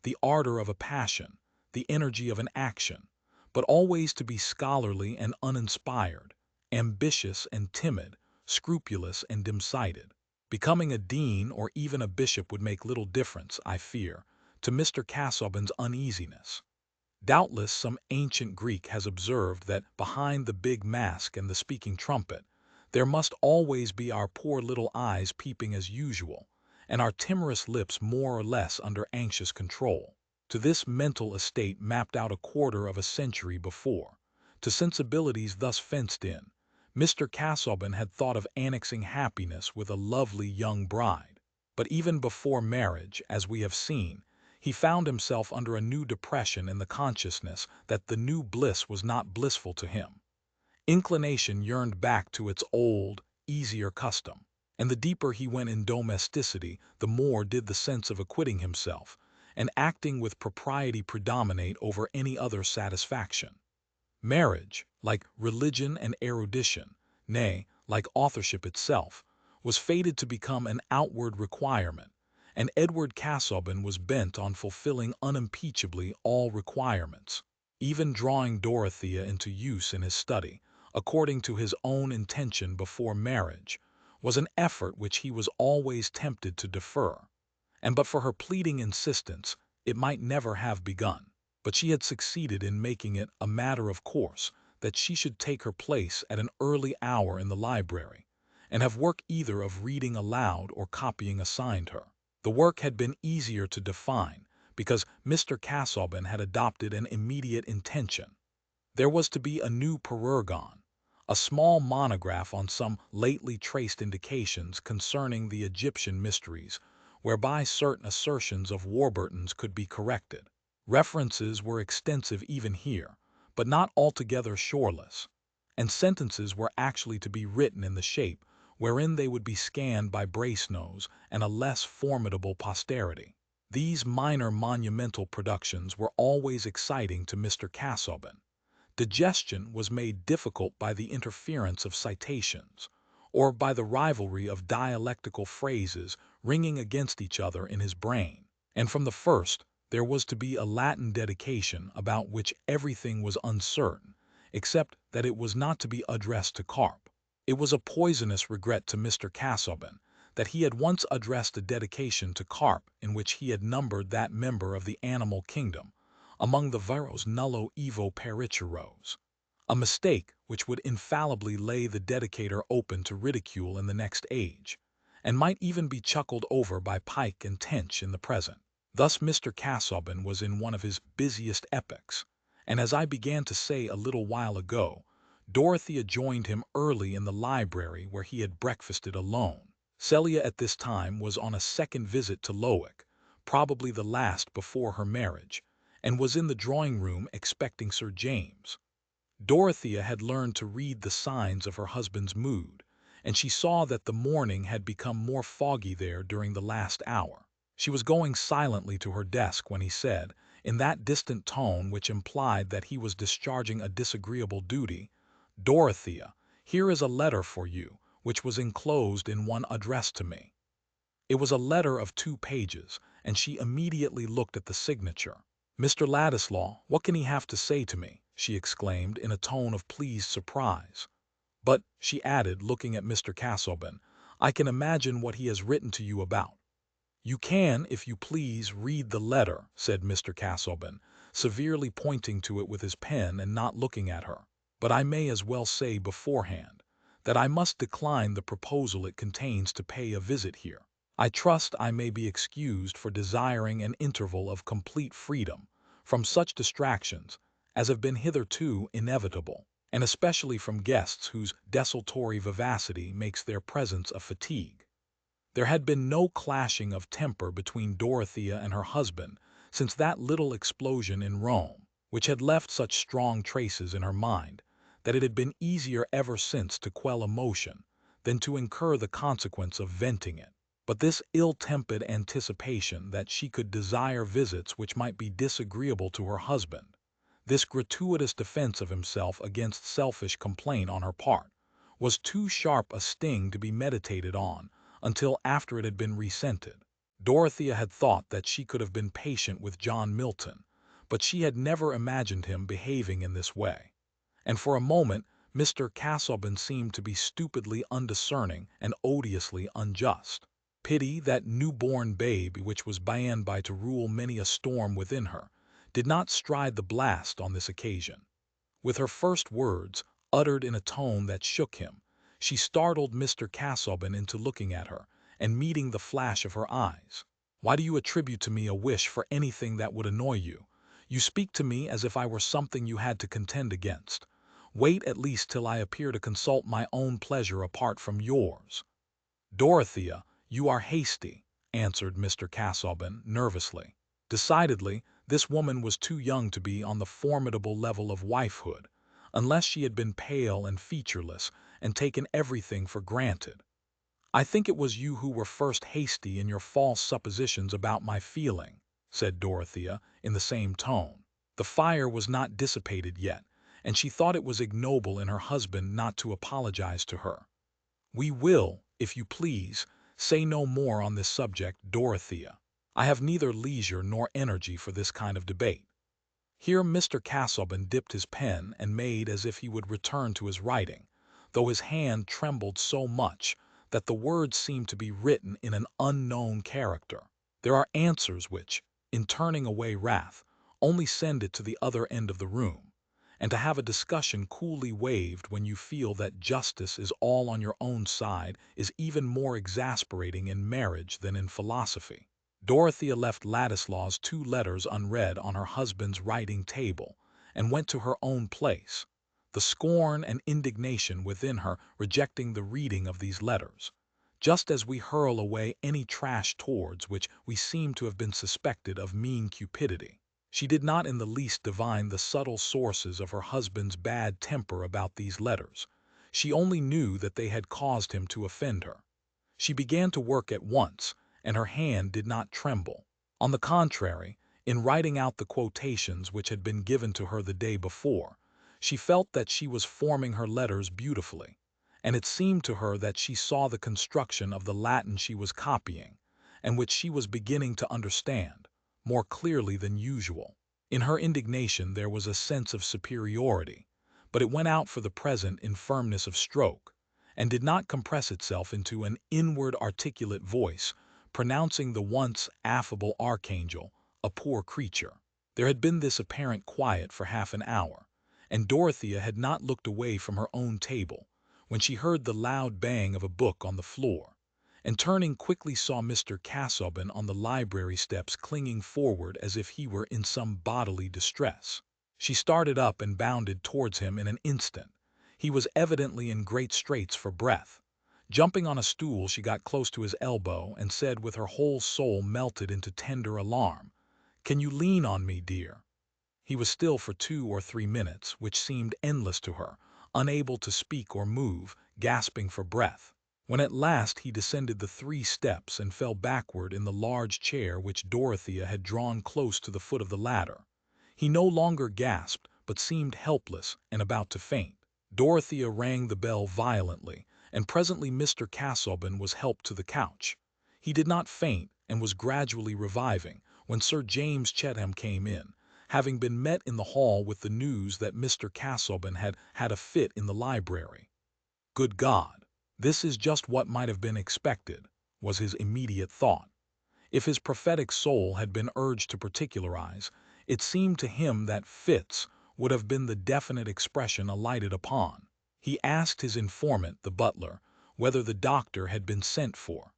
the ardor of a passion, the energy of an action, but always to be scholarly and uninspired, ambitious and timid, scrupulous and dim-sighted. Becoming a dean or even a bishop would make little difference, I fear, to Mr. Casaubon's uneasiness. Doubtless some ancient Greek has observed that behind the big mask and the speaking trumpet, there must always be our poor little eyes peeping as usual, and our timorous lips more or less under anxious control. To this mental estate mapped out a quarter of a century before, to sensibilities thus fenced in, Mr. Casaubon had thought of annexing happiness with a lovely young bride. But even before marriage, as we have seen, he found himself under a new depression in the consciousness that the new bliss was not blissful to him. Inclination yearned back to its old, easier custom, and the deeper he went in domesticity, the more did the sense of acquitting himself and acting with propriety predominate over any other satisfaction. Marriage, like religion and erudition, nay, like authorship itself, was fated to become an outward requirement, and Edward Casaubon was bent on fulfilling unimpeachably all requirements, even drawing Dorothea into use in his study, according to his own intention before marriage, was an effort which he was always tempted to defer, and but for her pleading insistence, it might never have begun. But she had succeeded in making it a matter of course that she should take her place at an early hour in the library, and have work either of reading aloud or copying assigned her. The work had been easier to define, because Mr. Casaubon had adopted an immediate intention. There was to be a new parergon, a small monograph on some lately traced indications concerning the Egyptian mysteries, whereby certain assertions of Warburton's could be corrected. References were extensive even here, but not altogether shoreless, and sentences were actually to be written in the shape wherein they would be scanned by Brasenose and a less formidable posterity. These minor monumental productions were always exciting to Mr. Casaubon. Digestion was made difficult by the interference of citations, or by the rivalry of dialectical phrases ringing against each other in his brain, and from the first there was to be a Latin dedication about which everything was uncertain, except that it was not to be addressed to Carp. It was a poisonous regret to Mr. Casaubon that he had once addressed a dedication to Carp in which he had numbered that member of the animal kingdom among the viros nullo evo pericheros, a mistake which would infallibly lay the dedicator open to ridicule in the next age, and might even be chuckled over by Pike and Tench in the present. Thus Mr. Casaubon was in one of his busiest epochs, and as I began to say a little while ago, Dorothea joined him early in the library where he had breakfasted alone. Celia at this time was on a second visit to Lowick, probably the last before her marriage, and was in the drawing-room expecting Sir James. Dorothea had learned to read the signs of her husband's mood, and she saw that the morning had become more foggy there during the last hour. She was going silently to her desk when he said, in that distant tone which implied that he was discharging a disagreeable duty, "Dorothea, here is a letter for you, which was enclosed in one addressed to me." It was a letter of 2 pages, and she immediately looked at the signature. "Mr. Ladislaw, what can he have to say to me?" she exclaimed in a tone of pleased surprise. "But," she added, looking at Mr. Casaubon, I can imagine what he has written to you about." "You can, if you please, read the letter," said Mr. Casaubon, severely pointing to it with his pen and not looking at her. "But I may as well say beforehand that I must decline the proposal it contains to pay a visit here. I trust I may be excused for desiring an interval of complete freedom from such distractions as have been hitherto inevitable, and especially from guests whose desultory vivacity makes their presence a fatigue." There had been no clashing of temper between Dorothea and her husband since that little explosion in Rome, which had left such strong traces in her mind that it had been easier ever since to quell emotion than to incur the consequence of venting it. But this ill-tempered anticipation that she could desire visits which might be disagreeable to her husband, this gratuitous defense of himself against selfish complaint on her part, was too sharp a sting to be meditated on until after it had been resented. Dorothea had thought that she could have been patient with John Milton, but she had never imagined him behaving in this way. And for a moment Mr. Casaubon seemed to be stupidly undiscerning and odiously unjust. Pity, that new-born babe which was bound by to rule many a storm within her, did not stride the blast on this occasion. With her first words, uttered in a tone that shook him, she startled Mr. Casaubon into looking at her and meeting the flash of her eyes. "Why do you attribute to me a wish for anything that would annoy you? You speak to me as if I were something you had to contend against. Wait at least till I appear to consult my own pleasure apart from yours." "Dorothea, you are hasty," answered Mr. Casaubon, nervously. Decidedly, this woman was too young to be on the formidable level of wifehood, unless she had been pale and featureless and taken everything for granted. "I think it was you who were first hasty in your false suppositions about my feeling," said Dorothea, in the same tone. The fire was not dissipated yet, and she thought it was ignoble in her husband not to apologize to her. "We will, if you please, say no more on this subject, Dorothea. I have neither leisure nor energy for this kind of debate." Here Mr. Casaubon dipped his pen and made as if he would return to his writing, though his hand trembled so much that the words seemed to be written in an unknown character. There are answers which, in turning away wrath, only send it to the other end of the room, and to have a discussion coolly waived when you feel that justice is all on your own side is even more exasperating in marriage than in philosophy. Dorothea left Ladislaw's 2 letters unread on her husband's writing table and went to her own place, the scorn and indignation within her rejecting the reading of these letters, just as we hurl away any trash towards which we seem to have been suspected of mean cupidity. She did not in the least divine the subtle sources of her husband's bad temper about these letters. She only knew that they had caused him to offend her. She began to work at once, and her hand did not tremble. On the contrary, in writing out the quotations which had been given to her the day before, she felt that she was forming her letters beautifully, and it seemed to her that she saw the construction of the Latin she was copying, and which she was beginning to understand, more clearly than usual. In her indignation there was a sense of superiority, but it went out for the present in firmness of stroke, and did not compress itself into an inward articulate voice pronouncing the once affable archangel a poor creature. There had been this apparent quiet for half an hour, and Dorothea had not looked away from her own table when she heard the loud bang of a book on the floor, and turning quickly saw Mr. Casaubon on the library steps clinging forward as if he were in some bodily distress. She started up and bounded towards him in an instant. He was evidently in great straits for breath. Jumping on a stool, she got close to his elbow and said with her whole soul melted into tender alarm, "Can you lean on me, dear?" He was still for 2 or 3 minutes, which seemed endless to her, unable to speak or move, gasping for breath. When at last he descended the 3 steps and fell backward in the large chair which Dorothea had drawn close to the foot of the ladder, he no longer gasped but seemed helpless and about to faint. Dorothea rang the bell violently, and presently Mr. Casaubon was helped to the couch. He did not faint and was gradually reviving when Sir James Chetwynd came in, having been met in the hall with the news that Mr. Casaubon had had a fit in the library. "Good God!" This is just what might have been expected, was his immediate thought. If his prophetic soul had been urged to particularize, it seemed to him that fits would have been the definite expression alighted upon. He asked his informant, the butler, whether the doctor had been sent for.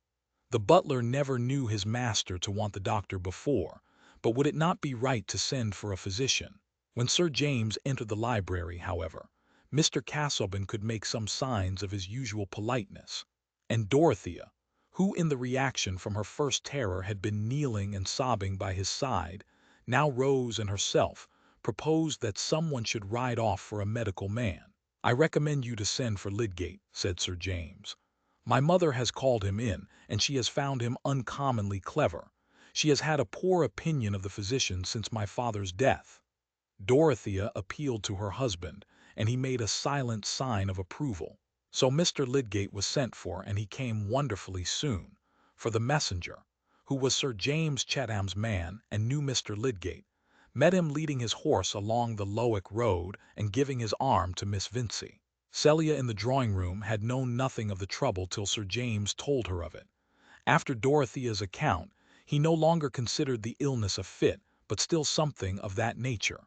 The butler never knew his master to want the doctor before, but would it not be right to send for a physician? When Sir James entered the library, however, Mr. Casaubon could make some signs of his usual politeness, and Dorothea, who in the reaction from her first terror had been kneeling and sobbing by his side, now rose and herself proposed that someone should ride off for a medical man. "I recommend you to send for Lydgate," said Sir James. "My mother has called him in, and she has found him uncommonly clever. She has had a poor opinion of the physician since my father's death." Dorothea appealed to her husband, and he made a silent sign of approval. So Mr. Lydgate was sent for, and he came wonderfully soon, for the messenger, who was Sir James Chetham's man and knew Mr. Lydgate, met him leading his horse along the Lowick road and giving his arm to Miss Vincey. Celia in the drawing-room had known nothing of the trouble till Sir James told her of it. After Dorothea's account, he no longer considered the illness a fit, but still something of that nature.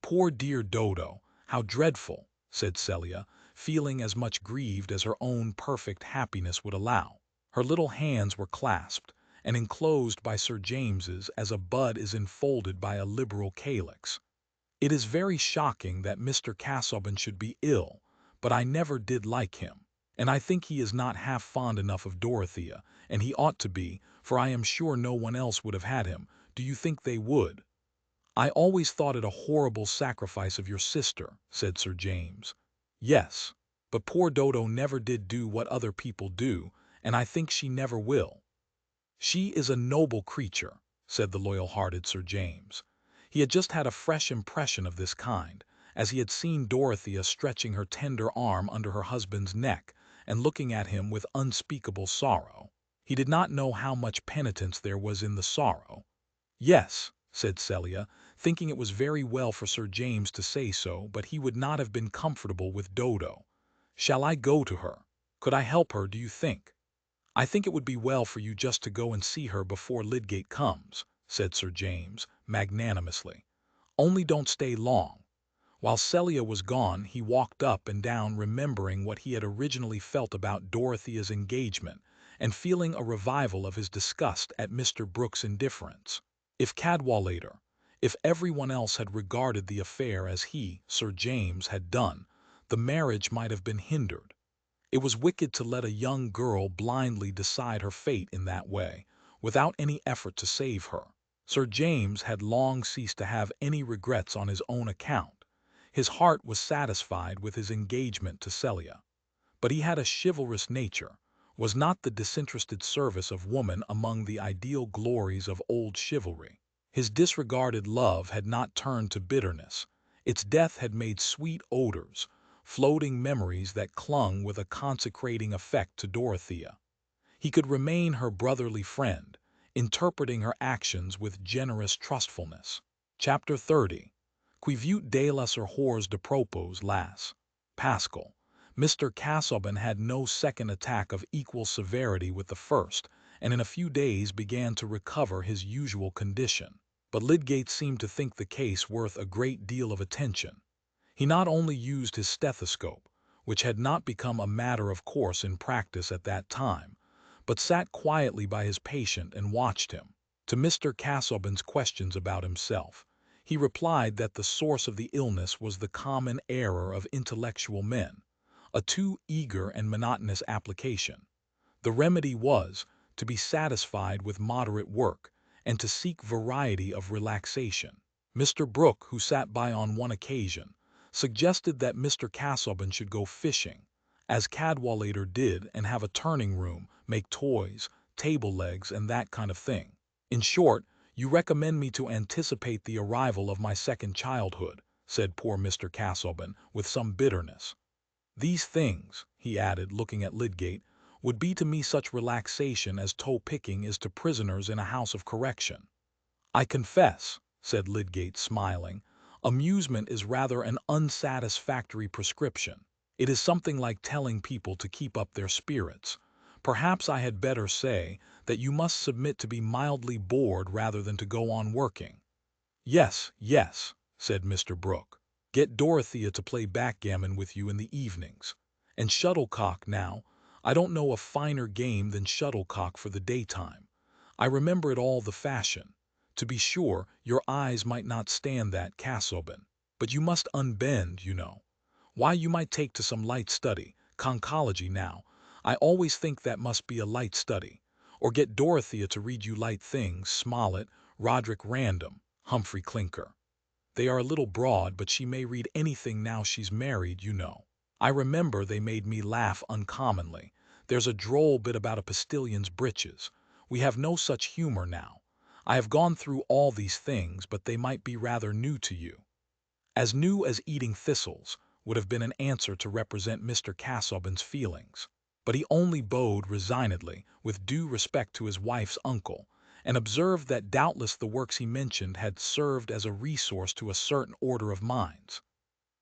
"Poor dear Dodo, how dreadful!" said Celia, feeling as much grieved as her own perfect happiness would allow. Her little hands were clasped, and enclosed by Sir James's as a bud is enfolded by a liberal calyx. "It is very shocking that Mr. Casaubon should be ill, but I never did like him, and I think he is not half fond enough of Dorothea, and he ought to be, for I am sure no one else would have had him. Do you think they would?" "I always thought it a horrible sacrifice of your sister," said Sir James. "Yes, but poor Dodo never did do what other people do, and I think she never will." "She is a noble creature," said the loyal-hearted Sir James. He had just had a fresh impression of this kind, as he had seen Dorothea stretching her tender arm under her husband's neck and looking at him with unspeakable sorrow. He did not know how much penitence there was in the sorrow. "Yes," said Celia, thinking it was very well for Sir James to say so, but he would not have been comfortable with Dodo. "Shall I go to her? Could I help her, do you think?" "I think it would be well for you just to go and see her before Lydgate comes," said Sir James, magnanimously. "Only don't stay long." While Celia was gone, he walked up and down remembering what he had originally felt about Dorothea's engagement, and feeling a revival of his disgust at Mr. Brooke's indifference. If Cadwallader, if everyone else had regarded the affair as he, Sir James, had done, the marriage might have been hindered. It was wicked to let a young girl blindly decide her fate in that way, without any effort to save her. Sir James had long ceased to have any regrets on his own account. His heart was satisfied with his engagement to Celia. But he had a chivalrous nature. Was not the disinterested service of woman among the ideal glories of old chivalry? His disregarded love had not turned to bitterness. Its death had made sweet odors, floating memories that clung with a consecrating effect to Dorothea. He could remain her brotherly friend, interpreting her actions with generous trustfulness. Chapter 30. Qui viut delas or hors de propos las. Pascal. Mr. Casaubon had no second attack of equal severity with the first, and in a few days began to recover his usual condition. But Lydgate seemed to think the case worth a great deal of attention. He not only used his stethoscope, which had not become a matter of course in practice at that time, but sat quietly by his patient and watched him. To Mr. Casaubon's questions about himself, he replied that the source of the illness was the common error of intellectual men, a too eager and monotonous application. The remedy was to be satisfied with moderate work, and to seek variety of relaxation. Mr. Brooke, who sat by on one occasion, suggested that Mr. Casaubon should go fishing, as Cadwallader did, and have a turning-room, make toys, table legs, and that kind of thing. "In short, you recommend me to anticipate the arrival of my second childhood," said poor Mr. Casaubon, with some bitterness. "These things," he added, looking at Lydgate, "would be to me such relaxation as toe-picking is to prisoners in a house of correction." "I confess," said Lydgate, smiling, "amusement is rather an unsatisfactory prescription." It is something like telling people to keep up their spirits. Perhaps I had better say that you must submit to be mildly bored rather than to go on working." "Yes, yes," said Mr. Brooke. "Get Dorothea to play backgammon with you in the evenings. And shuttlecock now. I don't know a finer game than shuttlecock for the daytime. I remember it all the fashion. To be sure, your eyes might not stand that, Casaubon. But you must unbend, you know. Why, you might take to some light study, conchology now. I always think that must be a light study. Or get Dorothea to read you light things, Smollett, Roderick Random, Humphrey Clinker. They are a little broad, but she may read anything now she's married, you know. I remember they made me laugh uncommonly. There's a droll bit about a postillion's breeches. We have no such humor now. I have gone through all these things, but they might be rather new to you." As new as eating thistles would have been an answer to represent Mr. Casaubon's feelings. But he only bowed resignedly, with due respect to his wife's uncle, and observed that doubtless the works he mentioned had served as a resource to a certain order of minds.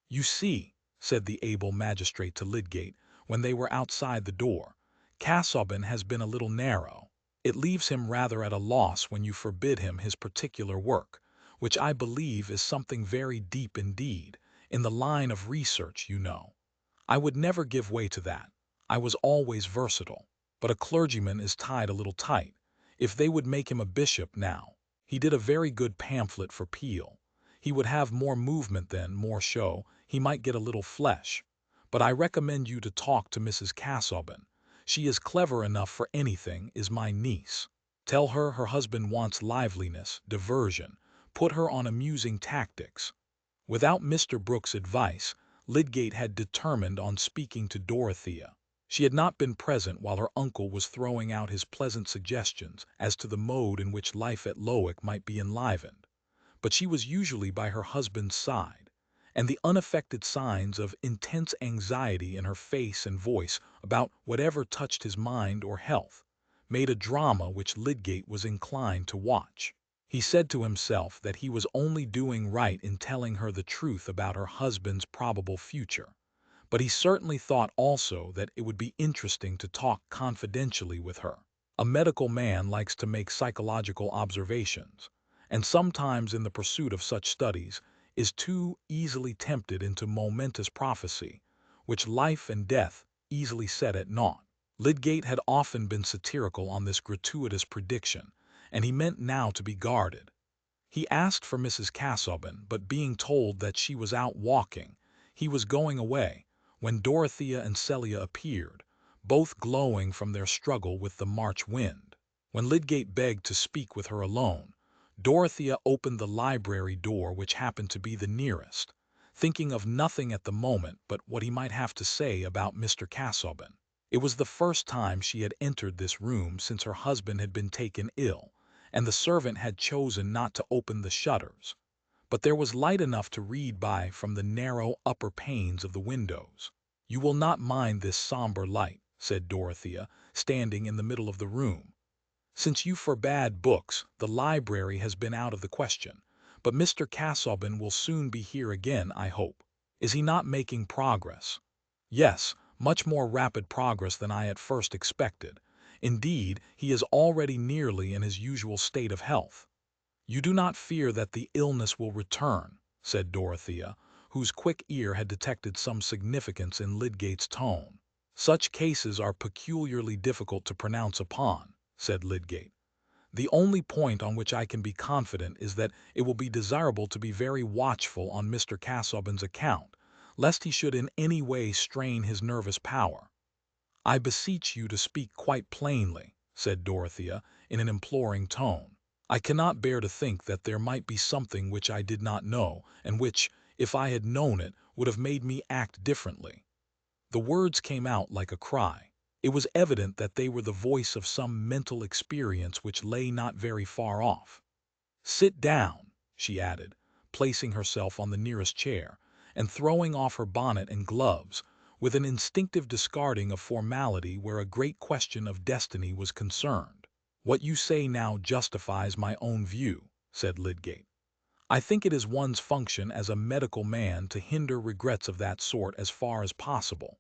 "You see," said the able magistrate to Lydgate, when they were outside the door, "Casaubon has been a little narrow. It leaves him rather at a loss when you forbid him his particular work, which I believe is something very deep indeed, in the line of research, you know. I would never give way to that. I was always versatile. But a clergyman is tied a little tight. If they would make him a bishop now, he did a very good pamphlet for Peel. He would have more movement then, more show, he might get a little flesh. But I recommend you to talk to Mrs. Casaubon. She is clever enough for anything, is my niece. Tell her her husband wants liveliness, diversion. Put her on amusing tactics." Without Mr. Brooke's advice, Lydgate had determined on speaking to Dorothea. She had not been present while her uncle was throwing out his pleasant suggestions as to the mode in which life at Lowick might be enlivened. But she was usually by her husband's side, and the unaffected signs of intense anxiety in her face and voice about whatever touched his mind or health made a drama which Lydgate was inclined to watch. He said to himself that he was only doing right in telling her the truth about her husband's probable future, but he certainly thought also that it would be interesting to talk confidentially with her. A medical man likes to make psychological observations, and sometimes in the pursuit of such studies is too easily tempted into momentous prophecy, which life and death easily set at naught. Lydgate had often been satirical on this gratuitous prediction, and he meant now to be guarded. He asked for Mrs. Casaubon, but being told that she was out walking, he was going away, when Dorothea and Celia appeared, both glowing from their struggle with the March wind. When Lydgate begged to speak with her alone, Dorothea opened the library door, which happened to be the nearest, thinking of nothing at the moment but what he might have to say about Mr. Casaubon. It was the first time she had entered this room since her husband had been taken ill, and the servant had chosen not to open the shutters. But there was light enough to read by from the narrow upper panes of the windows. "You will not mind this somber light," said Dorothea, standing in the middle of the room. "Since you forbade books, the library has been out of the question. But Mr. Casaubon will soon be here again, I hope. Is he not making progress?" "Yes, much more rapid progress than I at first expected. Indeed, he is already nearly in his usual state of health." "You do not fear that the illness will return?" said Dorothea, whose quick ear had detected some significance in Lydgate's tone. "Such cases are peculiarly difficult to pronounce upon," said Lydgate. "The only point on which I can be confident is that it will be desirable to be very watchful on Mr. Casaubon's account, lest he should in any way strain his nervous power." "I beseech you to speak quite plainly," said Dorothea, in an imploring tone. "I cannot bear to think that there might be something which I did not know, and which, if I had known it, would have made me act differently." The words came out like a cry. It was evident that they were the voice of some mental experience which lay not very far off. "Sit down," she added, placing herself on the nearest chair, and throwing off her bonnet and gloves, with an instinctive discarding of formality where a great question of destiny was concerned. "What you say now justifies my own view," said Lydgate. I think it is one's function as a medical man to hinder regrets of that sort as far as possible.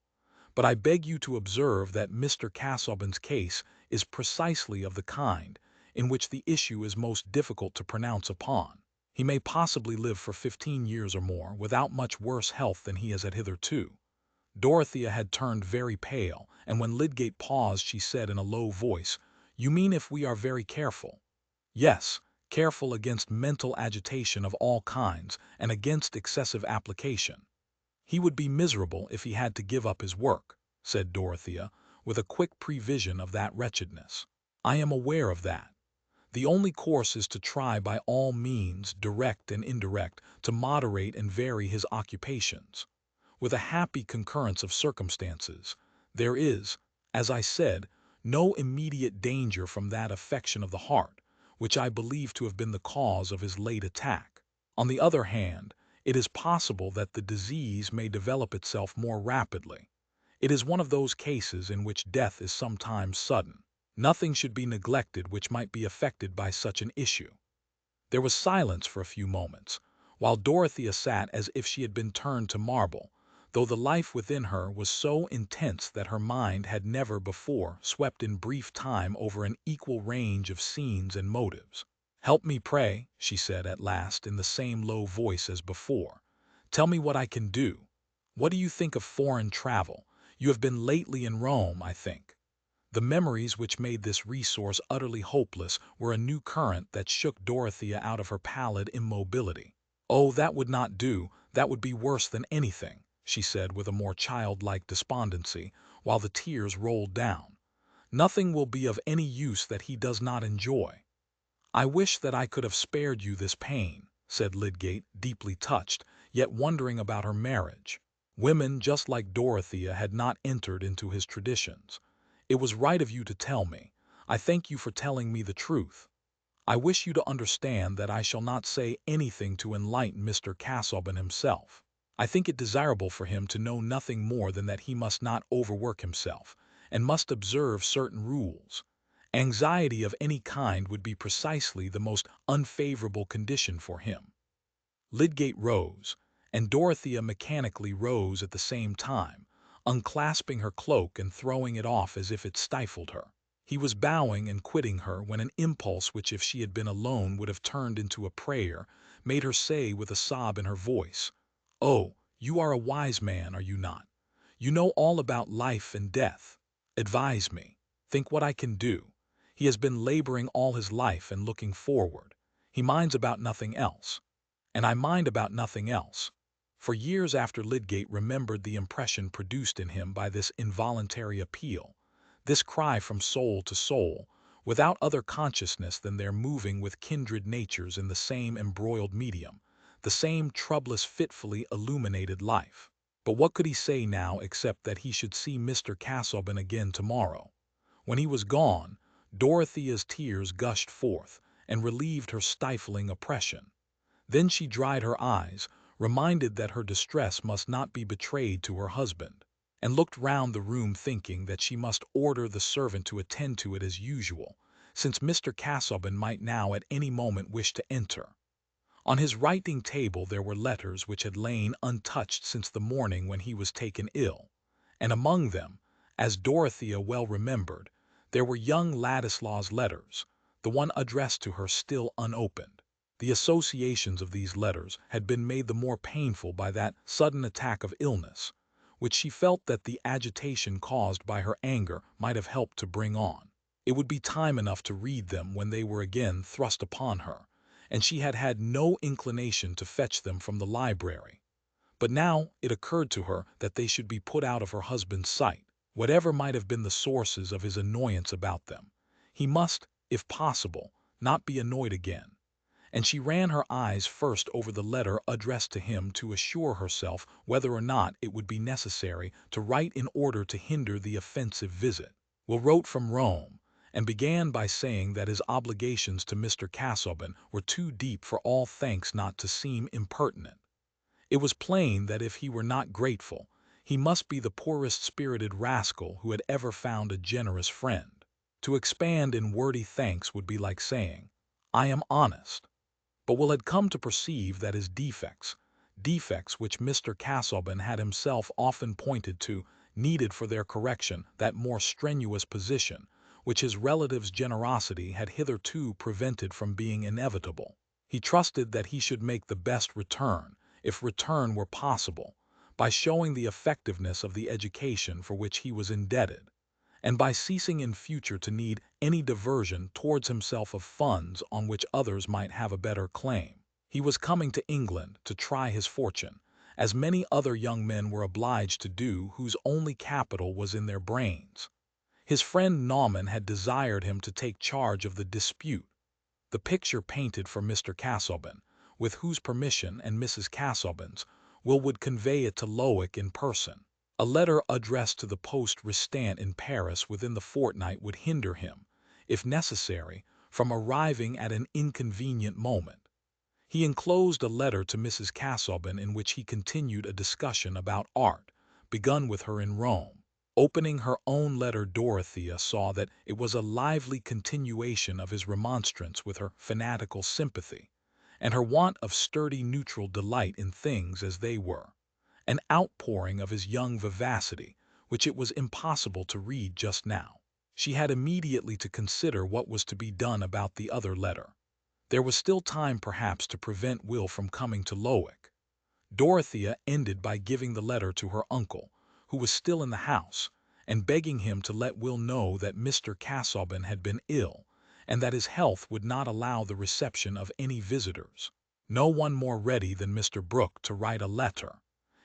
But I beg you to observe that Mr. Casaubon's case is precisely of the kind in which the issue is most difficult to pronounce upon. He may possibly live for 15 years or more without much worse health than he has had hitherto. Dorothea had turned very pale, and when Lydgate paused she said in a low voice, "You mean if we are very careful?" "Yes, careful against mental agitation of all kinds and against excessive application." "He would be miserable if he had to give up his work," said Dorothea, with a quick prevision of that wretchedness. "I am aware of that. The only course is to try by all means, direct and indirect, to moderate and vary his occupations. With a happy concurrence of circumstances, there is, as I said, no immediate danger from that affection of the heart, which I believe to have been the cause of his late attack. On the other hand, it is possible that the disease may develop itself more rapidly. It is one of those cases in which death is sometimes sudden. Nothing should be neglected which might be affected by such an issue." There was silence for a few moments, while Dorothea sat as if she had been turned to marble, though the life within her was so intense that her mind had never before swept in brief time over an equal range of scenes and motives. "Help me, pray," she said at last in the same low voice as before. "Tell me what I can do. What do you think of foreign travel? You have been lately in Rome, I think." The memories which made this resource utterly hopeless were a new current that shook Dorothea out of her pallid immobility. "Oh, that would not do, that would be worse than anything," she said with a more childlike despondency, while the tears rolled down. "Nothing will be of any use that he does not enjoy." "I wish that I could have spared you this pain," said Lydgate, deeply touched, yet wondering about her marriage. Women, just like Dorothea, had not entered into his traditions. "It was right of you to tell me. I thank you for telling me the truth. I wish you to understand that I shall not say anything to enlighten Mr. Casaubon himself. I think it desirable for him to know nothing more than that he must not overwork himself, and must observe certain rules. Anxiety of any kind would be precisely the most unfavorable condition for him." Lydgate rose, and Dorothea mechanically rose at the same time, unclasping her cloak and throwing it off as if it stifled her. He was bowing and quitting her when an impulse which if she had been alone would have turned into a prayer, made her say with a sob in her voice, "Oh, you are a wise man, are you not? You know all about life and death. Advise me. Think what I can do. He has been laboring all his life and looking forward. He minds about nothing else. And I mind about nothing else." For years after Lydgate remembered the impression produced in him by this involuntary appeal, this cry from soul to soul, without other consciousness than their moving with kindred natures in the same embroiled medium, the same troublous fitfully illuminated life. But what could he say now except that he should see Mr. Casaubon again tomorrow? When he was gone, Dorothea's tears gushed forth and relieved her stifling oppression. Then she dried her eyes, reminded that her distress must not be betrayed to her husband, and looked round the room thinking that she must order the servant to attend to it as usual, since Mr. Casaubon might now at any moment wish to enter. On his writing table there were letters which had lain untouched since the morning when he was taken ill, and among them, as Dorothea well remembered, there were young Ladislaw's letters, the one addressed to her still unopened. The associations of these letters had been made the more painful by that sudden attack of illness, which she felt that the agitation caused by her anger might have helped to bring on. It would be time enough to read them when they were again thrust upon her, and she had had no inclination to fetch them from the library. But now it occurred to her that they should be put out of her husband's sight. Whatever might have been the sources of his annoyance about them, he must, if possible, not be annoyed again. And she ran her eyes first over the letter addressed to him to assure herself whether or not it would be necessary to write in order to hinder the offensive visit. Will wrote from Rome, and began by saying that his obligations to Mr. Casaubon were too deep for all thanks not to seem impertinent. It was plain that if he were not grateful, he must be the poorest spirited rascal who had ever found a generous friend. To expand in wordy thanks would be like saying, "I am honest." but Will had come to perceive that his defects which Mr. Casaubon had himself often pointed to, needed for their correction that more strenuous position which his relative's generosity had hitherto prevented from being inevitable. He trusted that he should make the best return, if return were possible, by showing the effectiveness of the education for which he was indebted, and by ceasing in future to need any diversion towards himself of funds on which others might have a better claim. He was coming to England to try his fortune, as many other young men were obliged to do whose only capital was in their brains. His friend Naumann had desired him to take charge of the dispute, the picture painted for Mr. Casaubon, with whose permission and Mrs. Casaubon's, Will would convey it to Lowick in person. A letter addressed to the poste restante in Paris within the fortnight would hinder him, if necessary, from arriving at an inconvenient moment. He enclosed a letter to Mrs. Casaubon in which he continued a discussion about art, begun with her in Rome. Opening her own letter, Dorothea saw that it was a lively continuation of his remonstrance with her fanatical sympathy, and her want of sturdy neutral delight in things as they were, an outpouring of his young vivacity, which it was impossible to read just now. She had immediately to consider what was to be done about the other letter. There was still time perhaps to prevent Will from coming to Lowick. Dorothea ended by giving the letter to her uncle, who was still in the house, and begging him to let Will know that Mr. Casaubon had been ill, and that his health would not allow the reception of any visitors. No one more ready than Mr. Brooke to write a letter.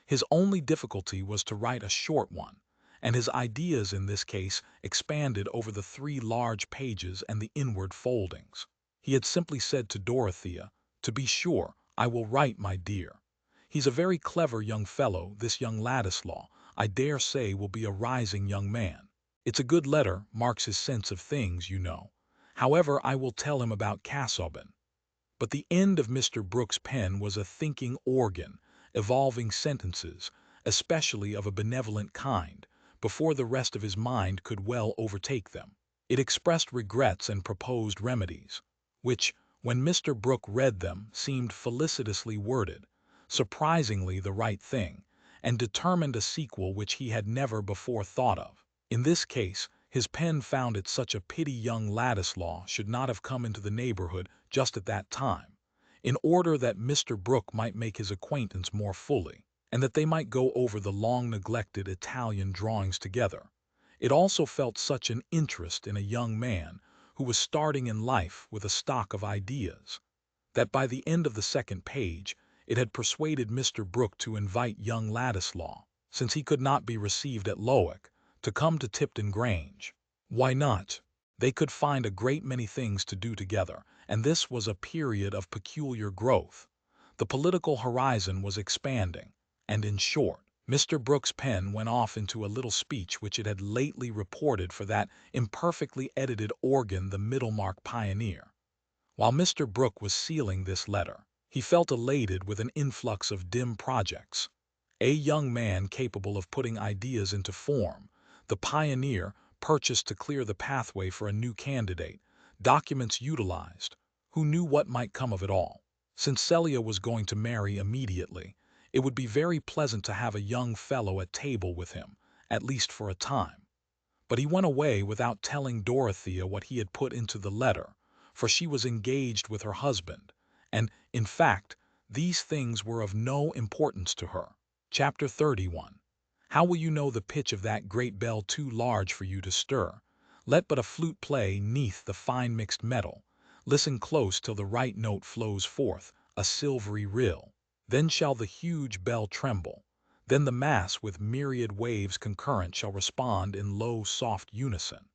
His only difficulty was to write a short one, and his ideas in this case expanded over the 3 large pages and the inward foldings. He had simply said to Dorothea, "To be sure, I will write, my dear. He's a very clever young fellow, this young Ladislaw. I dare say will be a rising young man. It's a good letter, marks his sense of things, you know. However, I will tell him about Casaubon." But the end of Mr. Brooke's pen was a thinking organ, evolving sentences, especially of a benevolent kind, before the rest of his mind could well overtake them. It expressed regrets and proposed remedies, which, when Mr. Brooke read them, seemed felicitously worded, surprisingly the right thing, and determined a sequel which he had never before thought of. In this case, his pen found it such a pity young Ladislaw should not have come into the neighborhood just at that time, in order that Mr. Brooke might make his acquaintance more fully, and that they might go over the long-neglected Italian drawings together. It also felt such an interest in a young man who was starting in life with a stock of ideas, that by the end of the 2nd page it had persuaded Mr. Brooke to invite young Ladislaw, since he could not be received at Lowick, to come to Tipton Grange. Why not? They could find a great many things to do together, and this was a period of peculiar growth. The political horizon was expanding, and in short, Mr. Brooke's pen went off into a little speech which it had lately reported for that imperfectly edited organ, the Middlemarch Pioneer. While Mr. Brooke was sealing this letter, he felt elated with an influx of dim projects. A young man capable of putting ideas into form, the Pioneer, purchased to clear the pathway for a new candidate, documents utilized, who knew what might come of it all. Since Celia was going to marry immediately, it would be very pleasant to have a young fellow at table with him, at least for a time. But he went away without telling Dorothea what he had put into the letter, for she was engaged with her husband, and, in fact, these things were of no importance to her. Chapter 31. How will you know the pitch of that great bell too large for you to stir? Let but a flute play 'neath the fine mixed metal. Listen close till the right note flows forth, a silvery rill. Then shall the huge bell tremble. Then the mass with myriad waves concurrent shall respond in low, soft unison.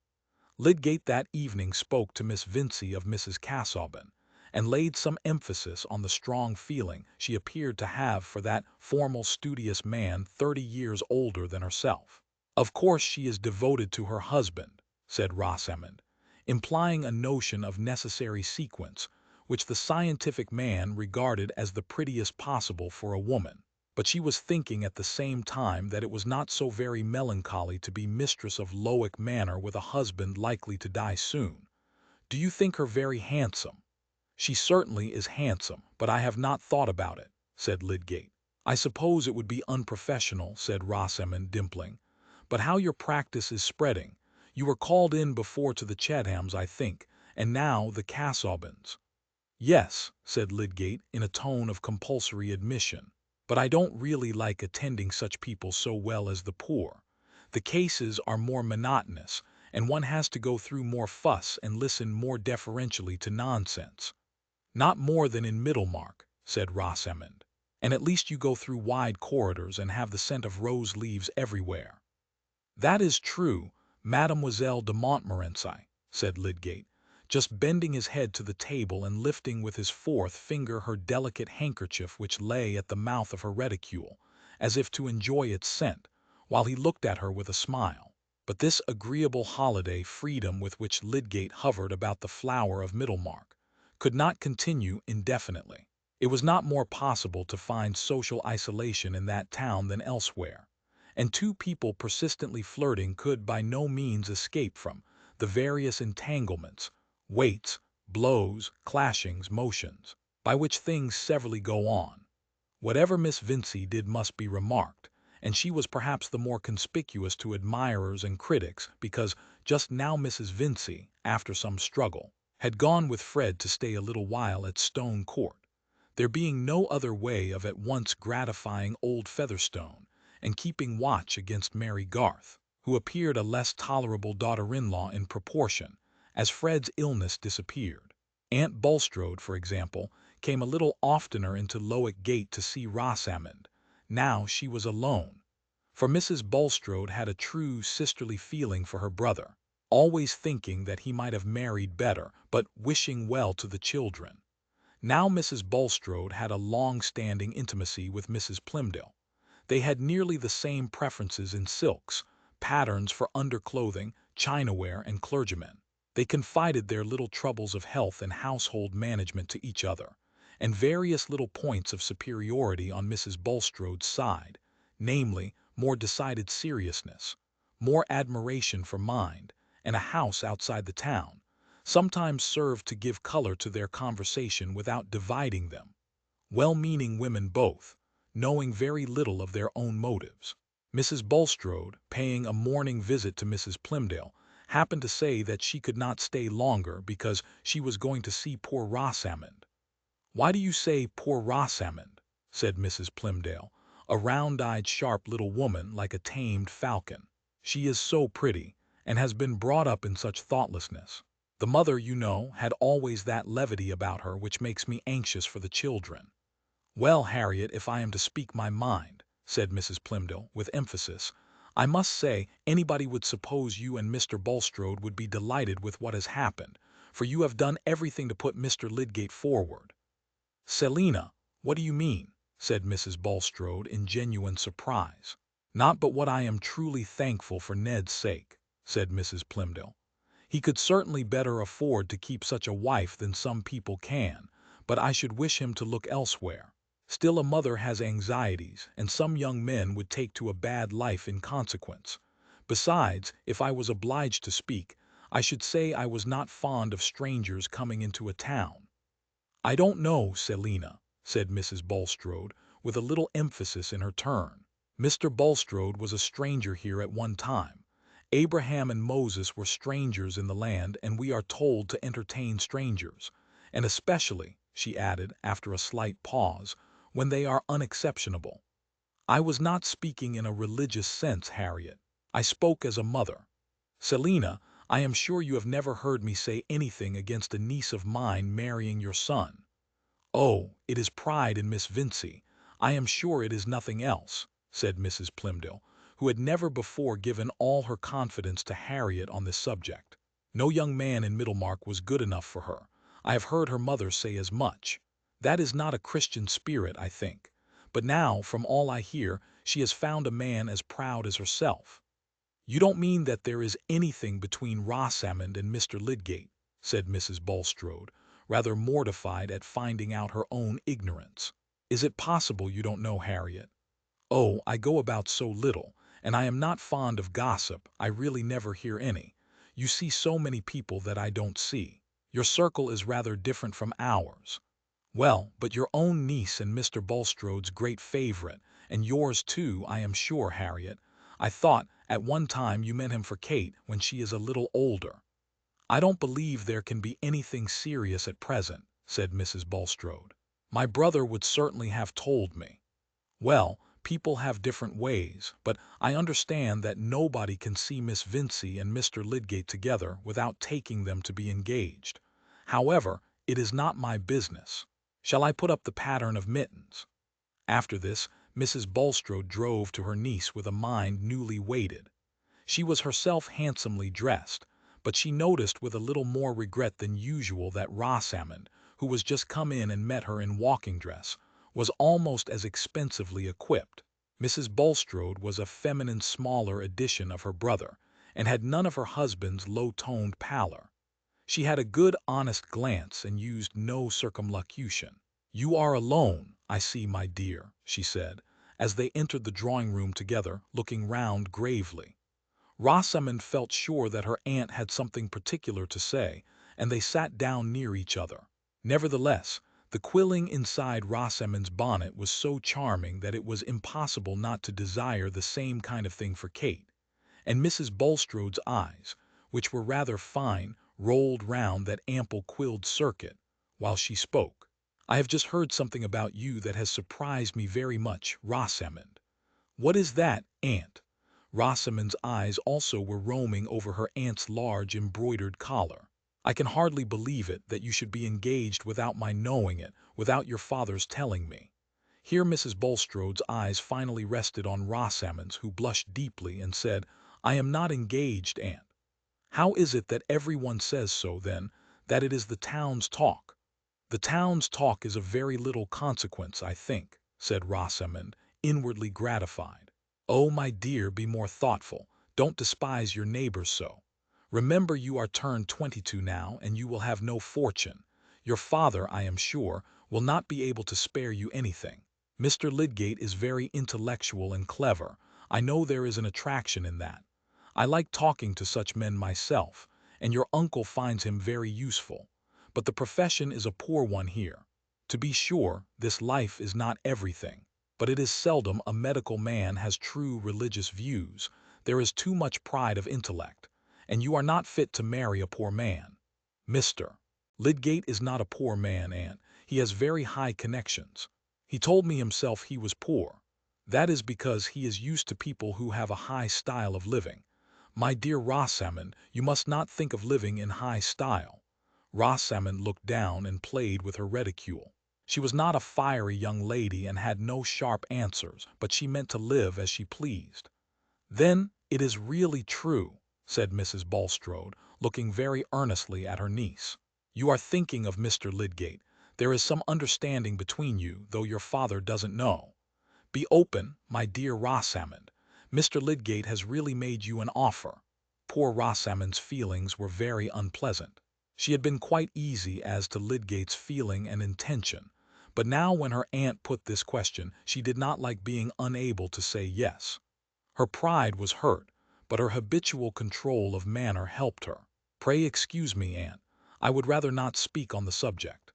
Lydgate that evening spoke to Miss Vincey of Mrs. Casaubon, and laid some emphasis on the strong feeling she appeared to have for that formal, studious man 30 years older than herself. "Of course she is devoted to her husband," said Rosamond, implying a notion of necessary sequence, which the scientific man regarded as the prettiest possible for a woman. But she was thinking at the same time that it was not so very melancholy to be mistress of Lowick Manor with a husband likely to die soon. "Do you think her very handsome?" "She certainly is handsome, but I have not thought about it," said Lydgate. "I suppose it would be unprofessional," said Rosamond, dimpling. "But how your practice is spreading! You were called in before to the Chathams, I think, and now the Casaubons." "Yes," said Lydgate in a tone of compulsory admission, "but I don't really like attending such people so well as the poor. The cases are more monotonous, and one has to go through more fuss and listen more deferentially to nonsense." "Not more than in Middlemarch," said Rosamond, "and at least you go through wide corridors and have the scent of rose leaves everywhere." "That is true, Mademoiselle de Montmorency," said Lydgate, just bending his head to the table and lifting with his fourth finger her delicate handkerchief which lay at the mouth of her reticule, as if to enjoy its scent, while he looked at her with a smile. But this agreeable holiday freedom with which Lydgate hovered about the flower of Middlemarch could not continue indefinitely. It was not more possible to find social isolation in that town than elsewhere, and two people persistently flirting could by no means escape from the various entanglements, weights, blows, clashings, motions, by which things severally go on. Whatever Miss Vincey did must be remarked, and she was perhaps the more conspicuous to admirers and critics because just now Mrs. Vincey, after some struggle, had gone with Fred to stay a little while at Stone Court, there being no other way of at once gratifying old Featherstone and keeping watch against Mary Garth, who appeared a less tolerable daughter-in-law in proportion as Fred's illness disappeared. Aunt Bulstrode, for example, came a little oftener into Lydgate Gate to see Rosamond. Now she was alone, for Mrs. Bulstrode had a true sisterly feeling for her brother, always thinking that he might have married better, but wishing well to the children. Now Mrs. Bulstrode had a long-standing intimacy with Mrs. Plymdale. They had nearly the same preferences in silks, patterns for underclothing, chinaware, and clergymen. They confided their little troubles of health and household management to each other, and various little points of superiority on Mrs. Bulstrode's side, namely, more decided seriousness, more admiration for mind, and a house outside the town, sometimes served to give color to their conversation without dividing them. Well-meaning women both, knowing very little of their own motives. Mrs. Bulstrode, paying a morning visit to Mrs. Plymdale, happened to say that she could not stay longer because she was going to see poor Rosamond. "Why do you say poor Rosamond?" said Mrs. Plymdale, a round-eyed, sharp little woman like a tamed falcon. "She is so pretty, and has been brought up in such thoughtlessness. The mother, you know, had always that levity about her which makes me anxious for the children." "Well, Harriet, if I am to speak my mind," said Mrs. Plymdale, with emphasis, "I must say anybody would suppose you and Mr. Bulstrode would be delighted with what has happened, for you have done everything to put Mr. Lydgate forward." "Selina, what do you mean?" said Mrs. Bulstrode in genuine surprise. "Not but what I am truly thankful for Ned's sake," said Mrs. Plymdale. "He could certainly better afford to keep such a wife than some people can, but I should wish him to look elsewhere. Still, a mother has anxieties, and some young men would take to a bad life in consequence. Besides, if I was obliged to speak, I should say I was not fond of strangers coming into a town." "I don't know, Selina," said Mrs. Bulstrode, with a little emphasis in her turn. "Mr. Bulstrode was a stranger here at one time. Abraham and Moses were strangers in the land, and we are told to entertain strangers, and especially," she added, after a slight pause, "when they are unexceptionable. I was not speaking in a religious sense, Harriet. I spoke as a mother. Selina, I am sure you have never heard me say anything against a niece of mine marrying your son." "Oh, it is pride in Miss Vincey. I am sure it is nothing else," said Mrs. Plymdale, who had never before given all her confidence to Harriet on this subject. "No young man in Middlemarch was good enough for her. I have heard her mother say as much. That is not a Christian spirit, I think. But now, from all I hear, she has found a man as proud as herself." "You don't mean that there is anything between Rosamond and Mr. Lydgate?" said Mrs. Bulstrode, rather mortified at finding out her own ignorance. "Is it possible you don't know, Harriet?" "Oh, I go about so little, and I am not fond of gossip. I really never hear any. You see so many people that I don't see. Your circle is rather different from ours. Well, but your own niece and Mr. Bulstrode's great favorite, and yours too, I am sure, Harriet. I thought, at one time, you meant him for Kate when she is a little older." "I don't believe there can be anything serious at present," said Mrs. Bulstrode. "My brother would certainly have told me." "Well, people have different ways, but I understand that nobody can see Miss Vincey and Mr. Lydgate together without taking them to be engaged. However, it is not my business. Shall I put up the pattern of mittens?" After this, Mrs. Bulstrode drove to her niece with a mind newly weighted. She was herself handsomely dressed, but she noticed with a little more regret than usual that Rosamond, who was just come in and met her in walking dress, was almost as expensively equipped. Mrs. Bulstrode was a feminine smaller edition of her brother, and had none of her husband's low-toned pallor. She had a good honest glance and used no circumlocution. "You are alone, I see, my dear," she said, as they entered the drawing-room together, looking round gravely. Rosamond felt sure that her aunt had something particular to say, and they sat down near each other. Nevertheless, the quilling inside Rosamond's bonnet was so charming that it was impossible not to desire the same kind of thing for Kate, and Mrs. Bulstrode's eyes, which were rather fine, rolled round that ample quilled circuit, while she spoke. "I have just heard something about you that has surprised me very much, Rosamond." "What is that, aunt?" Rosamond's eyes also were roaming over her aunt's large embroidered collar. "I can hardly believe it, that you should be engaged without my knowing it, without your father's telling me." Here Mrs. Bulstrode's eyes finally rested on Rosamond's, who blushed deeply and said, "I am not engaged, aunt." "How is it that every one says so, then, that it is the town's talk?" "The town's talk is of very little consequence, I think," said Rosamond, inwardly gratified. "Oh, my dear, be more thoughtful. Don't despise your neighbors so. Remember you are turned 22 now, and you will have no fortune. Your father, I am sure, will not be able to spare you anything. Mr. Lydgate is very intellectual and clever. I know there is an attraction in that. I like talking to such men myself, and your uncle finds him very useful. But the profession is a poor one here. To be sure, this life is not everything, but it is seldom a medical man has true religious views. There is too much pride of intellect, and you are not fit to marry a poor man. Mr. Lydgate is not a poor man, aunt. He has very high connections. He told me himself he was poor. That is because he is used to people who have a high style of living. My dear Rosamond, you must not think of living in high style." Rosamond looked down and played with her reticule. She was not a fiery young lady and had no sharp answers, but she meant to live as she pleased. "Then it is really true," said Mrs. Bulstrode, looking very earnestly at her niece. "You are thinking of Mr. Lydgate. There is some understanding between you, though your father doesn't know. Be open, my dear Rosamond. Mr. Lydgate has really made you an offer." Poor Rosamond's feelings were very unpleasant. She had been quite easy as to Lydgate's feeling and intention, but now when her aunt put this question, she did not like being unable to say yes. Her pride was hurt, but her habitual control of manner helped her. "Pray excuse me, aunt. I would rather not speak on the subject."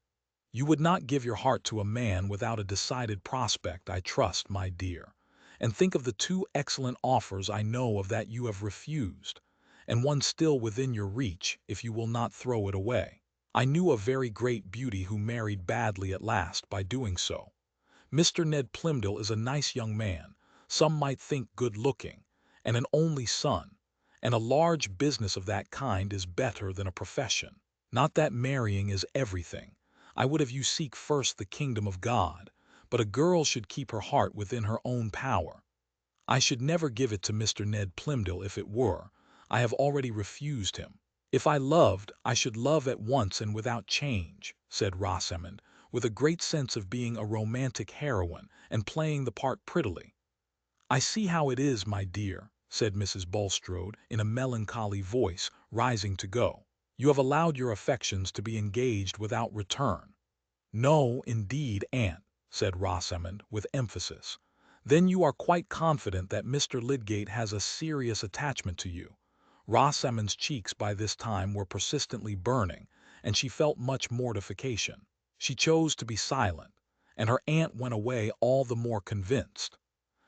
"You would not give your heart to a man without a decided prospect, I trust, my dear. And think of the 2 excellent offers I know of that you have refused, and one still within your reach, if you will not throw it away. I knew a very great beauty who married badly at last by doing so. Mr. Ned Plymdale is a nice young man, some might think good-looking, and an only son, and a large business of that kind is better than a profession. Not that marrying is everything. I would have you seek first the kingdom of God, but a girl should keep her heart within her own power. I should never give it to Mr. Ned Plymdale if it were. I have already refused him. If I loved, I should love at once and without change," said Rosamond, with a great sense of being a romantic heroine and playing the part prettily. "I see how it is, my dear," said Mrs. Bulstrode in a melancholy voice, rising to go. "You have allowed your affections to be engaged without return." "No, indeed, aunt," said Rosamond with emphasis. "Then you are quite confident that Mr. Lydgate has a serious attachment to you?" Rosamond's cheeks by this time were persistently burning, and she felt much mortification. She chose to be silent, and her aunt went away all the more convinced.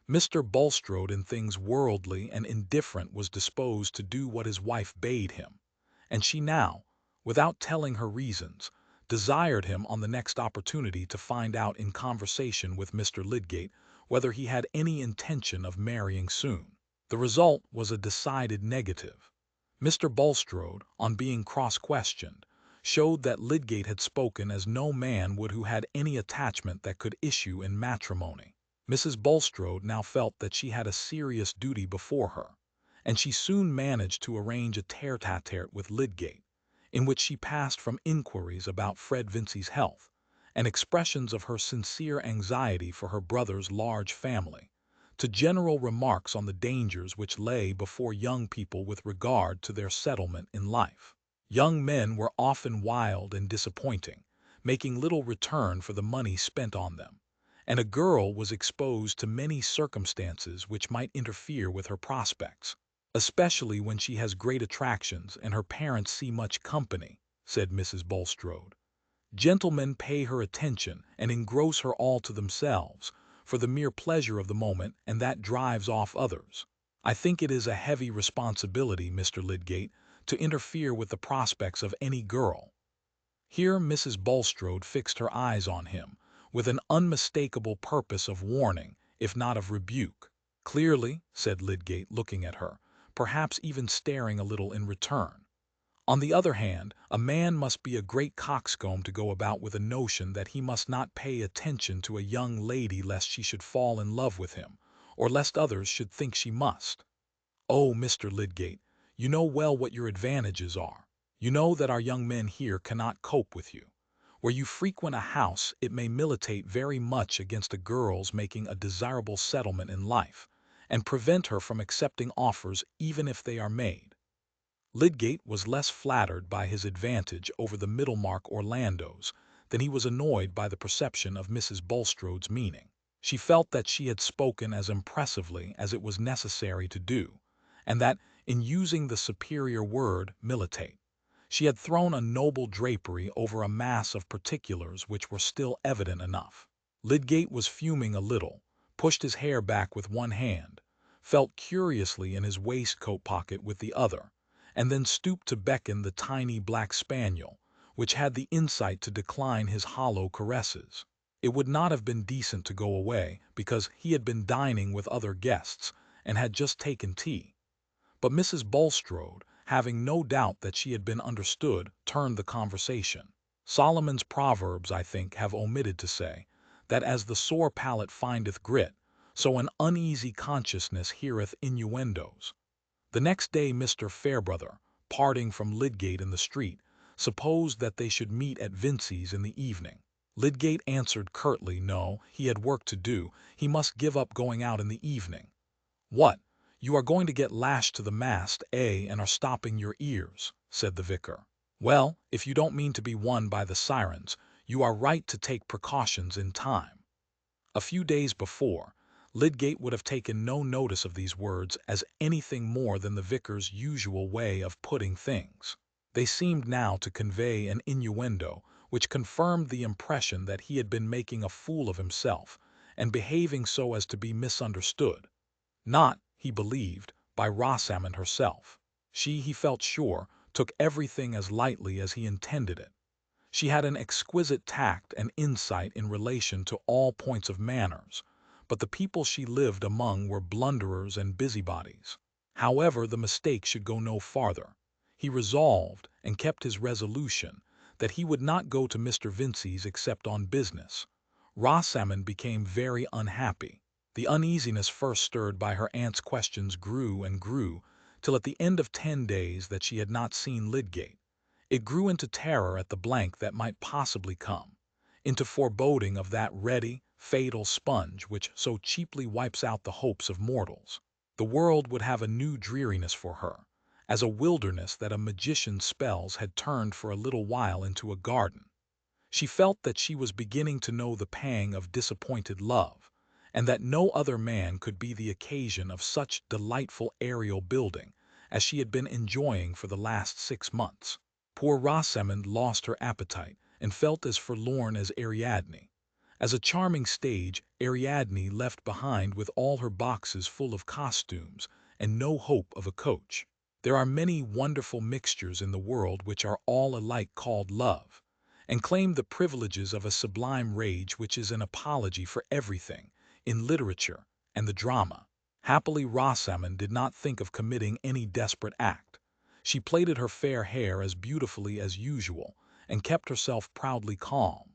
Mr. Bulstrode in things worldly and indifferent was disposed to do what his wife bade him, and she now, without telling her reasons, desired him on the next opportunity to find out in conversation with Mr. Lydgate whether he had any intention of marrying soon. The result was a decided negative. Mr. Bulstrode, on being cross-questioned, showed that Lydgate had spoken as no man would who had any attachment that could issue in matrimony. Mrs. Bulstrode now felt that she had a serious duty before her, and she soon managed to arrange a tete-a-tete with Lydgate, in which she passed from inquiries about Fred Vincey's health and expressions of her sincere anxiety for her brother's large family, to general remarks on the dangers which lay before young people with regard to their settlement in life. Young men were often wild and disappointing, making little return for the money spent on them, and a girl was exposed to many circumstances which might interfere with her prospects, especially when she has great attractions and her parents see much company, said Mrs. Bulstrode. Gentlemen pay her attention and engross her all to themselves, for the mere pleasure of the moment, and that drives off others. I think it is a heavy responsibility, Mr. Lydgate, to interfere with the prospects of any girl. Here Mrs. Bulstrode fixed her eyes on him, with an unmistakable purpose of warning, if not of rebuke. Clearly, said Lydgate, looking at her, perhaps even staring a little in return. On the other hand, a man must be a great coxcomb to go about with a notion that he must not pay attention to a young lady lest she should fall in love with him, or lest others should think she must. Oh, Mr. Lydgate, you know well what your advantages are. You know that our young men here cannot cope with you. Where you frequent a house, it may militate very much against a girl's making a desirable settlement in life, and prevent her from accepting offers even if they are made. Lydgate was less flattered by his advantage over the Middlemarch Orlandos than he was annoyed by the perception of Mrs. Bulstrode's meaning. She felt that she had spoken as impressively as it was necessary to do, and that, in using the superior word militate, she had thrown a noble drapery over a mass of particulars which were still evident enough. Lydgate was fuming a little, pushed his hair back with one hand, felt curiously in his waistcoat pocket with the other, and then stooped to beckon the tiny black spaniel, which had the insight to decline his hollow caresses. It would not have been decent to go away, because he had been dining with other guests, and had just taken tea. But Mrs. Bulstrode, having no doubt that she had been understood, turned the conversation. Solomon's Proverbs, I think, have omitted to say, that as the sore palate findeth grit, so an uneasy consciousness heareth innuendos. The next day Mr. Fairbrother, parting from Lydgate in the street, supposed that they should meet at Vincey's in the evening. Lydgate answered curtly no, he had work to do, he must give up going out in the evening. What, you are going to get lashed to the mast, and are stopping your ears, said the vicar. Well, if you don't mean to be won by the sirens, you are right to take precautions in time. A few days before, Lydgate would have taken no notice of these words as anything more than the vicar's usual way of putting things. They seemed now to convey an innuendo which confirmed the impression that he had been making a fool of himself and behaving so as to be misunderstood. Not, he believed, by Rosamond herself. She, he felt sure, took everything as lightly as he intended it. She had an exquisite tact and insight in relation to all points of manners, but the people she lived among were blunderers and busybodies. However, the mistake should go no farther. He resolved, and kept his resolution, that he would not go to Mr. Vincey's except on business. Rosamond became very unhappy. The uneasiness first stirred by her aunt's questions grew and grew, till at the end of 10 days that she had not seen Lydgate, it grew into terror at the blank that might possibly come, into foreboding of that ready, fatal sponge which so cheaply wipes out the hopes of mortals. The world would have a new dreariness for her, as a wilderness that a magician's spells had turned for a little while into a garden. She felt that she was beginning to know the pang of disappointed love, and that no other man could be the occasion of such delightful aerial building as she had been enjoying for the last 6 months. Poor Rosamond lost her appetite and felt as forlorn as Ariadne. As a charming stage, Ariadne left behind with all her boxes full of costumes and no hope of a coach. There are many wonderful mixtures in the world which are all alike called love, and claim the privileges of a sublime rage which is an apology for everything, in literature and the drama. Happily Rosamond did not think of committing any desperate act. She plaited her fair hair as beautifully as usual and kept herself proudly calm.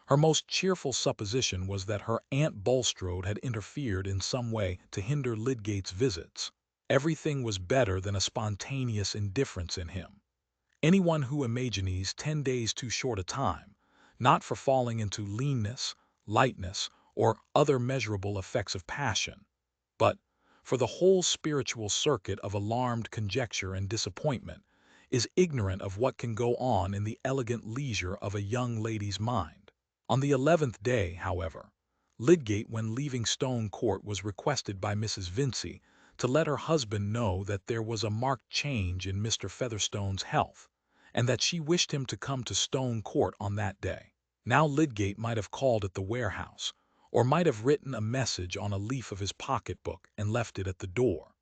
Her most cheerful supposition was that her Aunt Bulstrode had interfered in some way to hinder Lydgate's visits. Everything was better than a spontaneous indifference in him. Anyone who imagines 10 days too short a time, not for falling into leanness, lightness, or other measurable effects of passion, but for the whole spiritual circuit of alarmed conjecture and disappointment, is ignorant of what can go on in the elegant leisure of a young lady's mind. On the 11th day, however, Lydgate, when leaving Stone Court, was requested by Mrs. Vincey to let her husband know that there was a marked change in Mr. Featherstone's health, and that she wished him to come to Stone Court on that day. Now Lydgate might have called at the warehouse, or might have written a message on a leaf of his pocketbook and left it at the door.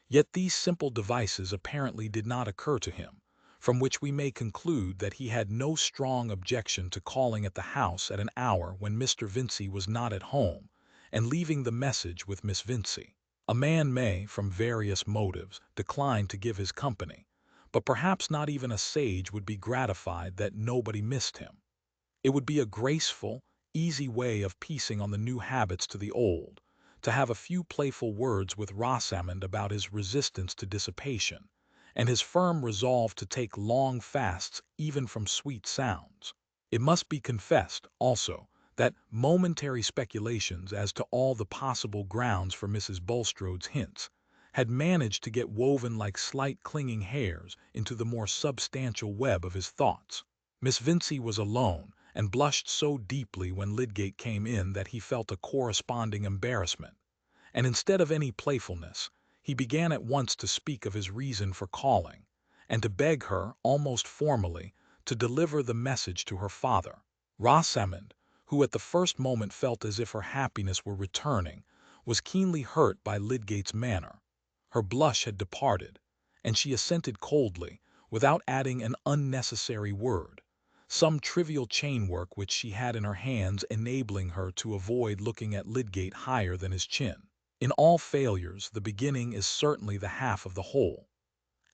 Yet these simple devices apparently did not occur to him, from which we may conclude that he had no strong objection to calling at the house at an hour when Mr. Vincey was not at home, and leaving the message with Miss Vincey. A man may, from various motives, decline to give his company, but perhaps not even a sage would be gratified that nobody missed him. It would be a graceful, easy way of piecing on the new habits to the old, to have a few playful words with Rosamond about his resistance to dissipation, and his firm resolve to take long fasts even from sweet sounds. It must be confessed, also, that momentary speculations as to all the possible grounds for Mrs. Bulstrode's hints had managed to get woven like slight clinging hairs into the more substantial web of his thoughts. Miss Vincey was alone, and blushed so deeply when Lydgate came in that he felt a corresponding embarrassment, and instead of any playfulness, he began at once to speak of his reason for calling, and to beg her, almost formally, to deliver the message to her father. Rosamond, who at the first moment felt as if her happiness were returning, was keenly hurt by Lydgate's manner. Her blush had departed, and she assented coldly, without adding an unnecessary word, some trivial chain work which she had in her hands enabling her to avoid looking at Lydgate higher than his chin. In all failures, the beginning is certainly the half of the whole.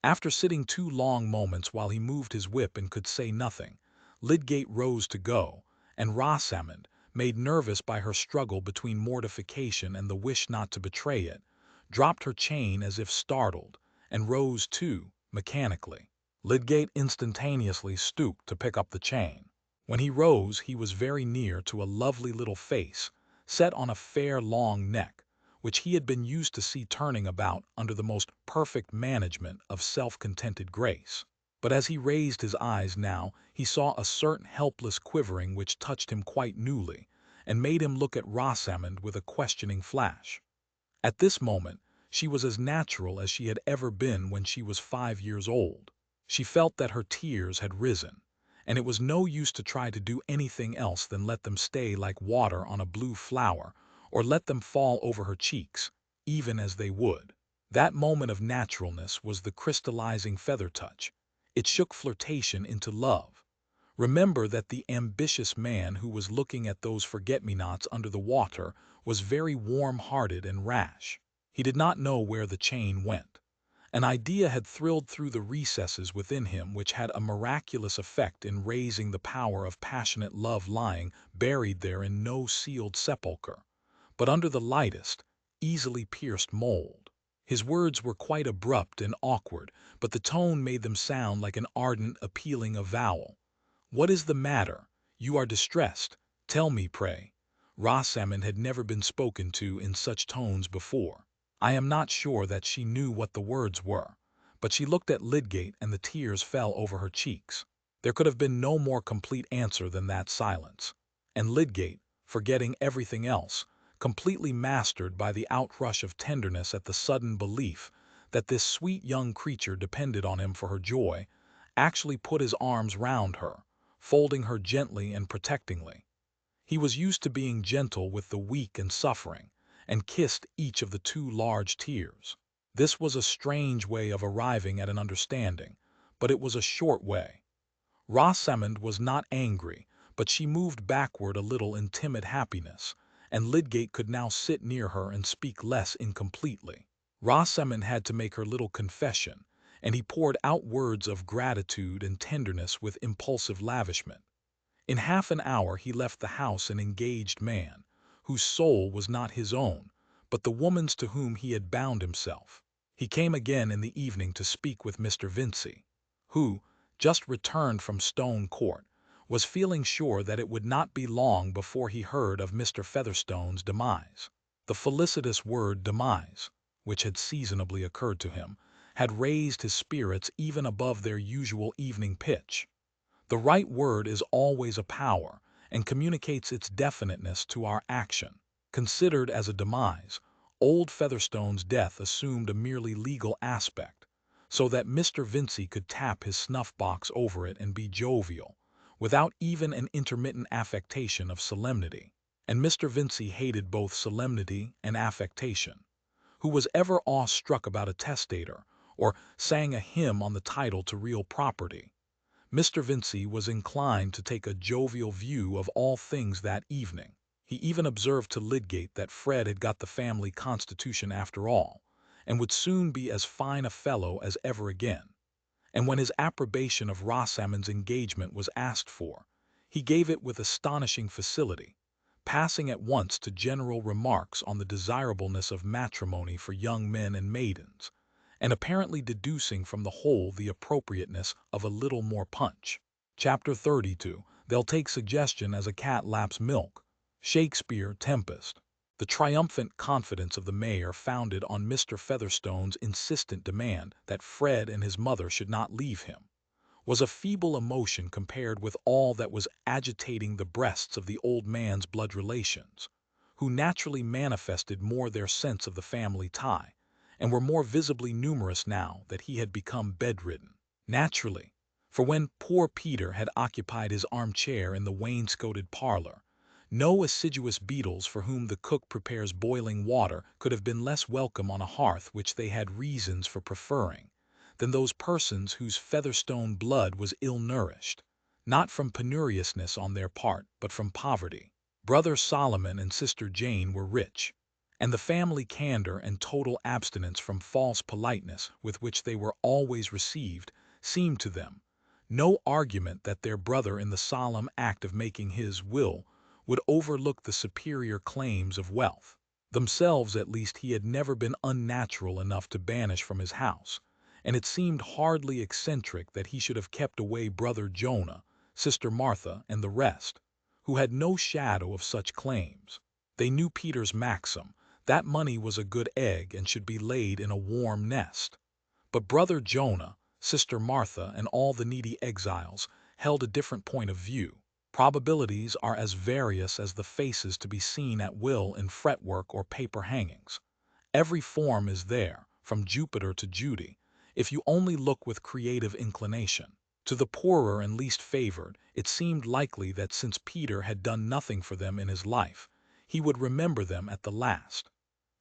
After sitting 2 long moments while he moved his whip and could say nothing, Lydgate rose to go, and Rosamond, made nervous by her struggle between mortification and the wish not to betray it, dropped her chain as if startled, and rose too, mechanically. Lydgate instantaneously stooped to pick up the chain. When he rose, he was very near to a lovely little face, set on a fair long neck, which he had been used to see turning about under the most perfect management of self-contented grace. But as he raised his eyes now, he saw a certain helpless quivering which touched him quite newly, and made him look at Rosamond with a questioning flash. At this moment, she was as natural as she had ever been when she was 5 years old. She felt that her tears had risen, and it was no use to try to do anything else than let them stay like water on a blue flower, or let them fall over her cheeks, even as they would. That moment of naturalness was the crystallizing feather touch. It shook flirtation into love. Remember that the ambitious man who was looking at those forget-me-nots under the water was very warm-hearted and rash. He did not know where the chain went. An idea had thrilled through the recesses within him which had a miraculous effect in raising the power of passionate love lying buried there in no sealed sepulchre, but under the lightest, easily pierced mold. His words were quite abrupt and awkward, but the tone made them sound like an ardent, appealing avowal. "What is the matter? You are distressed. Tell me, pray." Rosamond had never been spoken to in such tones before. I am not sure that she knew what the words were, but she looked at Lydgate and the tears fell over her cheeks. There could have been no more complete answer than that silence. And Lydgate, forgetting everything else, completely mastered by the outrush of tenderness at the sudden belief that this sweet young creature depended on him for her joy, actually put his arms round her, folding her gently and protectingly. He was used to being gentle with the weak and suffering, and kissed each of the two large tears. This was a strange way of arriving at an understanding, but it was a short way. Rosamond was not angry, but she moved backward a little in timid happiness, and Lydgate could now sit near her and speak less incompletely. Rosamond had to make her little confession, and he poured out words of gratitude and tenderness with impulsive lavishment. In half an hour he left the house an engaged man, whose soul was not his own, but the woman's to whom he had bound himself. He came again in the evening to speak with Mr. Vincey, who, just returned from Stone Court, was feeling sure that it would not be long before he heard of Mr. Featherstone's demise. The felicitous word demise, which had seasonably occurred to him, had raised his spirits even above their usual evening pitch. The right word is always a power, and communicates its definiteness to our action. Considered as a demise, old Featherstone's death assumed a merely legal aspect, so that Mr. Vincey could tap his snuff-box over it and be jovial, without even an intermittent affectation of solemnity. And Mr. Vincey hated both solemnity and affectation. Who was ever awe-struck about a testator, or sang a hymn on the title to real property? Mr. Vincey was inclined to take a jovial view of all things that evening. He even observed to Lydgate that Fred had got the family constitution after all, and would soon be as fine a fellow as ever again. And when his approbation of Rosamond's engagement was asked for, he gave it with astonishing facility, passing at once to general remarks on the desirableness of matrimony for young men and maidens, and apparently deducing from the whole the appropriateness of a little more punch. Chapter 32. They'll take suggestion as a cat laps milk. Shakespeare, Tempest. The triumphant confidence of the mayor, founded on Mr. Featherstone's insistent demand that Fred and his mother should not leave him, was a feeble emotion compared with all that was agitating the breasts of the old man's blood relations, who naturally manifested more their sense of the family tie, and were more visibly numerous now that he had become bedridden. Naturally, for when poor Peter had occupied his armchair in the wainscoted parlor, no assiduous beetles for whom the cook prepares boiling water could have been less welcome on a hearth which they had reasons for preferring, than those persons whose Featherstone blood was ill-nourished, not from penuriousness on their part, but from poverty. Brother Solomon and Sister Jane were rich, and the family candor and total abstinence from false politeness with which they were always received seemed to them no argument that their brother in the solemn act of making his will would overlook the superior claims of wealth. Themselves, at least, he had never been unnatural enough to banish from his house, and it seemed hardly eccentric that he should have kept away Brother Jonah, Sister Martha, and the rest, who had no shadow of such claims. They knew Peter's maxim, that money was a good egg and should be laid in a warm nest. But Brother Jonah, Sister Martha, and all the needy exiles held a different point of view. Probabilities are as various as the faces to be seen at will in fretwork or paper hangings. Every form is there, from Jupiter to Judy, if you only look with creative inclination. To the poorer and least favored, it seemed likely that since Peter had done nothing for them in his life, he would remember them at the last.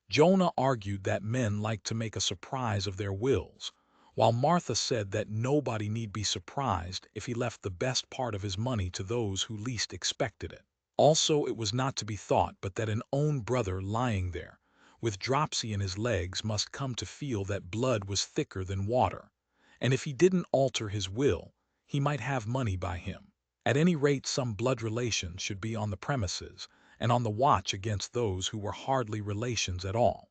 Jonah argued that men liked to make a surprise of their wills, while Martha said that nobody need be surprised if he left the best part of his money to those who least expected it. Also, it was not to be thought but that an own brother lying there, with dropsy in his legs, must come to feel that blood was thicker than water, and if he didn't alter his will, he might have money by him. At any rate, some blood relations should be on the premises, and on the watch against those who were hardly relations at all.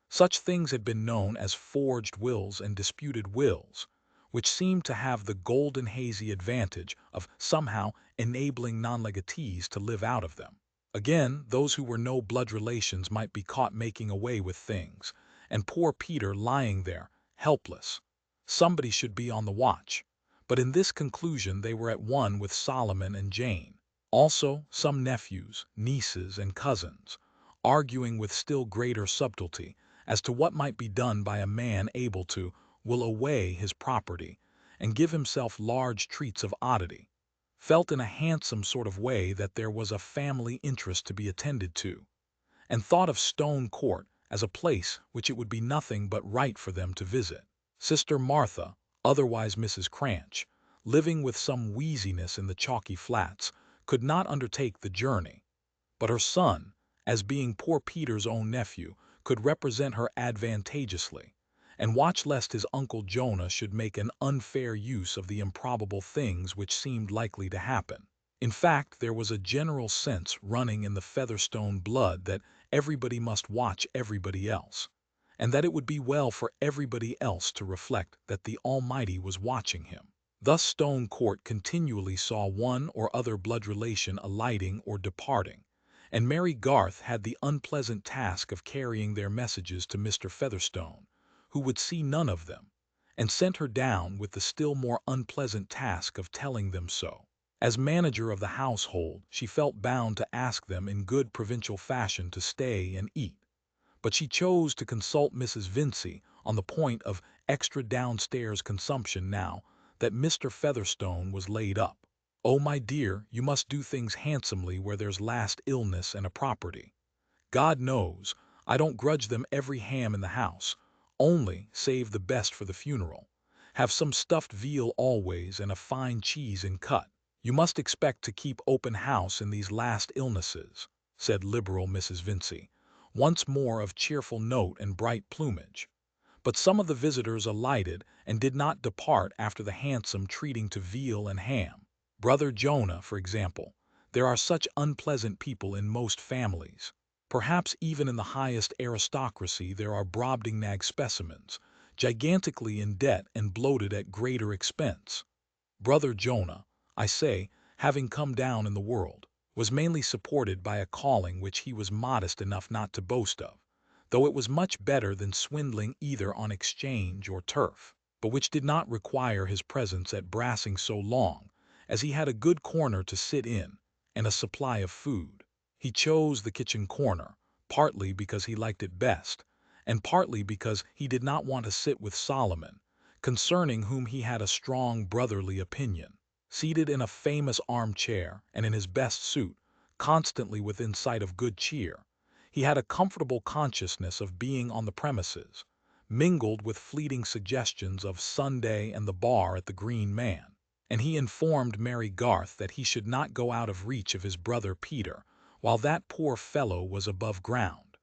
Such things had been known as forged wills and disputed wills, which seemed to have the golden hazy advantage of somehow enabling non-legatees to live out of them. Again, those who were no blood relations might be caught making away with things, and poor Peter lying there, helpless. Somebody should be on the watch, but in this conclusion they were at one with Solomon and Jane. Also, some nephews, nieces, and cousins, arguing with still greater subtlety as to what might be done by a man able to will away his property, and give himself large treats of oddity, felt in a handsome sort of way that there was a family interest to be attended to, and thought of Stone Court as a place which it would be nothing but right for them to visit. Sister Martha, otherwise Mrs. Cranch, living with some wheeziness in the chalky flats, could not undertake the journey, but her son, as being poor Peter's own nephew, could represent her advantageously, and watch lest his Uncle Jonah should make an unfair use of the improbable things which seemed likely to happen. In fact, there was a general sense running in the Featherstone blood that everybody must watch everybody else, and that it would be well for everybody else to reflect that the Almighty was watching him. Thus Stone Court continually saw one or other blood relation alighting or departing, and Mary Garth had the unpleasant task of carrying their messages to Mr. Featherstone, who would see none of them, and sent her down with the still more unpleasant task of telling them so. As manager of the household, she felt bound to ask them in good provincial fashion to stay and eat, but she chose to consult Mrs. Vincey on the point of extra downstairs consumption now that Mr. Featherstone was laid up. "Oh, my dear, you must do things handsomely where there's last illness and a property. God knows, I don't grudge them every ham in the house, only save the best for the funeral. Have some stuffed veal always and a fine cheese in cut. You must expect to keep open house in these last illnesses," said liberal Mrs. Vincey, once more of cheerful note and bright plumage. But some of the visitors alighted and did not depart after the handsome treating to veal and ham. Brother Jonah, for example. There are such unpleasant people in most families. Perhaps even in the highest aristocracy there are Brobdingnag specimens, gigantically in debt and bloated at greater expense. Brother Jonah, I say, having come down in the world, was mainly supported by a calling which he was modest enough not to boast of, though it was much better than swindling either on exchange or turf, but which did not require his presence at Brassing so long, as he had a good corner to sit in, and a supply of food. He chose the kitchen corner, partly because he liked it best, and partly because he did not want to sit with Solomon, concerning whom he had a strong brotherly opinion. Seated in a famous armchair, and in his best suit, constantly within sight of good cheer, he had a comfortable consciousness of being on the premises, mingled with fleeting suggestions of Sunday and the bar at the Green Man, and he informed Mary Garth that he should not go out of reach of his brother Peter while that poor fellow was above ground.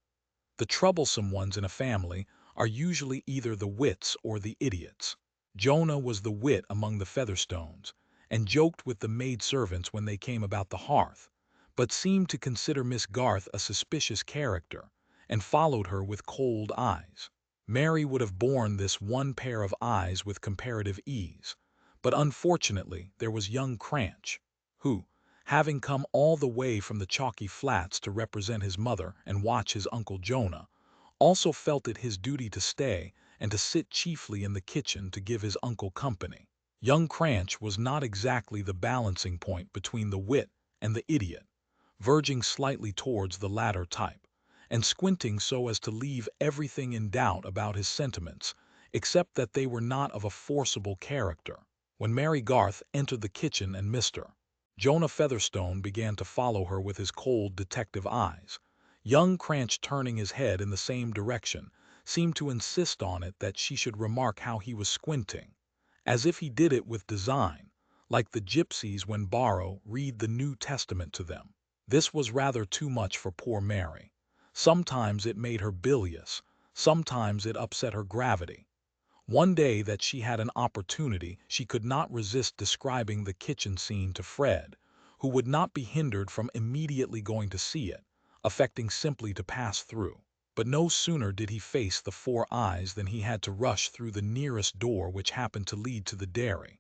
The troublesome ones in a family are usually either the wits or the idiots. Jonah was the wit among the Featherstones, and joked with the maidservants when they came about the hearth, but seemed to consider Miss Garth a suspicious character, and followed her with cold eyes. Mary would have borne this one pair of eyes with comparative ease, but unfortunately there was young Cranch, who, having come all the way from the chalky flats to represent his mother and watch his Uncle Jonah, also felt it his duty to stay and to sit chiefly in the kitchen to give his uncle company. Young Cranch was not exactly the balancing point between the wit and the idiot, verging slightly towards the latter type, and squinting so as to leave everything in doubt about his sentiments, except that they were not of a forcible character. When Mary Garth entered the kitchen and Mr. Jonah Featherstone began to follow her with his cold detective eyes, young Cranch, turning his head in the same direction, seemed to insist on it that she should remark how he was squinting, as if he did it with design, like the gypsies when Borrow read the New Testament to them. This was rather too much for poor Mary. Sometimes it made her bilious, sometimes it upset her gravity. One day that she had an opportunity, she could not resist describing the kitchen scene to Fred, who would not be hindered from immediately going to see it, affecting simply to pass through. But no sooner did he face the four eyes than he had to rush through the nearest door, which happened to lead to the dairy,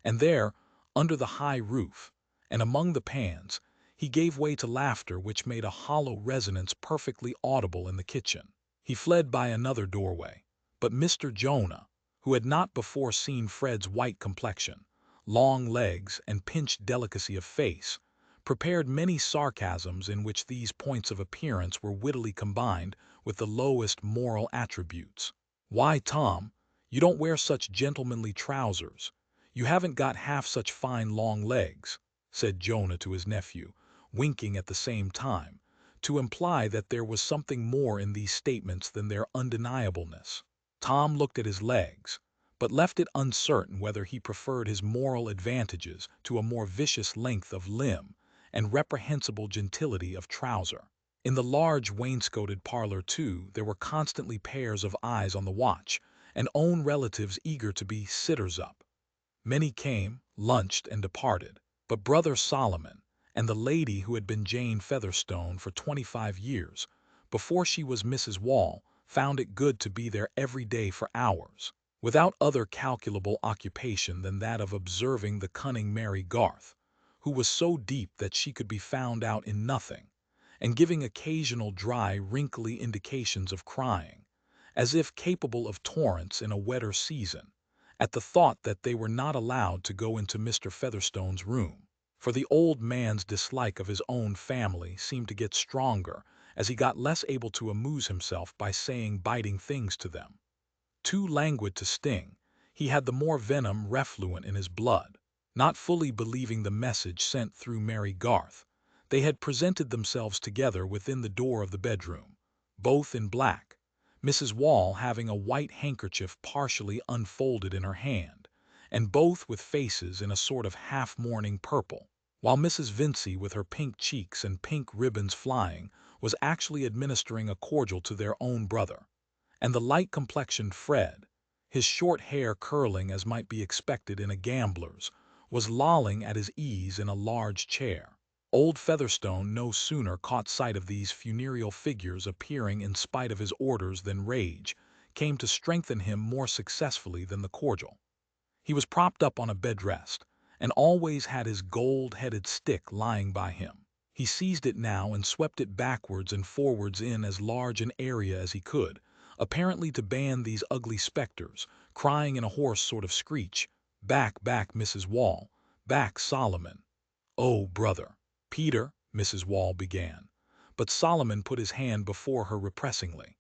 and there, under the high roof, and among the pans, he gave way to laughter which made a hollow resonance perfectly audible in the kitchen. He fled by another doorway, but Mr. Jonah, who had not before seen Fred's white complexion, long legs, and pinched delicacy of face, prepared many sarcasms in which these points of appearance were wittily combined with the lowest moral attributes. "Why, Tom, you don't wear such gentlemanly trousers. "You haven't got half such fine long legs," said Jonah to his nephew, winking at the same time, to imply that there was something more in these statements than their undeniableness. Tom looked at his legs, but left it uncertain whether he preferred his moral advantages to a more vicious length of limb and reprehensible gentility of trouser. In the large wainscoted parlor, too, there were constantly pairs of eyes on the watch, and own relatives eager to be sitters-up. Many came, lunched, and departed, but Brother Solomon and the lady who had been Jane Featherstone for 25 years, before she was Mrs. Wall, found it good to be there every day for hours, without other calculable occupation than that of observing the cunning Mary Garth, who was so deep that she could be found out in nothing, and giving occasional dry, wrinkly indications of crying, as if capable of torrents in a wetter season, at the thought that they were not allowed to go into Mr. Featherstone's room, for the old man's dislike of his own family seemed to get stronger as he got less able to amuse himself by saying biting things to them. Too languid to sting, he had the more venom refluent in his blood. Not fully believing the message sent through Mary Garth, they had presented themselves together within the door of the bedroom, both in black, Mrs. Wall having a white handkerchief partially unfolded in her hand, and both with faces in a sort of half-mourning purple, while Mrs. Vincey, with her pink cheeks and pink ribbons flying, was actually administering a cordial to their own brother, and the light-complexioned Fred, his short hair curling as might be expected in a gambler's, was lolling at his ease in a large chair. Old Featherstone no sooner caught sight of these funereal figures appearing in spite of his orders than rage came to strengthen him more successfully than the cordial. He was propped up on a bed rest, and always had his gold-headed stick lying by him. He seized it now and swept it backwards and forwards in as large an area as he could, apparently to ban these ugly specters, crying in a hoarse sort of screech, "Back, back, Mrs. Wall! Back, Solomon!" "Oh, brother!" "Peter," Mrs. Wall began, but Solomon put his hand before her repressingly.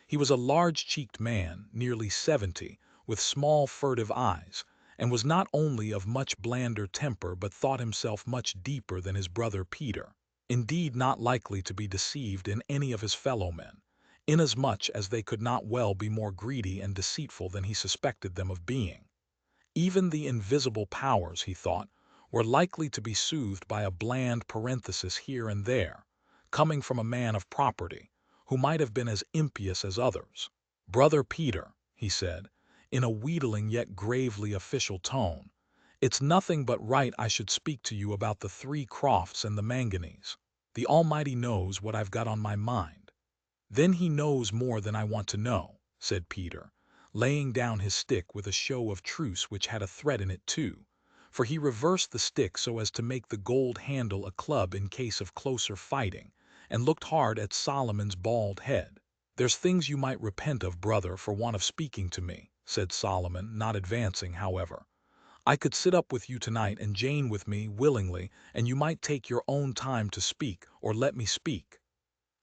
He was a large-cheeked man, nearly 70, with small furtive eyes, and was not only of much blander temper but thought himself much deeper than his brother Peter, indeed not likely to be deceived in any of his fellow-men, inasmuch as they could not well be more greedy and deceitful than he suspected them of being. Even the invisible powers, he thought, were likely to be soothed by a bland parenthesis here and there, coming from a man of property, who might have been as impious as others. "Brother Peter," he said, in a wheedling yet gravely official tone, "it's nothing but right I should speak to you about the 3 Crofts and the manganese. The Almighty knows what I've got on my mind." "Then he knows more than I want to know," said Peter, laying down his stick with a show of truce which had a threat in it too, for he reversed the stick so as to make the gold handle a club in case of closer fighting, and looked hard at Solomon's bald head. "There's things you might repent of, brother, for want of speaking to me," said Solomon, not advancing, however. "I could sit up with you tonight and Jane with me, willingly, and you might take your own time to speak, or let me speak."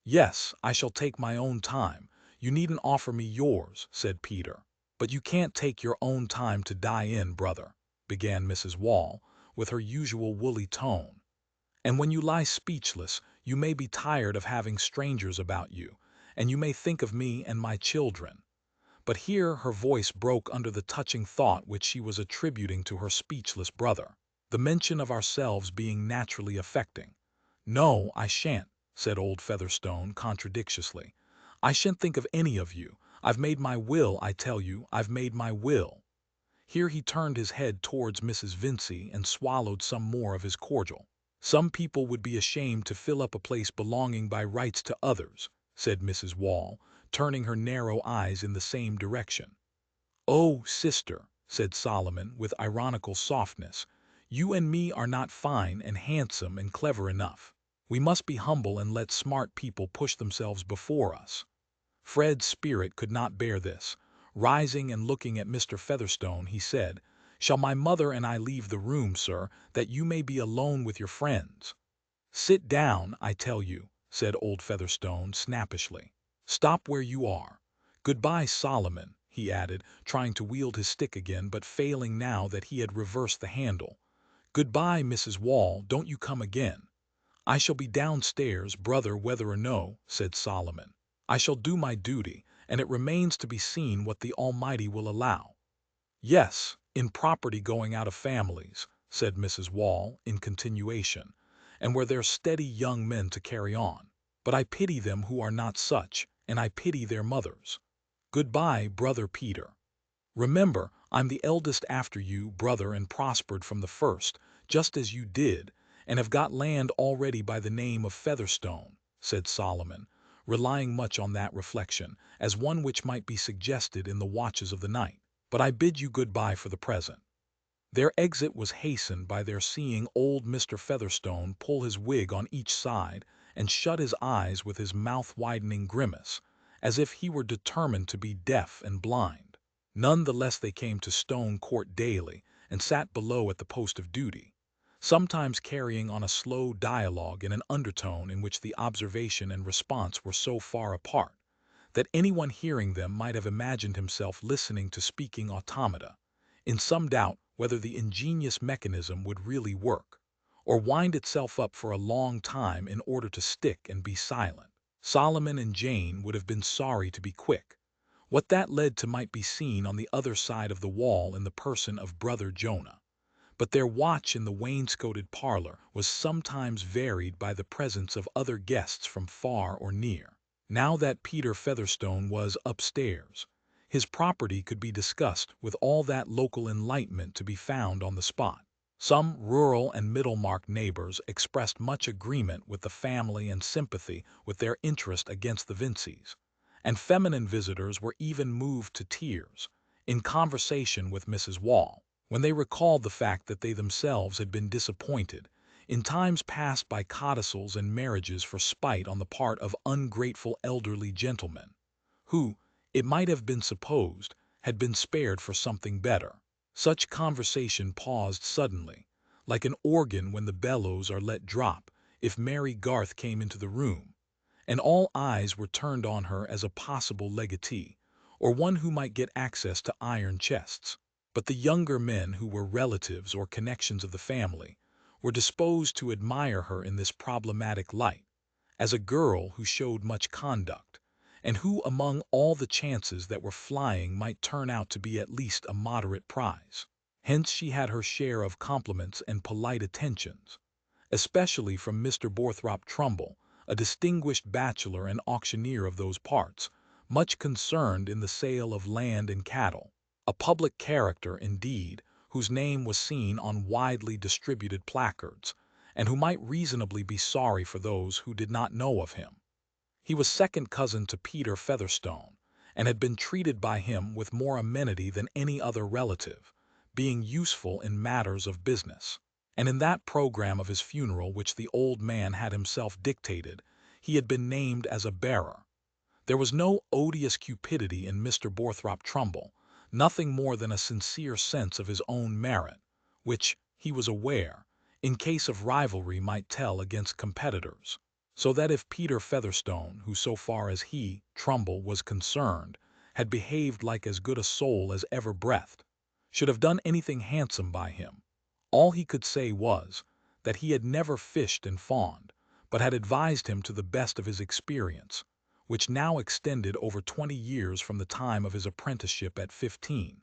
"Yes, I shall take my own time. You needn't offer me yours," said Peter. "But you can't take your own time to die in, brother," began Mrs. Wall, with her usual woolly tone. "And when you lie speechless, you may be tired of having strangers about you, and you may think of me and my children." But here her voice broke under the touching thought which she was attributing to her speechless brother, the mention of ourselves being naturally affecting. "No, I shan't," said old Featherstone contradictiously. "I shan't think of any of you. I've made my will, I tell you, I've made my will." Here he turned his head towards Mrs. Vincey and swallowed some more of his cordial. "Some people would be ashamed to fill up a place belonging by rights to others," said Mrs. Wall, turning her narrow eyes in the same direction. "Oh, sister," said Solomon with ironical softness, "you and me are not fine and handsome and clever enough. We must be humble and let smart people push themselves before us." Fred's spirit could not bear this. Rising and looking at Mr. Featherstone, he said, "Shall my mother and I leave the room, sir, that you may be alone with your friends?" "Sit down, I tell you," said old Featherstone snappishly. "Stop where you are. Goodbye, Solomon," he added, trying to wield his stick again, but failing now that he had reversed the handle. "Goodbye, Mrs. Wall, don't you come again." "I shall be downstairs, brother, whether or no," said Solomon. "I shall do my duty, and it remains to be seen what the Almighty will allow." "Yes, in property going out of families," said Mrs. Wall, in continuation, "and where there's steady young men to carry on. But I pity them who are not such, and I pity their mothers. Goodbye, brother Peter. Remember, I'm the eldest after you, brother, and prospered from the first, just as you did, and have got land already by the name of Featherstone," said Solomon, relying much on that reflection, as one which might be suggested in the watches of the night. "But I bid you good-bye for the present." Their exit was hastened by their seeing old Mr. Featherstone pull his wig on each side and shut his eyes with his mouth-widening grimace, as if he were determined to be deaf and blind. None the less they came to Stone Court daily, and sat below at the post of duty, sometimes carrying on a slow dialogue in an undertone in which the observation and response were so far apart that anyone hearing them might have imagined himself listening to speaking automata, in some doubt whether the ingenious mechanism would really work, or wind itself up for a long time in order to stick and be silent. Solomon and Jane would have been sorry to be quick. What that led to might be seen on the other side of the wall in the person of brother Jonah. But their watch in the wainscoted parlor was sometimes varied by the presence of other guests from far or near. Now that Peter Featherstone was upstairs, his property could be discussed with all that local enlightenment to be found on the spot. Some rural and Middlemarch neighbors expressed much agreement with the family and sympathy with their interest against the Vinceys, and feminine visitors were even moved to tears, in conversation with Mrs. Wall, when they recalled the fact that they themselves had been disappointed in times past by codicils and marriages for spite on the part of ungrateful elderly gentlemen, who, it might have been supposed, had been spared for something better. Such conversation paused suddenly, like an organ when the bellows are let drop, if Mary Garth came into the room, and all eyes were turned on her as a possible legatee, or one who might get access to iron chests. But the younger men who were relatives or connections of the family were disposed to admire her in this problematic light, as a girl who showed much conduct, and who among all the chances that were flying might turn out to be at least a moderate prize. Hence she had her share of compliments and polite attentions, especially from Mr. Borthrop Trumbull, a distinguished bachelor and auctioneer of those parts, much concerned in the sale of land and cattle, a public character, indeed, whose name was seen on widely distributed placards, and who might reasonably be sorry for those who did not know of him. He was second cousin to Peter Featherstone, and had been treated by him with more amenity than any other relative, being useful in matters of business. And in that program of his funeral which the old man had himself dictated, he had been named as a bearer. There was no odious cupidity in Mr. Borthrop Trumbull, nothing more than a sincere sense of his own merit, which, he was aware, in case of rivalry might tell against competitors. So that if Peter Featherstone, who so far as he, Trumbull, was concerned, had behaved like as good a soul as ever breathed, should have done anything handsome by him, all he could say was, that he had never fished and fawned, but had advised him to the best of his experience, which now extended over 20 years from the time of his apprenticeship at 15,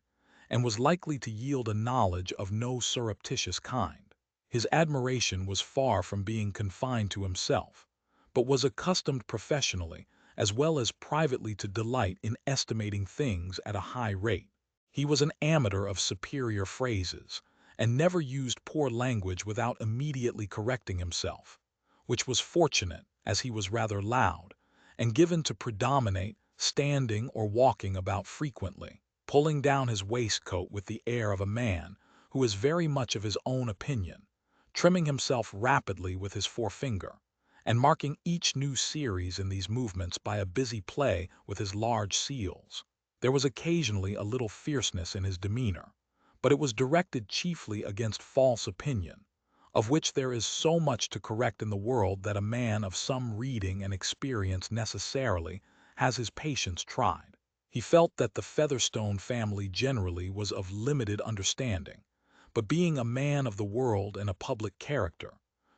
and was likely to yield a knowledge of no surreptitious kind. His admiration was far from being confined to himself, but was accustomed professionally as well as privately to delight in estimating things at a high rate. He was an amateur of superior phrases, and never used poor language without immediately correcting himself, which was fortunate, as he was rather loud, and given to predominate, standing or walking about frequently, pulling down his waistcoat with the air of a man who is very much of his own opinion, trimming himself rapidly with his forefinger, and marking each new series in these movements by a busy play with his large seals. There was occasionally a little fierceness in his demeanor, but it was directed chiefly against false opinion, of which there is so much to correct in the world that a man of some reading and experience necessarily has his patience tried. He felt that the Featherstone family generally was of limited understanding, but being a man of the world and a public character,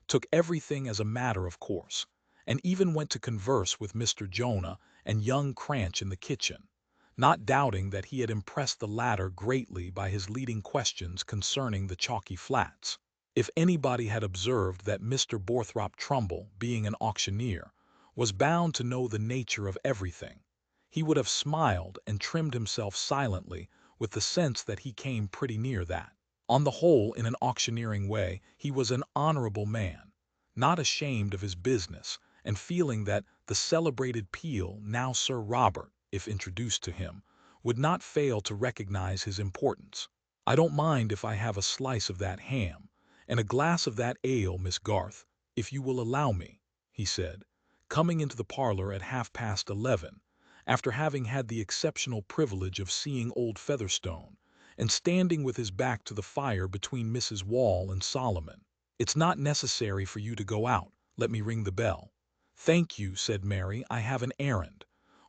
took everything as a matter of course, and even went to converse with Mr. Jonah and young Cranch in the kitchen, not doubting that he had impressed the latter greatly by his leading questions concerning the chalky flats. If anybody had observed that Mr. Borthrop Trumbull, being an auctioneer, was bound to know the nature of everything, he would have smiled and trimmed himself silently with the sense that he came pretty near that. On the whole, in an auctioneering way, he was an honorable man, not ashamed of his business, and feeling that the celebrated Peel, now Sir Robert, if introduced to him, would not fail to recognize his importance. "I don't mind if I have a slice of that ham, and a glass of that ale, Miss Garth, if you will allow me," he said, coming into the parlor at 11:30, after having had the exceptional privilege of seeing old Featherstone, and standing with his back to the fire between Mrs. Wall and Solomon. "It's not necessary for you to go out. Let me ring the bell." "Thank you," said Mary, "I have an errand."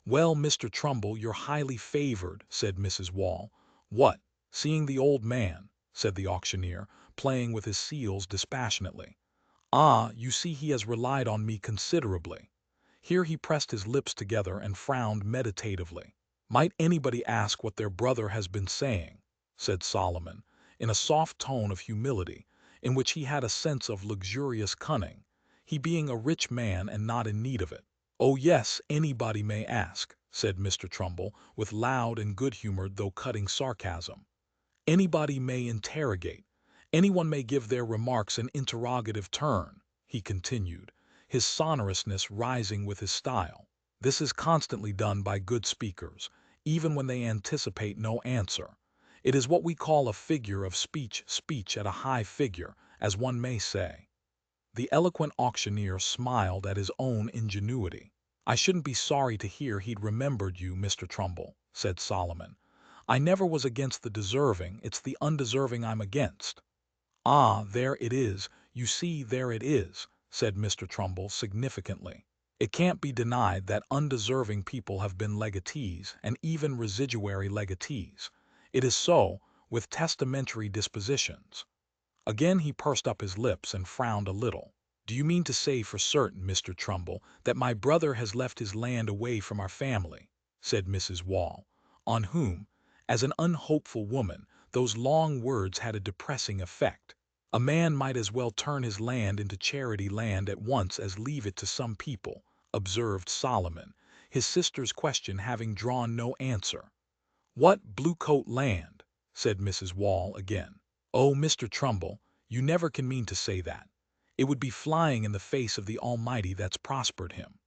"Well, Mr. Trumbull, you're highly favored," said Mrs. Wall. "What, seeing the old man?" said the auctioneer, playing with his seals dispassionately. "Ah, you see he has relied on me considerably." Here he pressed his lips together and frowned meditatively. "Might anybody ask what their brother has been saying?" said Solomon, in a soft tone of humility, in which he had a sense of luxurious cunning, he being a rich man and not in need of it. "Oh yes, anybody may ask," said Mr. Trumbull, with loud and good-humored though cutting sarcasm. "Anybody may interrogate. Anyone may give their remarks an interrogative turn," he continued, his sonorousness rising with his style. "This is constantly done by good speakers, even when they anticipate no answer. It is what we call a figure of speech at a high figure, as one may say." The eloquent auctioneer smiled at his own ingenuity. "I shouldn't be sorry to hear he'd remembered you, Mr. Trumbull," said Solomon. "I never was against the deserving, it's the undeserving I'm against." "Ah, there it is, you see, there it is," said Mr. Trumbull significantly. "It can't be denied that undeserving people have been legatees, and even residuary legatees. It is so, with testamentary dispositions." Again he pursed up his lips and frowned a little. "Do you mean to say for certain, Mr. Trumbull, that my brother has left his land away from our family?" said Mrs. Wall, on whom, as an unhopeful woman, those long words had a depressing effect. "A man might as well turn his land into charity land at once as leave it to some people," observed Solomon, his sister's question having drawn no answer. "What, Blue-Coat land?" said Mrs. Wall again. "Oh, Mr. Trumbull, you never can mean to say that. It would be flying in the face of the Almighty that's prospered him."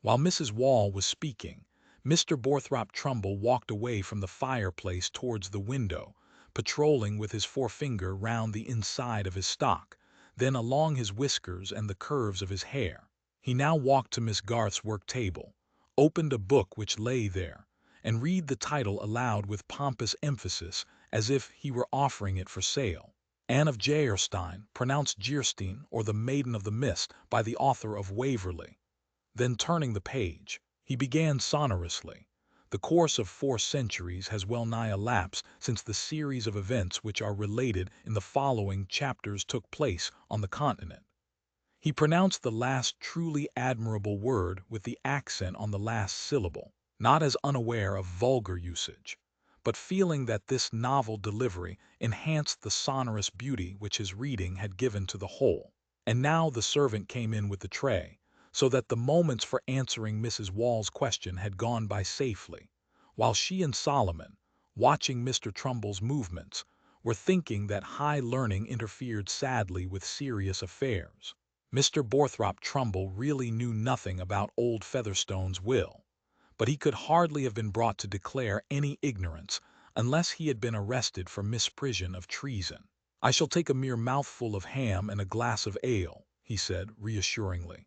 While Mrs. Wall was speaking, Mr. Borthrop Trumbull walked away from the fireplace towards the window, patrolling with his forefinger round the inside of his stock, then along his whiskers and the curves of his hair. He now walked to Miss Garth's work-table, opened a book which lay there, and read the title aloud with pompous emphasis as if he were offering it for sale. "Anne of Geierstein, pronounced Jeerstein, or the Maiden of the Mist, by the author of Waverley." Then turning the page, he began sonorously. "The course of 4 centuries has well nigh elapsed since the series of events which are related in the following chapters took place on the continent." He pronounced the last truly admirable word with the accent on the last syllable, not as unaware of vulgar usage, but feeling that this novel delivery enhanced the sonorous beauty which his reading had given to the whole. And now the servant came in with the tray, so that the moments for answering Mrs. Wall's question had gone by safely, while she and Solomon, watching Mr. Trumbull's movements, were thinking that high learning interfered sadly with serious affairs. Mr. Borthrop Trumbull really knew nothing about old Featherstone's will, but he could hardly have been brought to declare any ignorance unless he had been arrested for misprision of treason. "I shall take a mere mouthful of ham and a glass of ale," he said reassuringly.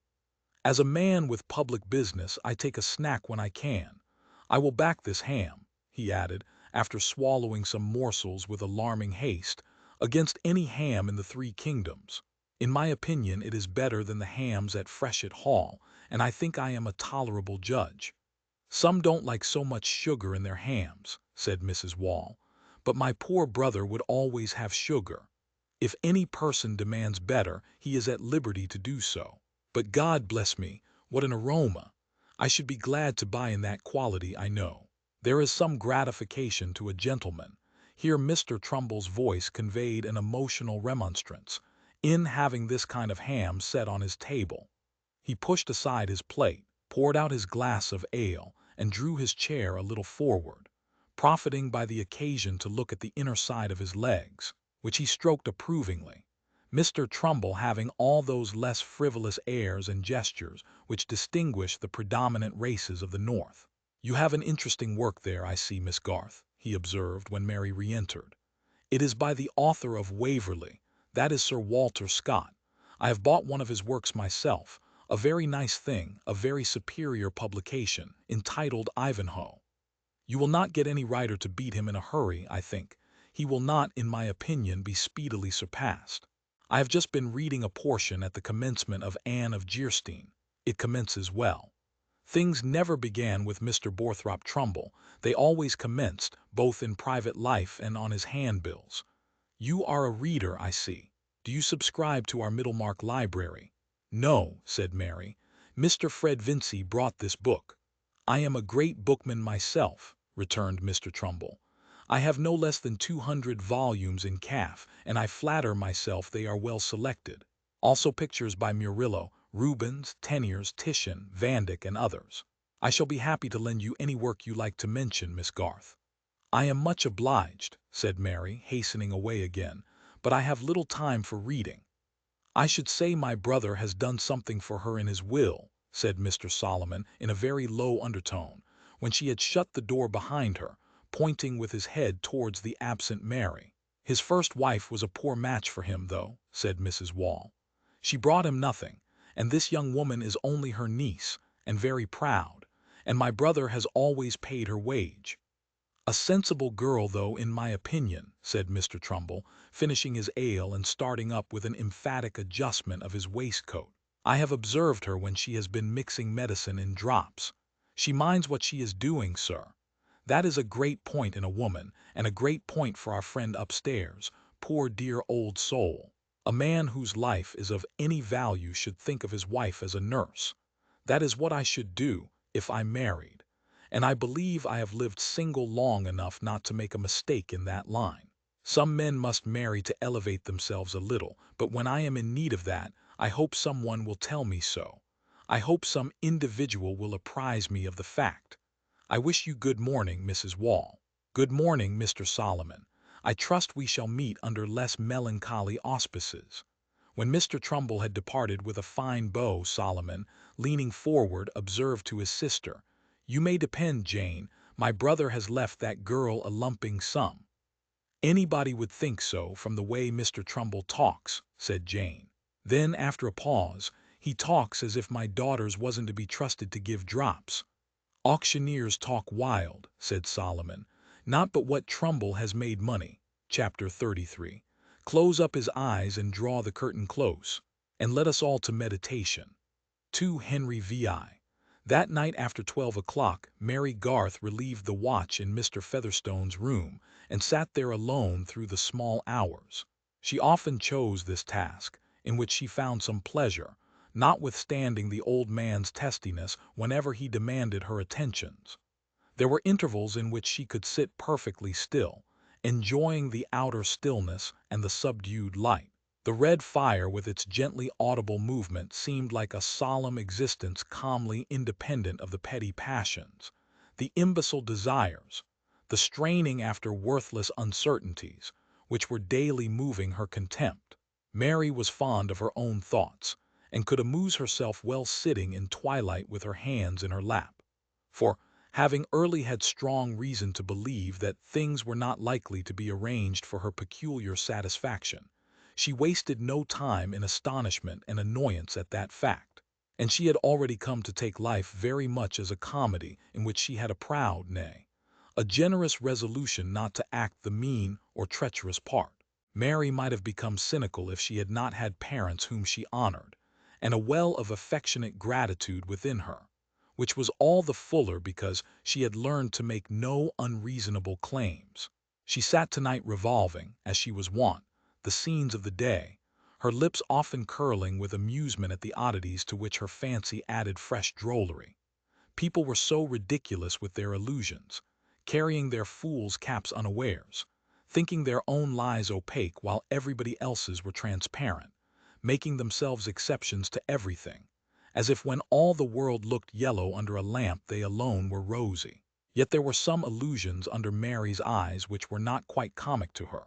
"As a man with public business, I take a snack when I can. I will back this ham," he added, after swallowing some morsels with alarming haste, "against any ham in the 3 kingdoms. In my opinion it is better than the hams at Freshitt Hall, and I think I am a tolerable judge." "Some don't like so much sugar in their hams," said Mrs. Wall, "but my poor brother would always have sugar. If any person demands better, he is at liberty to do so. But God bless me, what an aroma! I should be glad to buy in that quality, I know. There is some gratification to a gentleman," here Mr. Trumbull's voice conveyed an emotional remonstrance, "in having this kind of ham set on his table." He pushed aside his plate, poured out his glass of ale, and drew his chair a little forward, profiting by the occasion to look at the inner side of his legs, which he stroked approvingly, Mr. Trumbull having all those less frivolous airs and gestures which distinguish the predominant races of the North. "You have an interesting work there, I see, Miss Garth," he observed when Mary re-entered. "It is by the author of Waverley, that is Sir Walter Scott. I have bought one of his works myself, a very nice thing, a very superior publication, entitled Ivanhoe. You will not get any writer to beat him in a hurry, I think. He will not, in my opinion, be speedily surpassed. I have just been reading a portion at the commencement of Anne of Jeersteen. It commences well. Things never began with Mr. Borthrop Trumbull. They always commenced, both in private life and on his handbills. You are a reader, I see. Do you subscribe to our Middlemarch library?" "No," said Mary. "Mr. Fred Vincey brought this book." "I am a great bookman myself," returned Mr. Trumbull. "I have no less than 200 volumes in calf, and I flatter myself they are well selected. Also pictures by Murillo, Rubens, Teniers, Titian, Van Dyck, and others. I shall be happy to lend you any work you like to mention, Miss Garth." "I am much obliged," said Mary, hastening away again, "but I have little time for reading." "I should say my brother has done something for her in his will," said Mr. Solomon in a very low undertone, when she had shut the door behind her, pointing with his head towards the absent Mary. "His first wife was a poor match for him, though," said Mrs. Wall. "She brought him nothing, and this young woman is only her niece, and very proud, and my brother has always paid her wage. A sensible girl, though, in my opinion," said Mr. Trumbull, finishing his ale and starting up with an emphatic adjustment of his waistcoat. "I have observed her when she has been mixing medicine in drops. She minds what she is doing, sir. That is a great point in a woman, and a great point for our friend upstairs, poor dear old soul. A man whose life is of any value should think of his wife as a nurse. That is what I should do, if I married. And I believe I have lived single long enough not to make a mistake in that line. Some men must marry to elevate themselves a little, but when I am in need of that, I hope some one will tell me so. I hope some individual will apprise me of the fact. I wish you good morning, Mrs. Wall." "Good morning, Mr. Solomon. I trust we shall meet under less melancholy auspices." When Mr. Trumbull had departed with a fine bow, Solomon, leaning forward, observed to his sister, "You may depend, Jane, my brother has left that girl a lumping sum." "Anybody would think so from the way Mr. Trumbull talks," said Jane. Then, after a pause, "He talks as if my daughters wasn't to be trusted to give drops." "Auctioneers talk wild," said Solomon. "Not but what Trumbull has made money." Chapter 33. Close up his eyes and draw the curtain close, and let us all to meditation. 2 Henry VI. That night after 12 o'clock, Mary Garth relieved the watch in Mr. Featherstone's room, and sat there alone through the small hours. She often chose this task, in which she found some pleasure, notwithstanding the old man's testiness whenever he demanded her attentions. There were intervals in which she could sit perfectly still, enjoying the outer stillness and the subdued light. The red fire with its gently audible movement seemed like a solemn existence calmly independent of the petty passions, the imbecile desires, the straining after worthless uncertainties, which were daily moving her contempt. Mary was fond of her own thoughts, and could amuse herself well sitting in twilight with her hands in her lap. For, having early had strong reason to believe that things were not likely to be arranged for her peculiar satisfaction, she wasted no time in astonishment and annoyance at that fact, and she had already come to take life very much as a comedy in which she had a proud, nay, a generous resolution not to act the mean or treacherous part. Mary might have become cynical if she had not had parents whom she honored, and a well of affectionate gratitude within her, which was all the fuller because she had learned to make no unreasonable claims. She sat tonight revolving, as she was wont, the scenes of the day, her lips often curling with amusement at the oddities to which her fancy added fresh drollery. People were so ridiculous with their illusions, carrying their fools' caps unawares, thinking their own lies opaque while everybody else's were transparent, making themselves exceptions to everything, as if when all the world looked yellow under a lamp they alone were rosy. Yet there were some illusions under Mary's eyes which were not quite comic to her.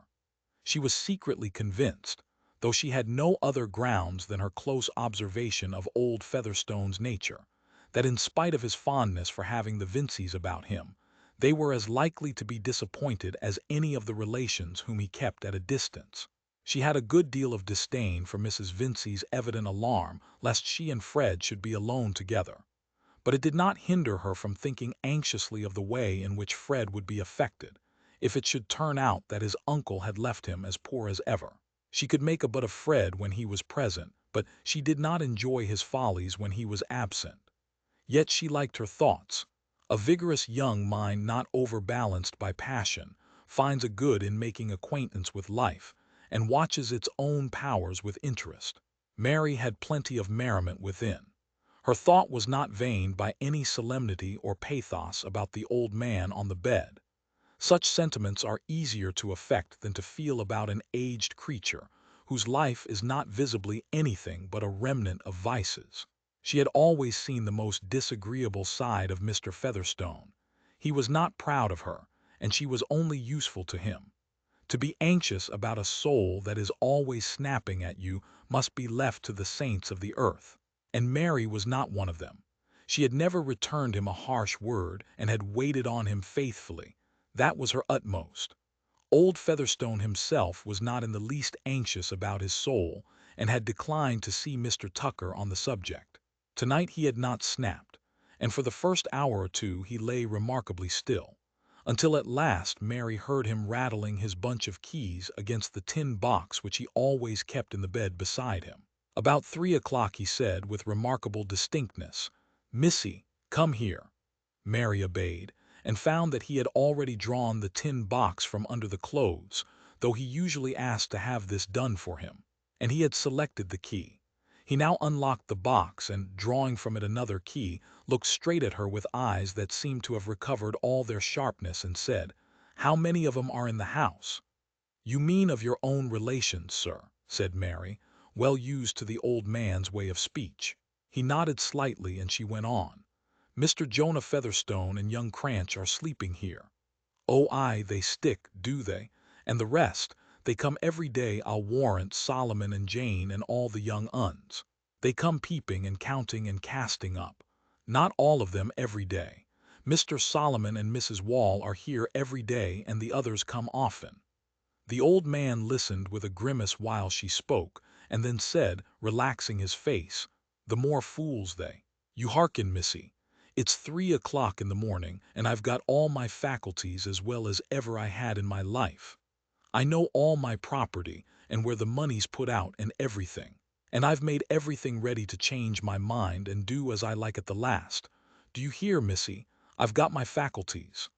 She was secretly convinced, though she had no other grounds than her close observation of old Featherstone's nature, that in spite of his fondness for having the Vinceys about him, they were as likely to be disappointed as any of the relations whom he kept at a distance. She had a good deal of disdain for Mrs. Vincey's evident alarm lest she and Fred should be alone together, but it did not hinder her from thinking anxiously of the way in which Fred would be affected, if it should turn out that his uncle had left him as poor as ever. She could make a butt of Fred when he was present, but she did not enjoy his follies when he was absent. Yet she liked her thoughts. A vigorous young mind not overbalanced by passion finds a good in making acquaintance with life, and watches its own powers with interest. Mary had plenty of merriment within. Her thought was not veined by any solemnity or pathos about the old man on the bed. Such sentiments are easier to affect than to feel about an aged creature whose life is not visibly anything but a remnant of vices. She had always seen the most disagreeable side of Mr. Featherstone. He was not proud of her, and she was only useful to him. To be anxious about a soul that is always snapping at you must be left to the saints of the earth. And Mary was not one of them. She had never returned him a harsh word and had waited on him faithfully. That was her utmost. Old Featherstone himself was not in the least anxious about his soul, and had declined to see Mr. Tucker on the subject. Tonight he had not snapped, and for the first hour or two he lay remarkably still, until at last Mary heard him rattling his bunch of keys against the tin box which he always kept in the bed beside him. About 3 o'clock he said with remarkable distinctness, "Missy, come here." Mary obeyed, and found that he had already drawn the tin box from under the clothes, though he usually asked to have this done for him, and he had selected the key. He now unlocked the box and, drawing from it another key, looked straight at her with eyes that seemed to have recovered all their sharpness and said, "How many of 'em are in the house?" "You mean of your own relations, sir," said Mary, well used to the old man's way of speech. He nodded slightly, and she went on, "Mr. Jonah Featherstone and young Cranch are sleeping here." "Oh, aye, they stick, do they? And the rest, they come every day, I'll warrant Solomon and Jane and all the young uns. They come peeping and counting and casting up. Not all of them every day. Mr. Solomon and Mrs. Wall are here every day, and the others come often." The old man listened with a grimace while she spoke, and then said, relaxing his face, "The more fools they. You hearken, missy. It's 3 o'clock in the morning, and I've got all my faculties as well as ever I had in my life. I know all my property, and where the money's put out and everything. And I've made everything ready to change my mind and do as I like at the last. Do you hear, missy? I've got my faculties."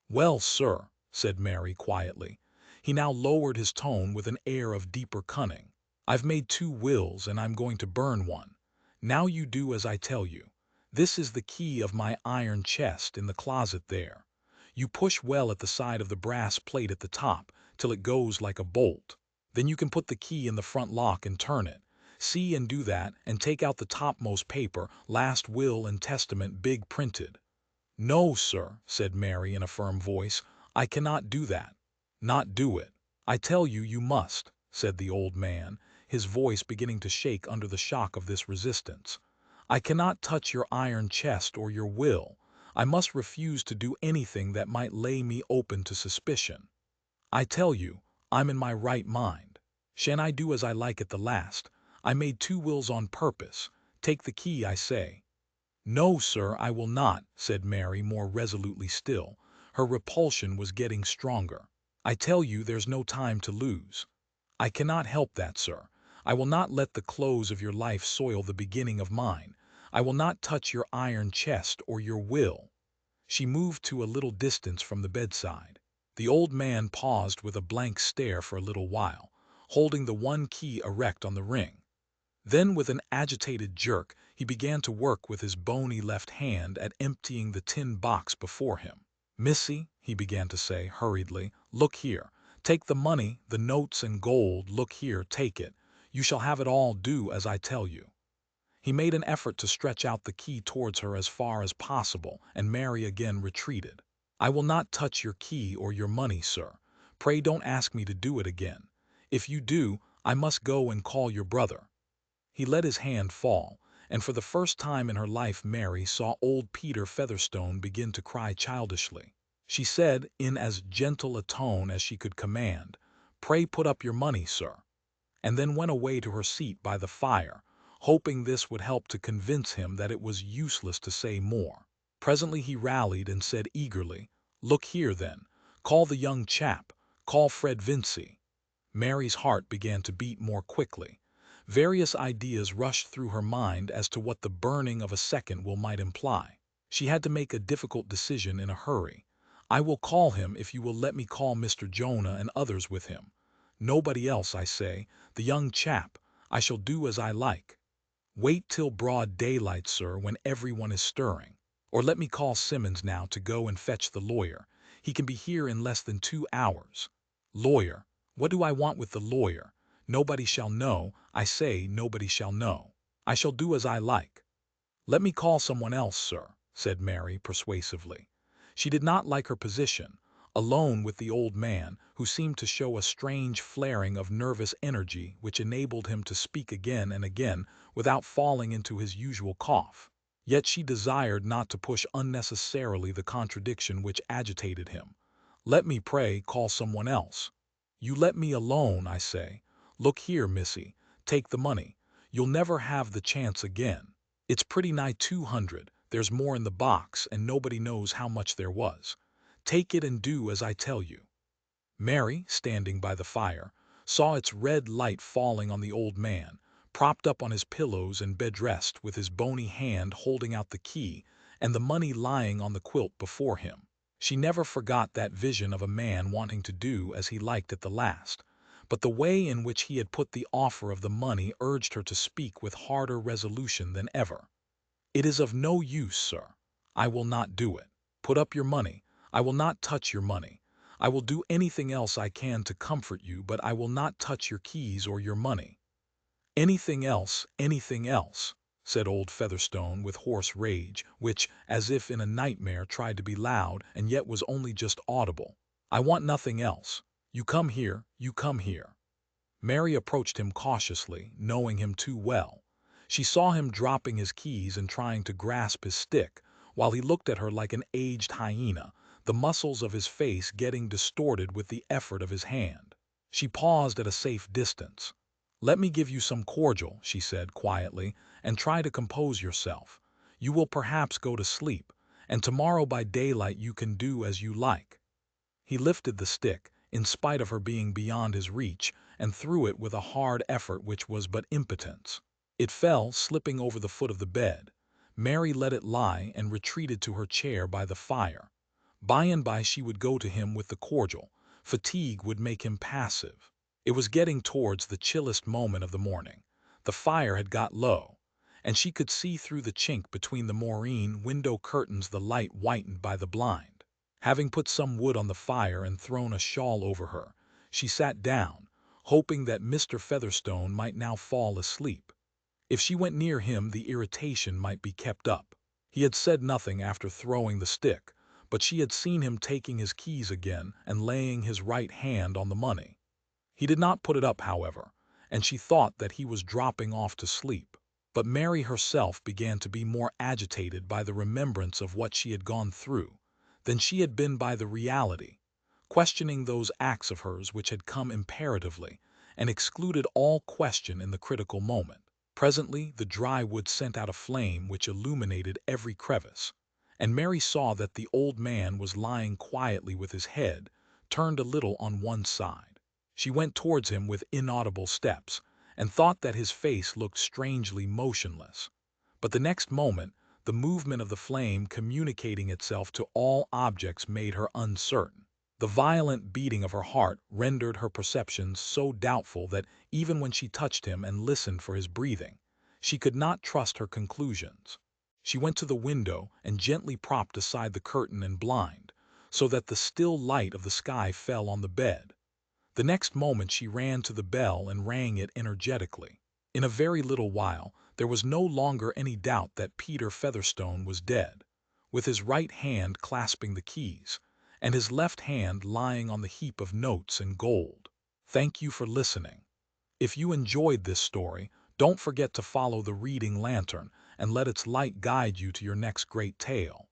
"Well, sir," said Mary quietly. He now lowered his tone with an air of deeper cunning. "I've made 2 wills, and I'm going to burn one. Now you do as I tell you. This is the key of my iron chest in the closet there. You push well at the side of the brass plate at the top till it goes like a bolt. Then you can put the key in the front lock and turn it. See and do that, and take out the topmost paper, last will and testament big printed." "No, sir," said Mary in a firm voice, "I cannot do that." "Not do it? I tell you, you must," said the old man, his voice beginning to shake under the shock of this resistance. "I cannot touch your iron chest or your will. I must refuse to do anything that might lay me open to suspicion. I tell you, I'm in my right mind. Shan't I do as I like at the last? I made 2 wills on purpose. Take the key, I say." "No, sir, I will not," said Mary more resolutely still. Her repulsion was getting stronger. "I tell you there's no time to lose." "I cannot help that, sir. I will not let the close of your life soil the beginning of mine. I will not touch your iron chest or your will." She moved to a little distance from the bedside. The old man paused with a blank stare for a little while, holding the one key erect on the ring. Then, with an agitated jerk, he began to work with his bony left hand at emptying the tin box before him. "Missy," he began to say hurriedly, "look here. Take the money, the notes and gold, look here, take it. You shall have it all, do as I tell you." He made an effort to stretch out the key towards her as far as possible, and Mary again retreated. "I will not touch your key or your money, sir. Pray don't ask me to do it again. If you do, I must go and call your brother." He let his hand fall, and for the first time in her life Mary saw old Peter Featherstone begin to cry childishly. She said, in as gentle a tone as she could command, "Pray put up your money, sir," and then went away to her seat by the fire, hoping this would help to convince him that it was useless to say more. Presently he rallied and said eagerly, "Look here, then. Call the young chap. Call Fred Vincy." Mary's heart began to beat more quickly. Various ideas rushed through her mind as to what the burning of a second will might imply. She had to make a difficult decision in a hurry. "I will call him if you will let me call Mr. Jonah and others with him. Nobody else, I say. The young chap. I shall do as I like." "Wait till broad daylight, sir, when everyone is stirring. Or let me call Simmons now to go and fetch the lawyer. He can be here in less than 2 hours. Lawyer? What do I want with the lawyer? Nobody shall know, I say nobody shall know. I shall do as I like." "Let me call someone else, sir," said Mary persuasively. She did not like her position, alone with the old man, who seemed to show a strange flaring of nervous energy which enabled him to speak again and again without falling into his usual cough. Yet she desired not to push unnecessarily the contradiction which agitated him. "Let me, pray, call someone else." "You let me alone, I say. Look here, missy, take the money. You'll never have the chance again. It's pretty nigh 200, there's more in the box, and nobody knows how much there was. Take it and do as I tell you." Mary, standing by the fire, saw its red light falling on the old man, propped up on his pillows and bed-rest with his bony hand holding out the key and the money lying on the quilt before him. She never forgot that vision of a man wanting to do as he liked at the last, but the way in which he had put the offer of the money urged her to speak with harder resolution than ever. "It is of no use, sir. I will not do it. Put up your money. I will not touch your money. I will do anything else I can to comfort you, but I will not touch your keys or your money." Anything else," said old Featherstone with hoarse rage, which, as if in a nightmare, tried to be loud and yet was only just audible. "I want nothing else. You come here, you come here." Mary approached him cautiously, knowing him too well. She saw him dropping his keys and trying to grasp his stick, while he looked at her like an aged hyena, the muscles of his face getting distorted with the effort of his hand. She paused at a safe distance. "Let me give you some cordial," she said quietly, "and try to compose yourself. You will perhaps go to sleep, and tomorrow by daylight you can do as you like." He lifted the stick, in spite of her being beyond his reach, and threw it with a hard effort which was but impotence. It fell, slipping over the foot of the bed. Mary let it lie and retreated to her chair by the fire. By and by she would go to him with the cordial. Fatigue would make him passive. It was getting towards the chillest moment of the morning. The fire had got low, and she could see through the chink between the moreen window curtains the light whitened by the blind. Having put some wood on the fire and thrown a shawl over her, she sat down, hoping that Mr. Featherstone might now fall asleep. If she went near him the irritation might be kept up. He had said nothing after throwing the stick, but she had seen him taking his keys again and laying his right hand on the money. He did not put it up, however, and she thought that he was dropping off to sleep. But Mary herself began to be more agitated by the remembrance of what she had gone through than she had been by the reality, questioning those acts of hers which had come imperatively and excluded all question in the critical moment. Presently the dry wood sent out a flame which illuminated every crevice, and Mary saw that the old man was lying quietly with his head turned a little on one side. She went towards him with inaudible steps, and thought that his face looked strangely motionless. But the next moment, the movement of the flame communicating itself to all objects made her uncertain. The violent beating of her heart rendered her perceptions so doubtful that even when she touched him and listened for his breathing, she could not trust her conclusions. She went to the window and gently propped aside the curtain and blind, so that the still light of the sky fell on the bed. The next moment she ran to the bell and rang it energetically. In a very little while, there was no longer any doubt that Peter Featherstone was dead, with his right hand clasping the keys, and his left hand lying on the heap of notes and gold. Thank you for listening. If you enjoyed this story, don't forget to follow the reading lantern and let its light guide you to your next great tale.